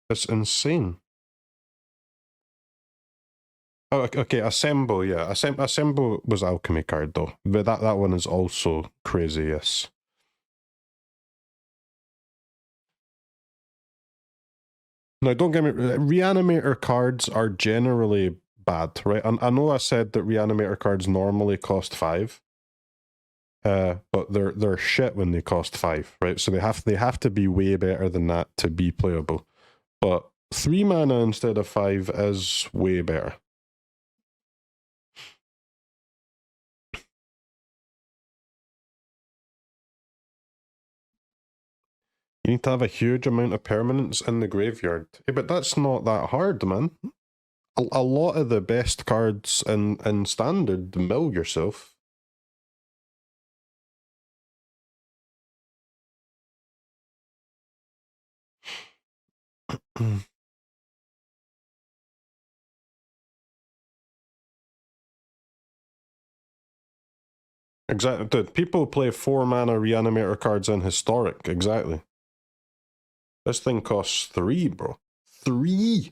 It's insane. Oh, okay, Assemble, yeah. Assemble was Alchemy card though, but that one is also crazy, yes. Now, don't get me... Reanimator cards are generally bad, right? I know I said that Reanimator cards normally cost 5. But they're shit when they cost 5, right? So they have to be way better than that to be playable. But 3 mana instead of 5 is way better. You need to have a huge amount of permanents in the graveyard. Yeah, but that's not that hard, man. A lot of the best cards in Standard mill yourself. Exactly. Dude, people play 4 mana Reanimator cards in Historic. Exactly. This thing costs 3, bro. 3!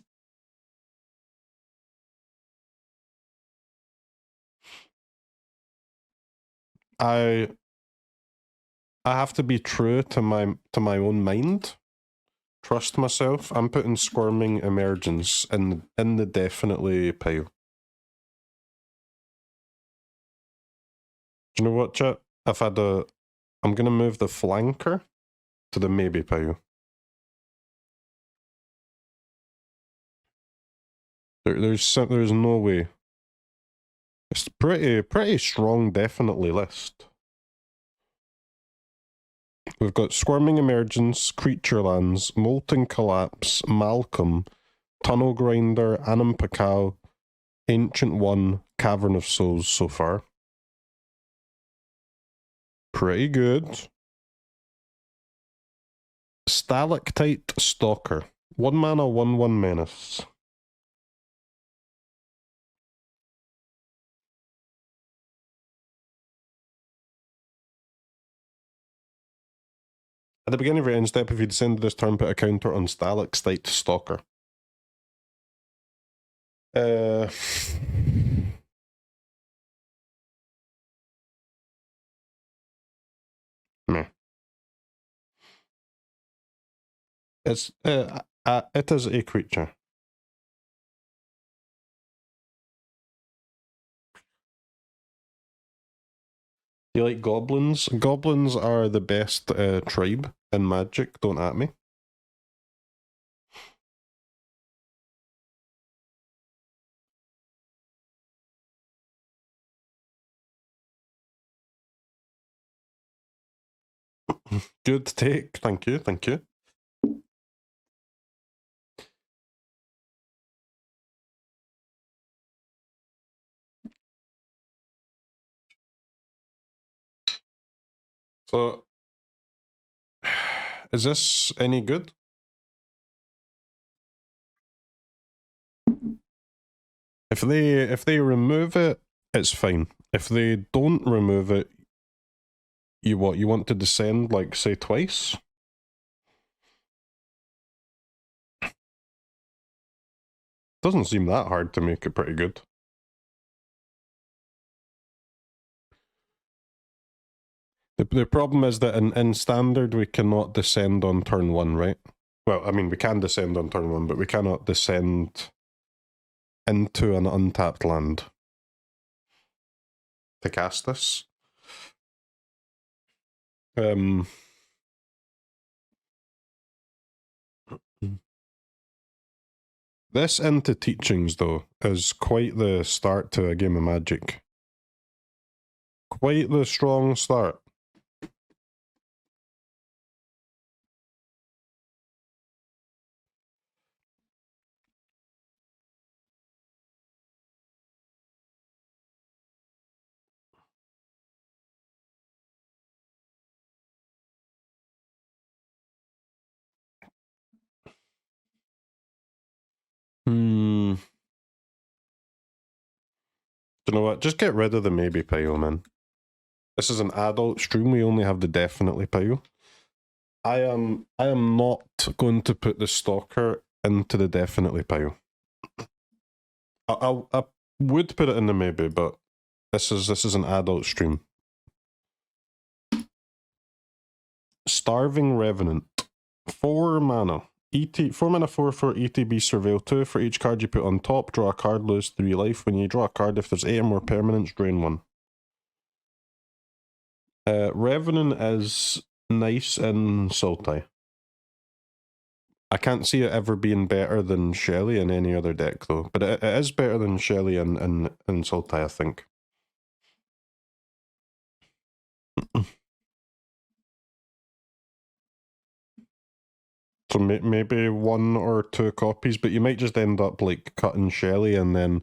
I have to be true to my own mind. Trust myself. I'm putting Squirming Emergence in the definitely pile. Do you know what, chat? I'm gonna move the flanker to the maybe pile. There's no way. It's pretty strong, definitely list. We've got Squirming Emergence, Creature Lands, Molten Collapse, Malcolm, Tunnel Grinder, Anam Pakal, Ancient One, Cavern of Souls so far. Pretty good. Stalactite Stalker. 1 mana, 1/1 menace. At the beginning of your end step, if you descend this turn, put a counter on Stalactite Stalker. Meh. It is a creature. Do you like goblins? Goblins are the best tribe in Magic, don't at me. Good take, thank you, thank you. So, is this any good? If they remove it, it's fine. If they don't remove it, you want to descend, like, say, twice? Doesn't seem that hard to make it pretty good. The problem is that in Standard we cannot descend on turn 1, right? Well, I mean, we can descend on turn 1, but we cannot descend into an untapped land to cast this. This into Teachings, though, is quite the start to a game of Magic. Quite the strong start. Do you know what? Just get rid of the maybe pile, man. This is an adult stream. We only have the definitely pile. I am not going to put the stalker into the definitely pile. I would put it in the maybe, but this is an adult stream. Starving Revenant. 4 mana. 4 mana 4/4 ETB Surveil 2. For each card you put on top, draw a card, lose 3 life. When you draw a card, if there's 8 or more permanents, drain 1. Revenant is nice in Sultai. I can't see it ever being better than Shelly in any other deck, though. But it is better than Shelly and Sultai, I think. So maybe 1 or 2 copies, but you might just end up like cutting Shelly and then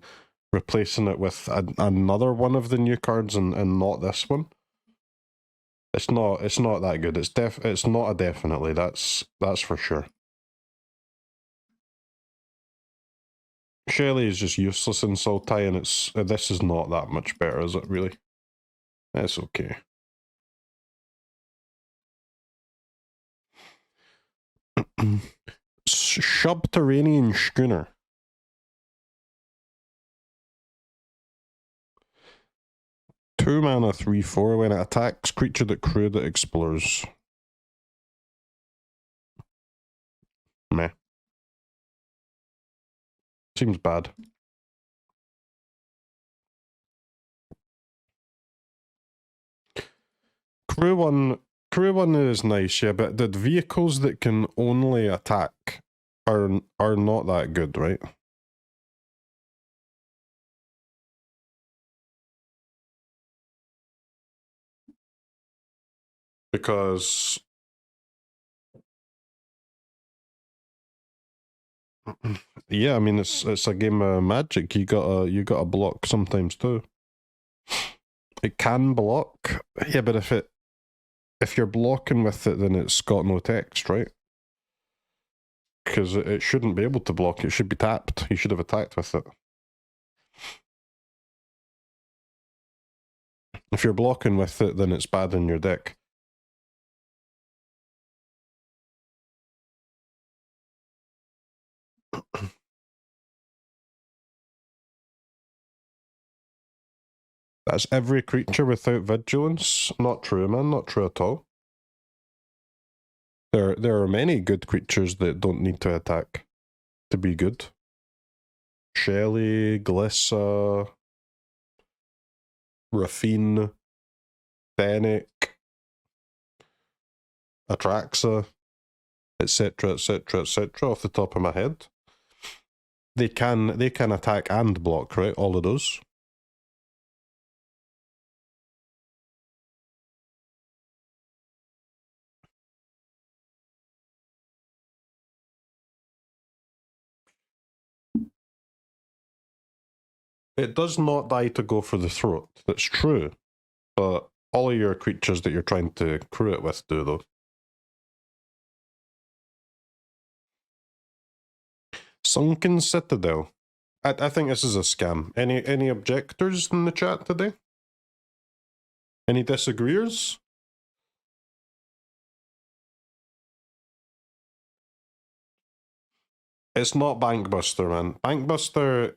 replacing it with another one of the new cards and not this one. It's not that good. It's not a definitely, that's for sure. Shelly is just useless in Sultai, and this is not that much better, is it really? It's okay. Subterranean Schooner. 2 mana, 3/4. When it attacks, creature that crew that explores. Meh. Seems bad. Crew one is nice, yeah, but the vehicles that can only attack are not that good, right? Because yeah, I mean it's a game of Magic. You gotta block sometimes too. It can block, yeah, but if you're blocking with it, then it's got no text, right? Because it shouldn't be able to block. It should be tapped. You should have attacked with it. If you're blocking with it, then it's bad in your deck. That's every creature without vigilance. Not true, man. Not true at all. There are many good creatures that don't need to attack to be good. Shelly, Glissa, Rafine, Fennec, Atraxa, etc., etc., etc. Off the top of my head, they can attack and block, right? All of those. It does not die to go for the throat. That's true, but all of your creatures that you're trying to crew it with do, though. Sunken Citadel. I think this is a scam. Any objectors in the chat today? Any disagreeers? It's not Bankbuster, man. Bankbuster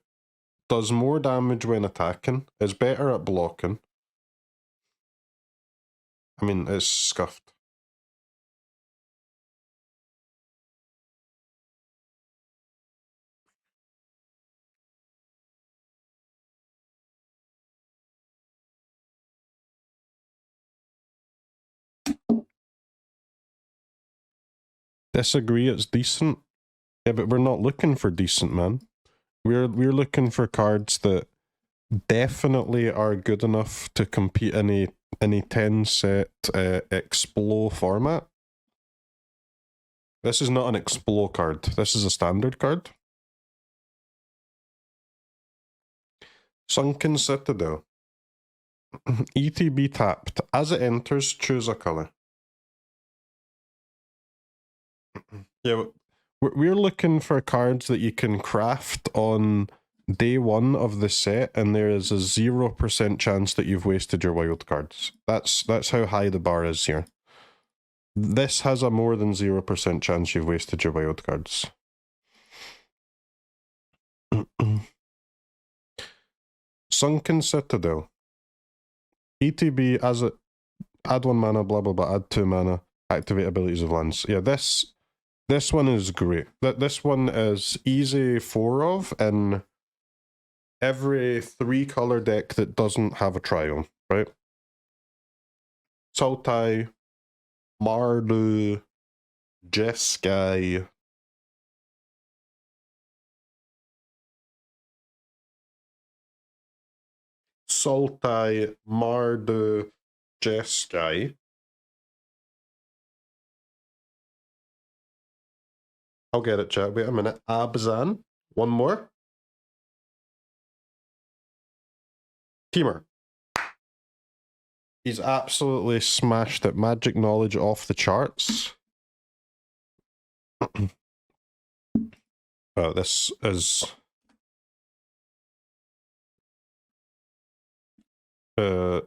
does more damage when attacking, is better at blocking. I mean, it's scuffed. Disagree, it's decent. Yeah, but we're not looking for decent, man. We're looking for cards that definitely are good enough to compete in a 10 set Explo format. This is not an Explo card. This is a standard card. Sunken Citadel. ETB tapped. As it enters, choose a color. Yeah, we're looking for cards that you can craft on day 1 of the set, and there is a 0% chance that you've wasted your wild cards. That's how high the bar is here. This has a more than 0% chance you've wasted your wild cards. Sunken Citadel. ETB as it add 1 mana, blah blah blah, add 2 mana, activate abilities of lands. Yeah, this one is great. This one is easy 4 of in every 3 color deck that doesn't have a trial, right? Sultai, Mardu, Jeskai, Sultai Mardu Jeskai. I'll get it, chat. Wait a minute. Abzan. One more. Teamer. He's absolutely smashed it. Magic knowledge off the charts. This is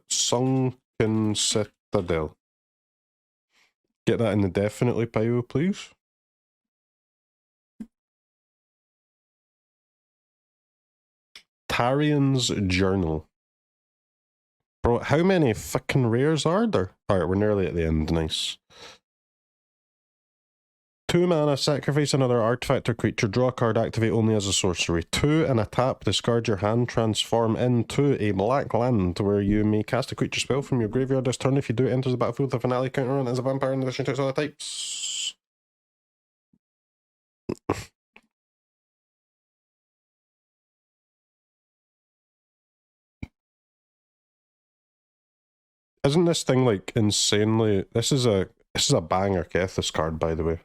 Sunken Citadel. Get that in the definitely pile, please. Tarian's Journal. Bro, how many fucking rares are there? Alright, we're nearly at the end. Nice. 2 mana, sacrifice another artifact or creature, draw a card, activate only as a sorcery. 2 and a tap, discard your hand, transform into a black land where you may cast a creature spell from your graveyard this turn. If you do, it enters the battlefield with a finale counter on as a vampire in addition to its other types. Isn't this thing like insanely... This is a banger Kethis card, by the way.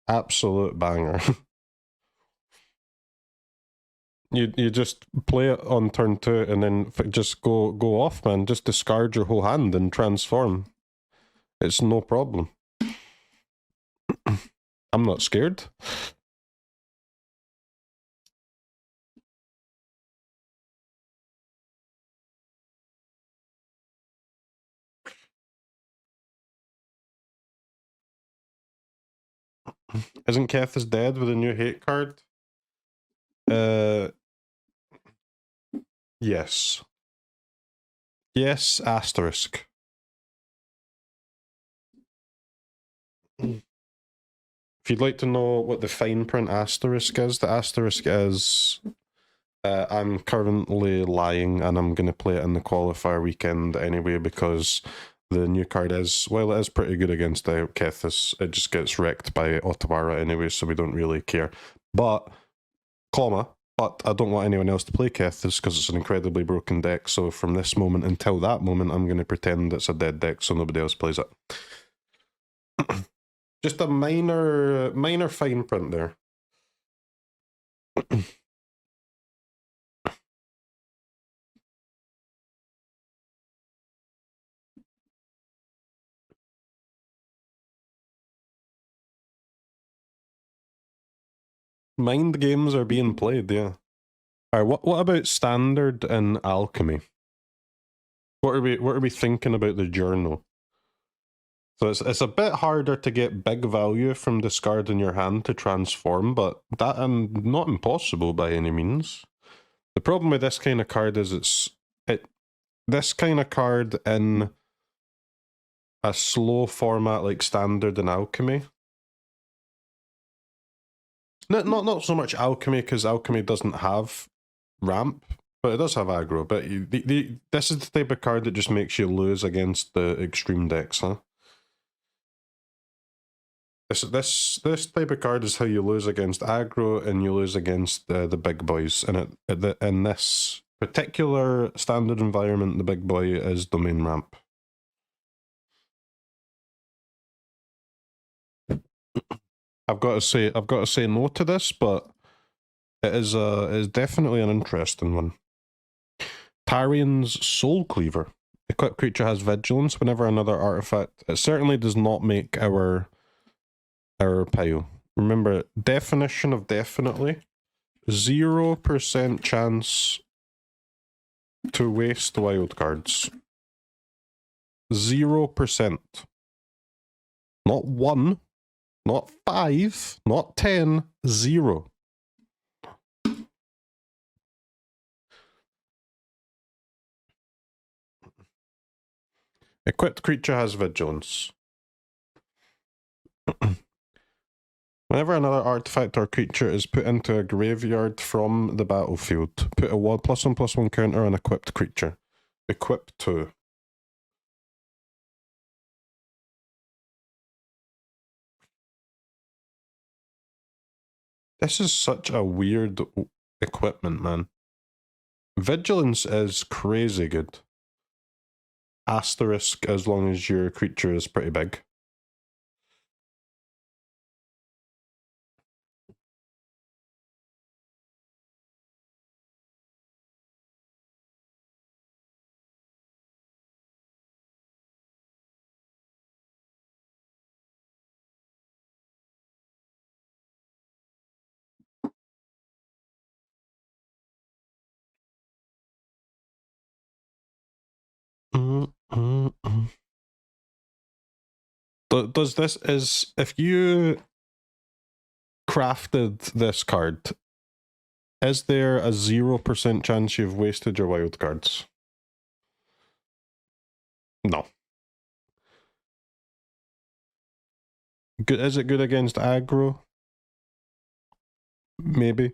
Absolute banger. You just play it on turn 2 and then just go off, man. Just discard your whole hand and transform. It's no problem. I'm not scared. Isn't Kethis dead with a new hate card? Yes. Yes, asterisk. If you'd like to know what the fine print asterisk is, the asterisk is I'm currently lying and I'm going to play it in the qualifier weekend anyway because the new card is, well, it is pretty good against the Kethis. It just gets wrecked by Otawara anyway, so we don't really care. But, but I don't want anyone else to play Kethis because it's an incredibly broken deck, so from this moment until that moment, I'm going to pretend it's a dead deck so nobody else plays it. Just a minor fine print there. Mind games are being played, yeah. Alright, what about Standard and Alchemy? What are we thinking about the journal? So it's a bit harder to get big value from discarding your hand to transform, but that not impossible by any means. The problem with this kind of card is this kind of card in a slow format like Standard and Alchemy. Not so much Alchemy, because Alchemy doesn't have ramp, but it does have aggro. But this is the type of card that just makes you lose against the extreme decks, huh? This type of card is how you lose against aggro and you lose against the big boys. And in this particular Standard environment, the big boy is domain ramp. I've got to say no to this, but it is definitely an interesting one. Tarian's Soul Cleaver. Equipped creature has vigilance whenever another artifact. It certainly does not make our pile. Remember, definition of definitely. 0% chance to waste wild cards. 0%. Not 1, not 5, not 10, 0. Equipped creature has vigilance. Whenever another artifact or creature is put into a graveyard from the battlefield, put a +1/+1 counter on equipped creature. Equip 2. This is such a weird equipment, man. Vigilance is crazy good. Asterisk as long as your creature is pretty big. Does this is if you crafted this card, is there a 0% chance you've wasted your wild cards? No. Good, is it good against aggro? Maybe.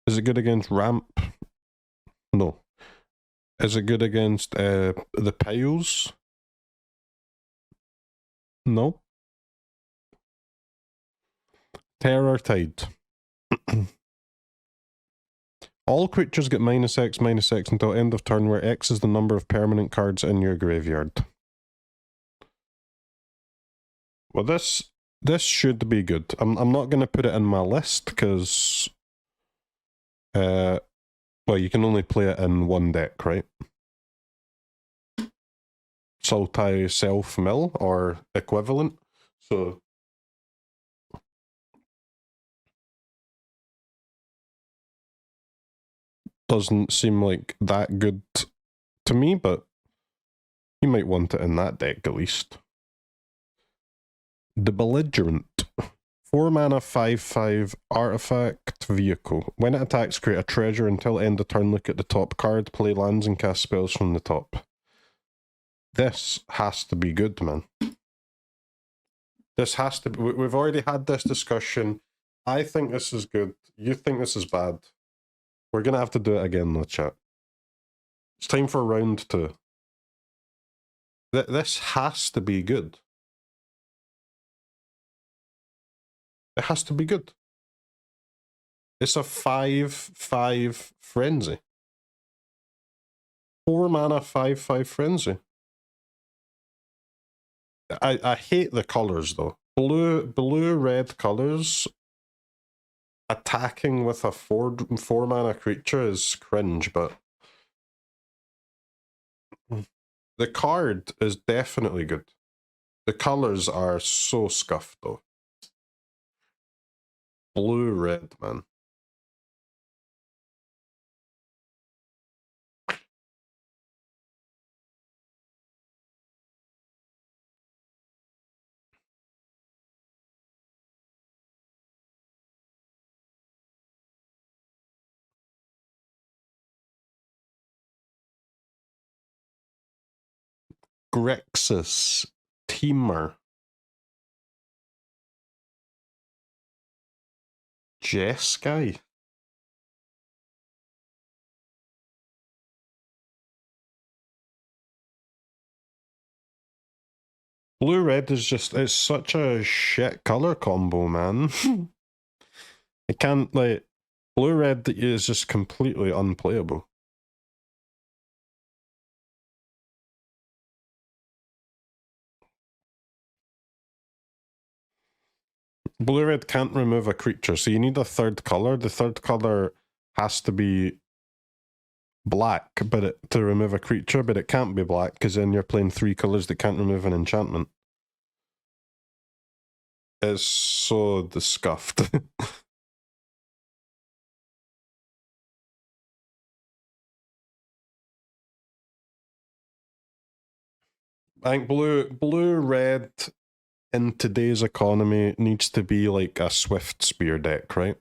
Is it good against ramp? No. Is it good against the piles? No. Terror Tide. All creatures get -X until end of turn, where X is the number of permanent cards in your graveyard. Well, this should be good. I'm not going to put it in my list because, well, you can only play it in one deck, right? Sultai self-mill or equivalent. So doesn't seem like that good to me, but you might want it in that deck at least. The Belligerent. 4 mana 5/5 artifact vehicle. When it attacks, create a treasure. Until end of turn, look at the top card, play lands and cast spells from the top. This has to be good, man. This has to be. We've already had this discussion. I think this is good. You think this is bad. We're going to have to do it again, though, chat. It's time for round 2. This has to be good. It has to be good. It's a 5/5 frenzy. 4 mana 5/5 frenzy. I hate the colors though. Blue red colors attacking with a 4 mana creature is cringe, but the card is definitely good. The colors are so scuffed though. Blue red, man. Grixis Teamer. Jeskai. Blue red is just, it's such a shit color combo, man. It can't, like, blue red is just completely unplayable. Blue red can't remove a creature, so you need a third color. The third color has to be black, but to remove a creature, but it can't be black because then you're playing 3 colors that can't remove an enchantment. It's so disgusting. I think blue red in today's economy needs to be like a Swift Spear deck, right?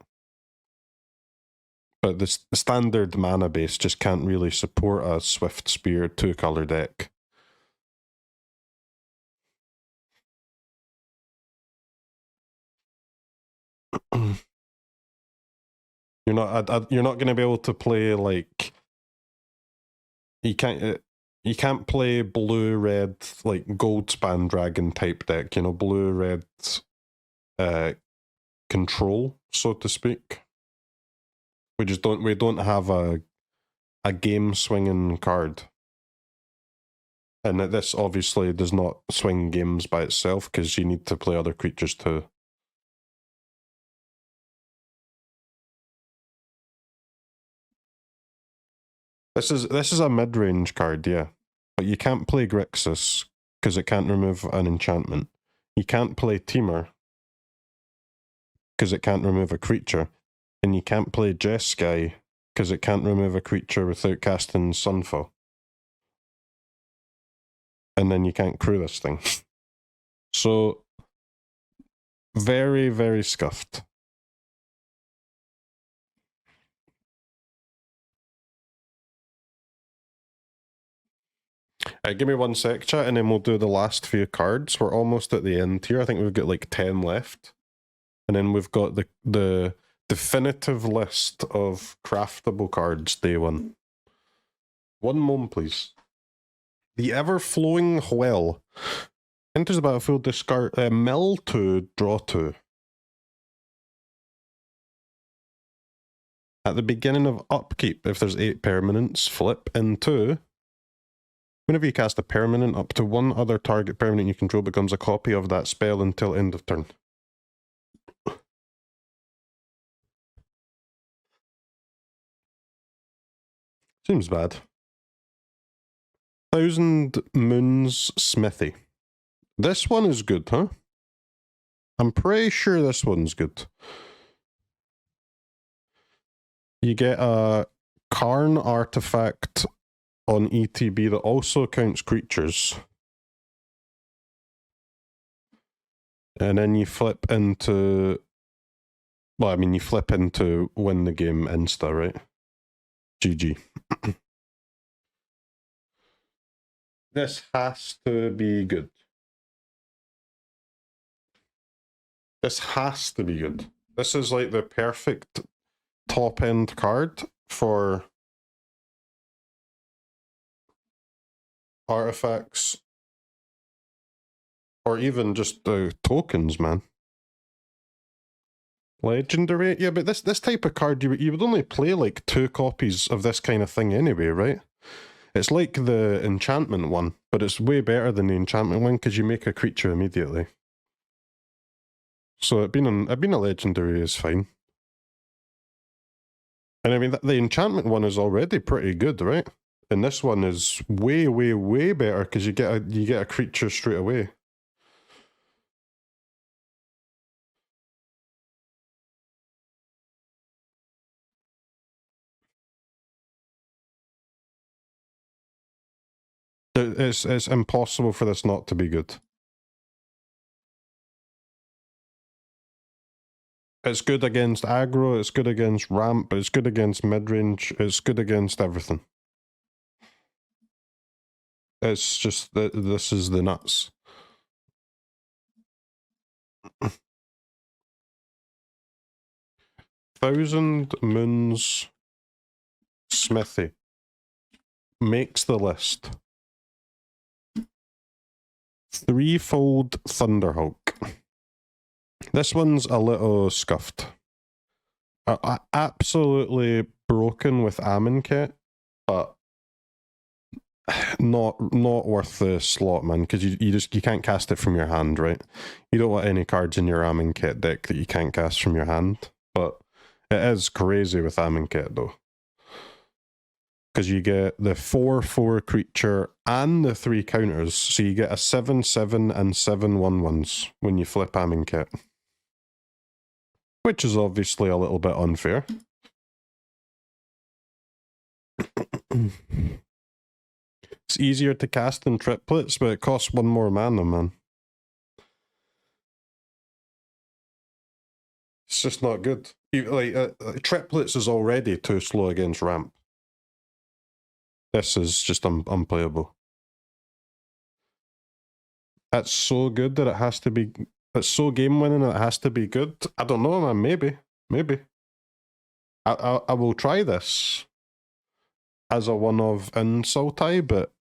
But the standard mana base just can't really support a Swift Spear 2-color deck. You're not going to be able to play like you can't play blue red like Goldspan Dragon type deck, you know, blue red control, so to speak. We don't have a a game-swinging card. And this obviously does not swing games by itself, because you need to play other creatures too. This is a mid-range card, yeah. But you can't play Grixis, because it can't remove an enchantment. You can't play Temur, because it can't remove a creature. And you can't play Jeskai, because it can't remove a creature without casting Sunfall. And then you can't crew this thing. So, very, very scuffed. Give me 1 sec, chat, and then we'll do the last few cards. We're almost at the end here. I think we've got like 10 left. And then we've got the definitive list of craftable cards, day 1. 1 moment, please. The ever-flowing Hwell. Enters the battlefield, discard mill 2, draw 2. At the beginning of upkeep, if there's 8 permanents, flip into. Whenever you cast a permanent, up to 1 other target permanent you control becomes a copy of that spell until end of turn. Seems bad. 1,000 Moons Smithy. This one is good, huh? I'm pretty sure this one's good. You get a Karn artifact on ETB that also counts creatures. And then you flip into... Well, I mean, you flip into win the game insta, right? GG. This has to be good. This has to be good. This is like the perfect top-end card for artifacts, or even just tokens, man. Legendary? Yeah, but this type of card, you would only play like 2 copies of this kind of thing anyway, right? It's like the enchantment one, but it's way better than the enchantment one because you make a creature immediately. So it being a legendary is fine. And I mean, the enchantment one is already pretty good, right? And this one is way, way, way better because you get a creature straight away. It's impossible for this not to be good. It's good against aggro, it's good against ramp, it's good against midrange, it's good against everything. It's just that this is the nuts. Thousand Moons Smithy makes the list. Threefold Thunderhawk. This one's a little scuffed. Absolutely broken with Amonkhet, but not worth the slot, man, because you can't cast it from your hand, right? You don't want any cards in your Amonkhet deck that you can't cast from your hand, but it is crazy with Amonkhet though. Because you get the 4/4 creature and the 3 counters, so you get a 7/7 and 7 1/1s when you flip Amonkhet. Which is obviously a little bit unfair. It's easier to cast than triplets, but it costs 1 more mana, man. It's just not good. Triplets is already too slow against ramp. This is just unplayable. It's so good that it has to be... It's so game-winning that it has to be good. I don't know, man. Maybe. Maybe. I will try this as a one-of in Sultai, but...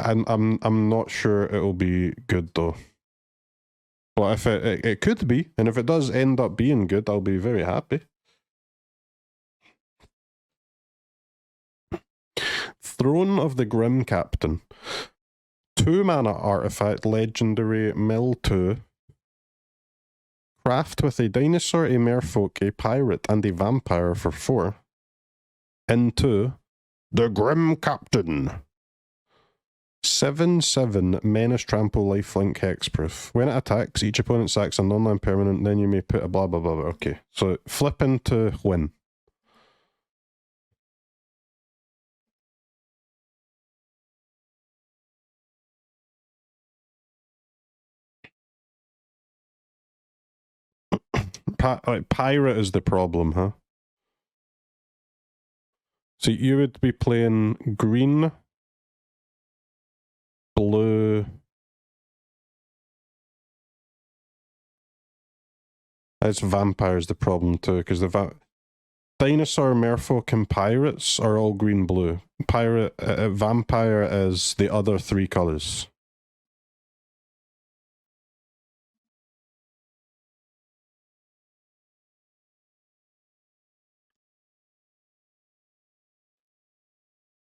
I'm not sure it'll be good, though. But if it could be, and if it does end up being good, I'll be very happy. Throne of the Grim Captain. 2 mana artifact, legendary, mill 2. Craft with a dinosaur, a merfolk, a pirate, and a vampire for 4. Into the Grim Captain. 7/7 Menace, Trample, Lifelink, Hexproof. When it attacks, each opponent sacks a non-land permanent, then you may put a blah blah blah. Okay, so flip into win. Pirate is the problem, huh? So you would be playing green, blue. That's vampires the problem too, because the dinosaur, merfolk, and pirates are all green-blue. Pirate, vampire is the other 3 colors.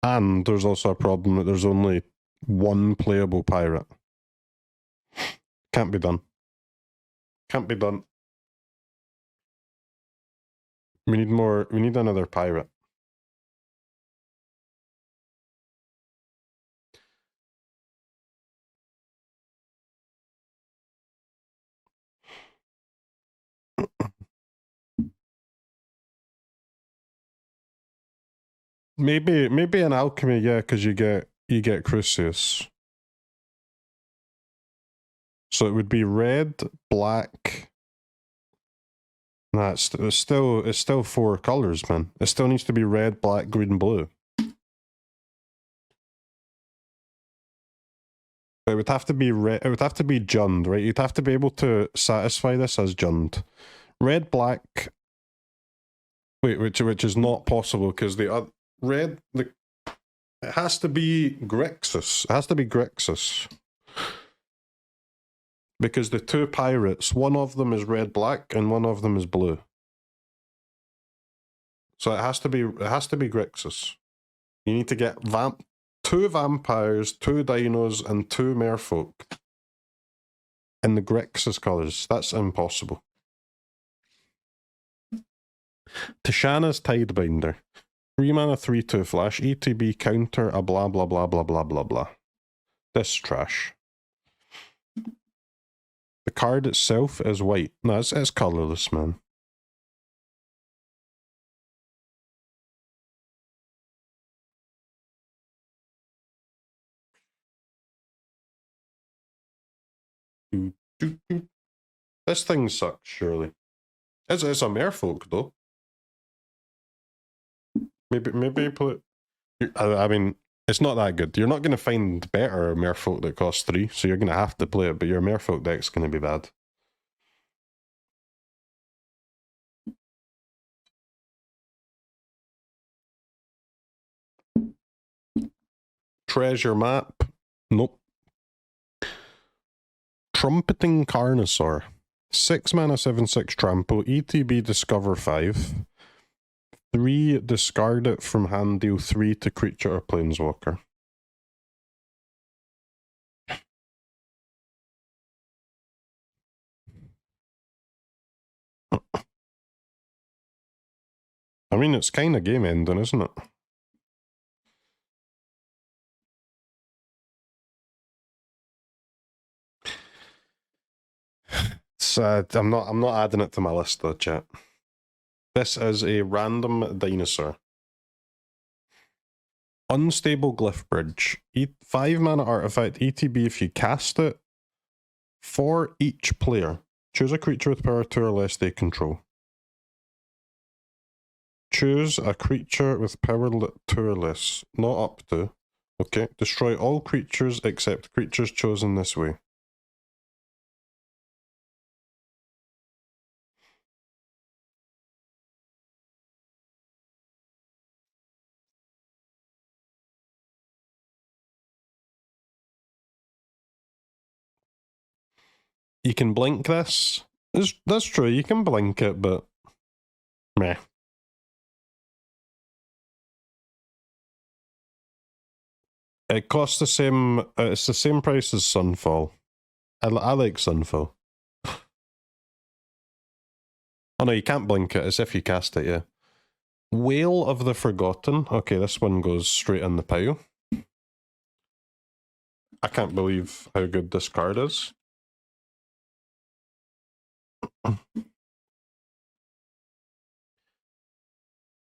And there's also a problem that there's only 1 playable pirate. Can't be done. Can't be done. We need more. We need another pirate. Maybe an alchemy, yeah, because you get Crucius. So it would be red, black. Nah, it's still 4 colors, man. It still needs to be red, black, green, blue. It would have to be red. It would have to be Jund, right? You'd have to be able to satisfy this as Jund. Red, black. Wait, which is not possible because the red it has to be Grixis. It has to be Grixis. Because the 2 pirates, one of them is red black and one of them is blue. So it has to be Grixis. You need to get 2 vampires, 2 dinos, and 2 merfolk in the Grixis colours. That's impossible. Tishana's Tidebinder. 3 mana, 3/2 flash, ETB, counter, a blah blah blah blah blah blah blah. This is trash. The card itself is white. No, it's colourless, man. This thing sucks, surely. It's a merfolk, though. Maybe put... I mean, it's not that good. You're not going to find better merfolk that costs 3, so you're going to have to play it, but your merfolk deck's going to be bad. Treasure map. Nope. Trumpeting Carnosaur. 6 mana, 7/6 trample. ETB discover 5. 3 discard it from hand, deal 3 to creature or planeswalker. I mean, it's kind of game ending, isn't it? I'm not adding it to my list though, chat. This is a random dinosaur. Unstable Glyph Bridge. 5 mana artifact, ETB if you cast it. For each player, choose a creature with power 2 or less they control. Choose a creature with power 2 or less, not up to. Okay, destroy all creatures except creatures chosen this way. You can blink this. That's true, you can blink it, but meh. It costs the same, it's the same price as Sunfall. I like Sunfall. Oh no, you can't blink it, it's if you cast it, yeah. Whale of the Forgotten. Okay, this one goes straight in the pile. I can't believe how good this card is.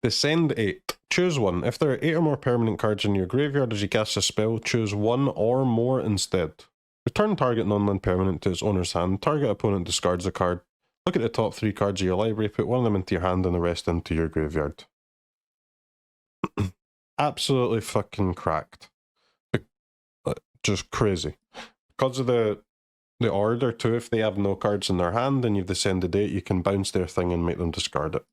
Descend 8. Choose one. If there are 8 or more permanent cards in your graveyard as you cast a spell, choose one or more instead. Return target non-land permanent to its owner's hand. Target opponent discards a card. Look at the top 3 cards of your library, put one of them into your hand and the rest into your graveyard. Absolutely fucking cracked. Just crazy. Because of the order too, if they have no cards in their hand and you've descended 8, you can bounce their thing and make them discard it.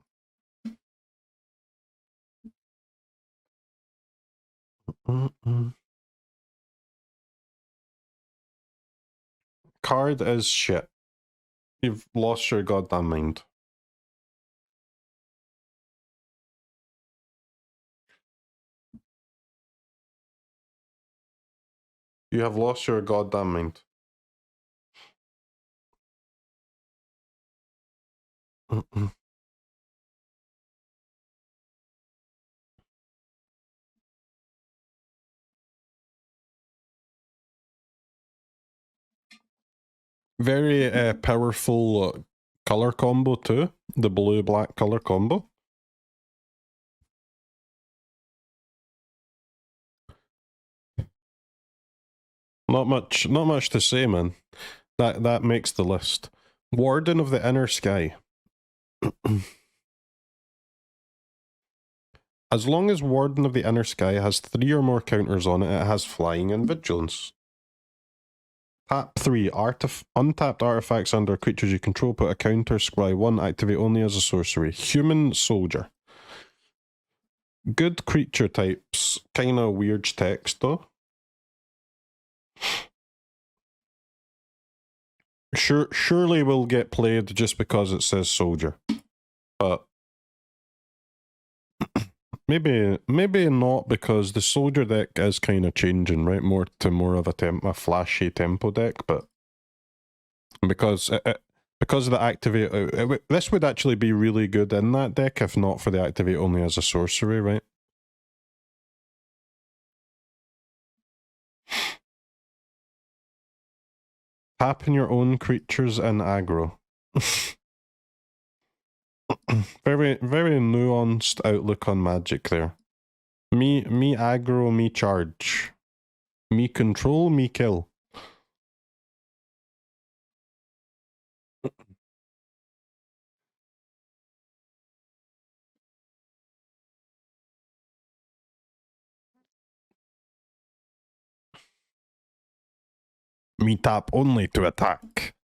Card is shit. You've lost your goddamn mind. You have lost your goddamn mind. Very powerful color combo too. The blue-black color combo. Not much to say, man. That makes the list. Warden of the Inner Sky. As long as Warden of the Inner Sky has 3 or more counters on it, it has flying and vigilance. Tap 3. Untapped artifacts under creatures you control, put a counter, scry 1, activate only as a sorcery. Human Soldier. Good creature types. Kinda weird text though. Surely will get played just because it says soldier. But maybe not, because the soldier deck is kind of changing, right? More of a flashy tempo deck, but because of the activate, this would actually be really good in that deck if not for the activate only as a sorcery, right? Tapping your own creatures and aggro. Very nuanced outlook on Magic there. Me aggro, me charge. Me control, me kill. Me tap only to attack.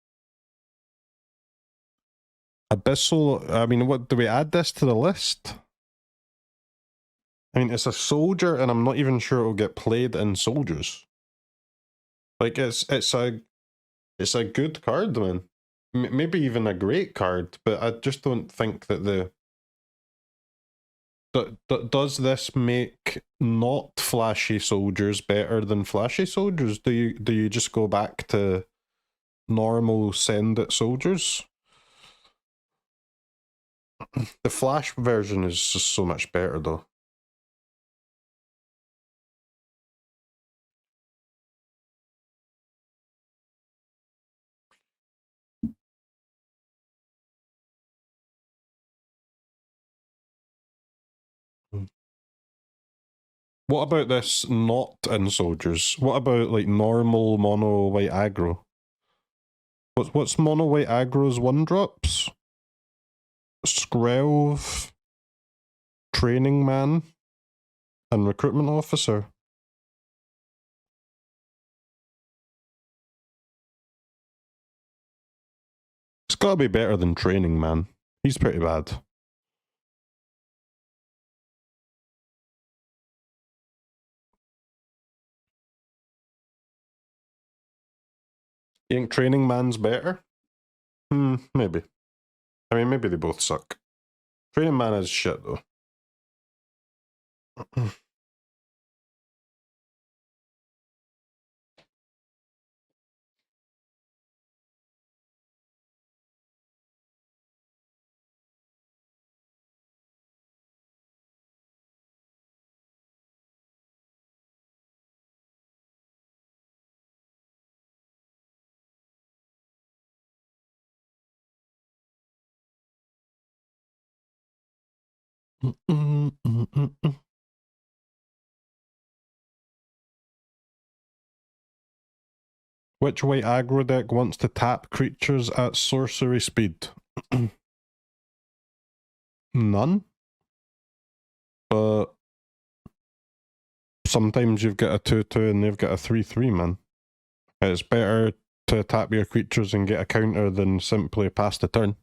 Abyssal, I mean, what, do we add this to the list? I mean, it's a soldier and I'm not even sure it'll get played in soldiers. Like, it's a good card, man. Maybe even a great card, but I just don't think that the... does this make not flashy soldiers better than flashy soldiers? Do you just go back to normal send it soldiers? The flash version is just so much better though. What about this not in soldiers? What about like normal mono white aggro? What's mono white aggro's 1-drops? Skrelv, Training Man, and Recruitment Officer. It's gotta be better than Training Man. He's pretty bad. You think Training Man's better? Maybe. I mean, maybe they both suck. Training Man is shit, though. Which white aggro deck wants to tap creatures at sorcery speed? None. But sometimes you've got a 2-2 and they've got a 3-3, man. It's better to tap your creatures and get a counter than simply pass the turn.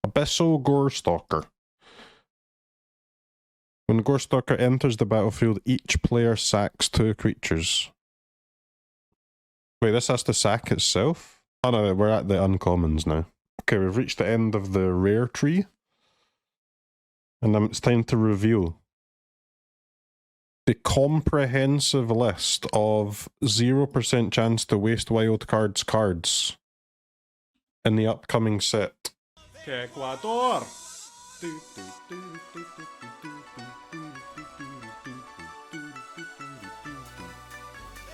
Abyssal Gorestalker. When Gorestalker enters the battlefield, each player sacks 2 creatures. Wait, this has to sack itself? Oh no, we're at the uncommons now. Okay, we've reached the end of the rare tree. And it's time to reveal the comprehensive list of 0% chance to waste wild cards in the upcoming set. Ecuador!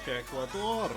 Ecuador!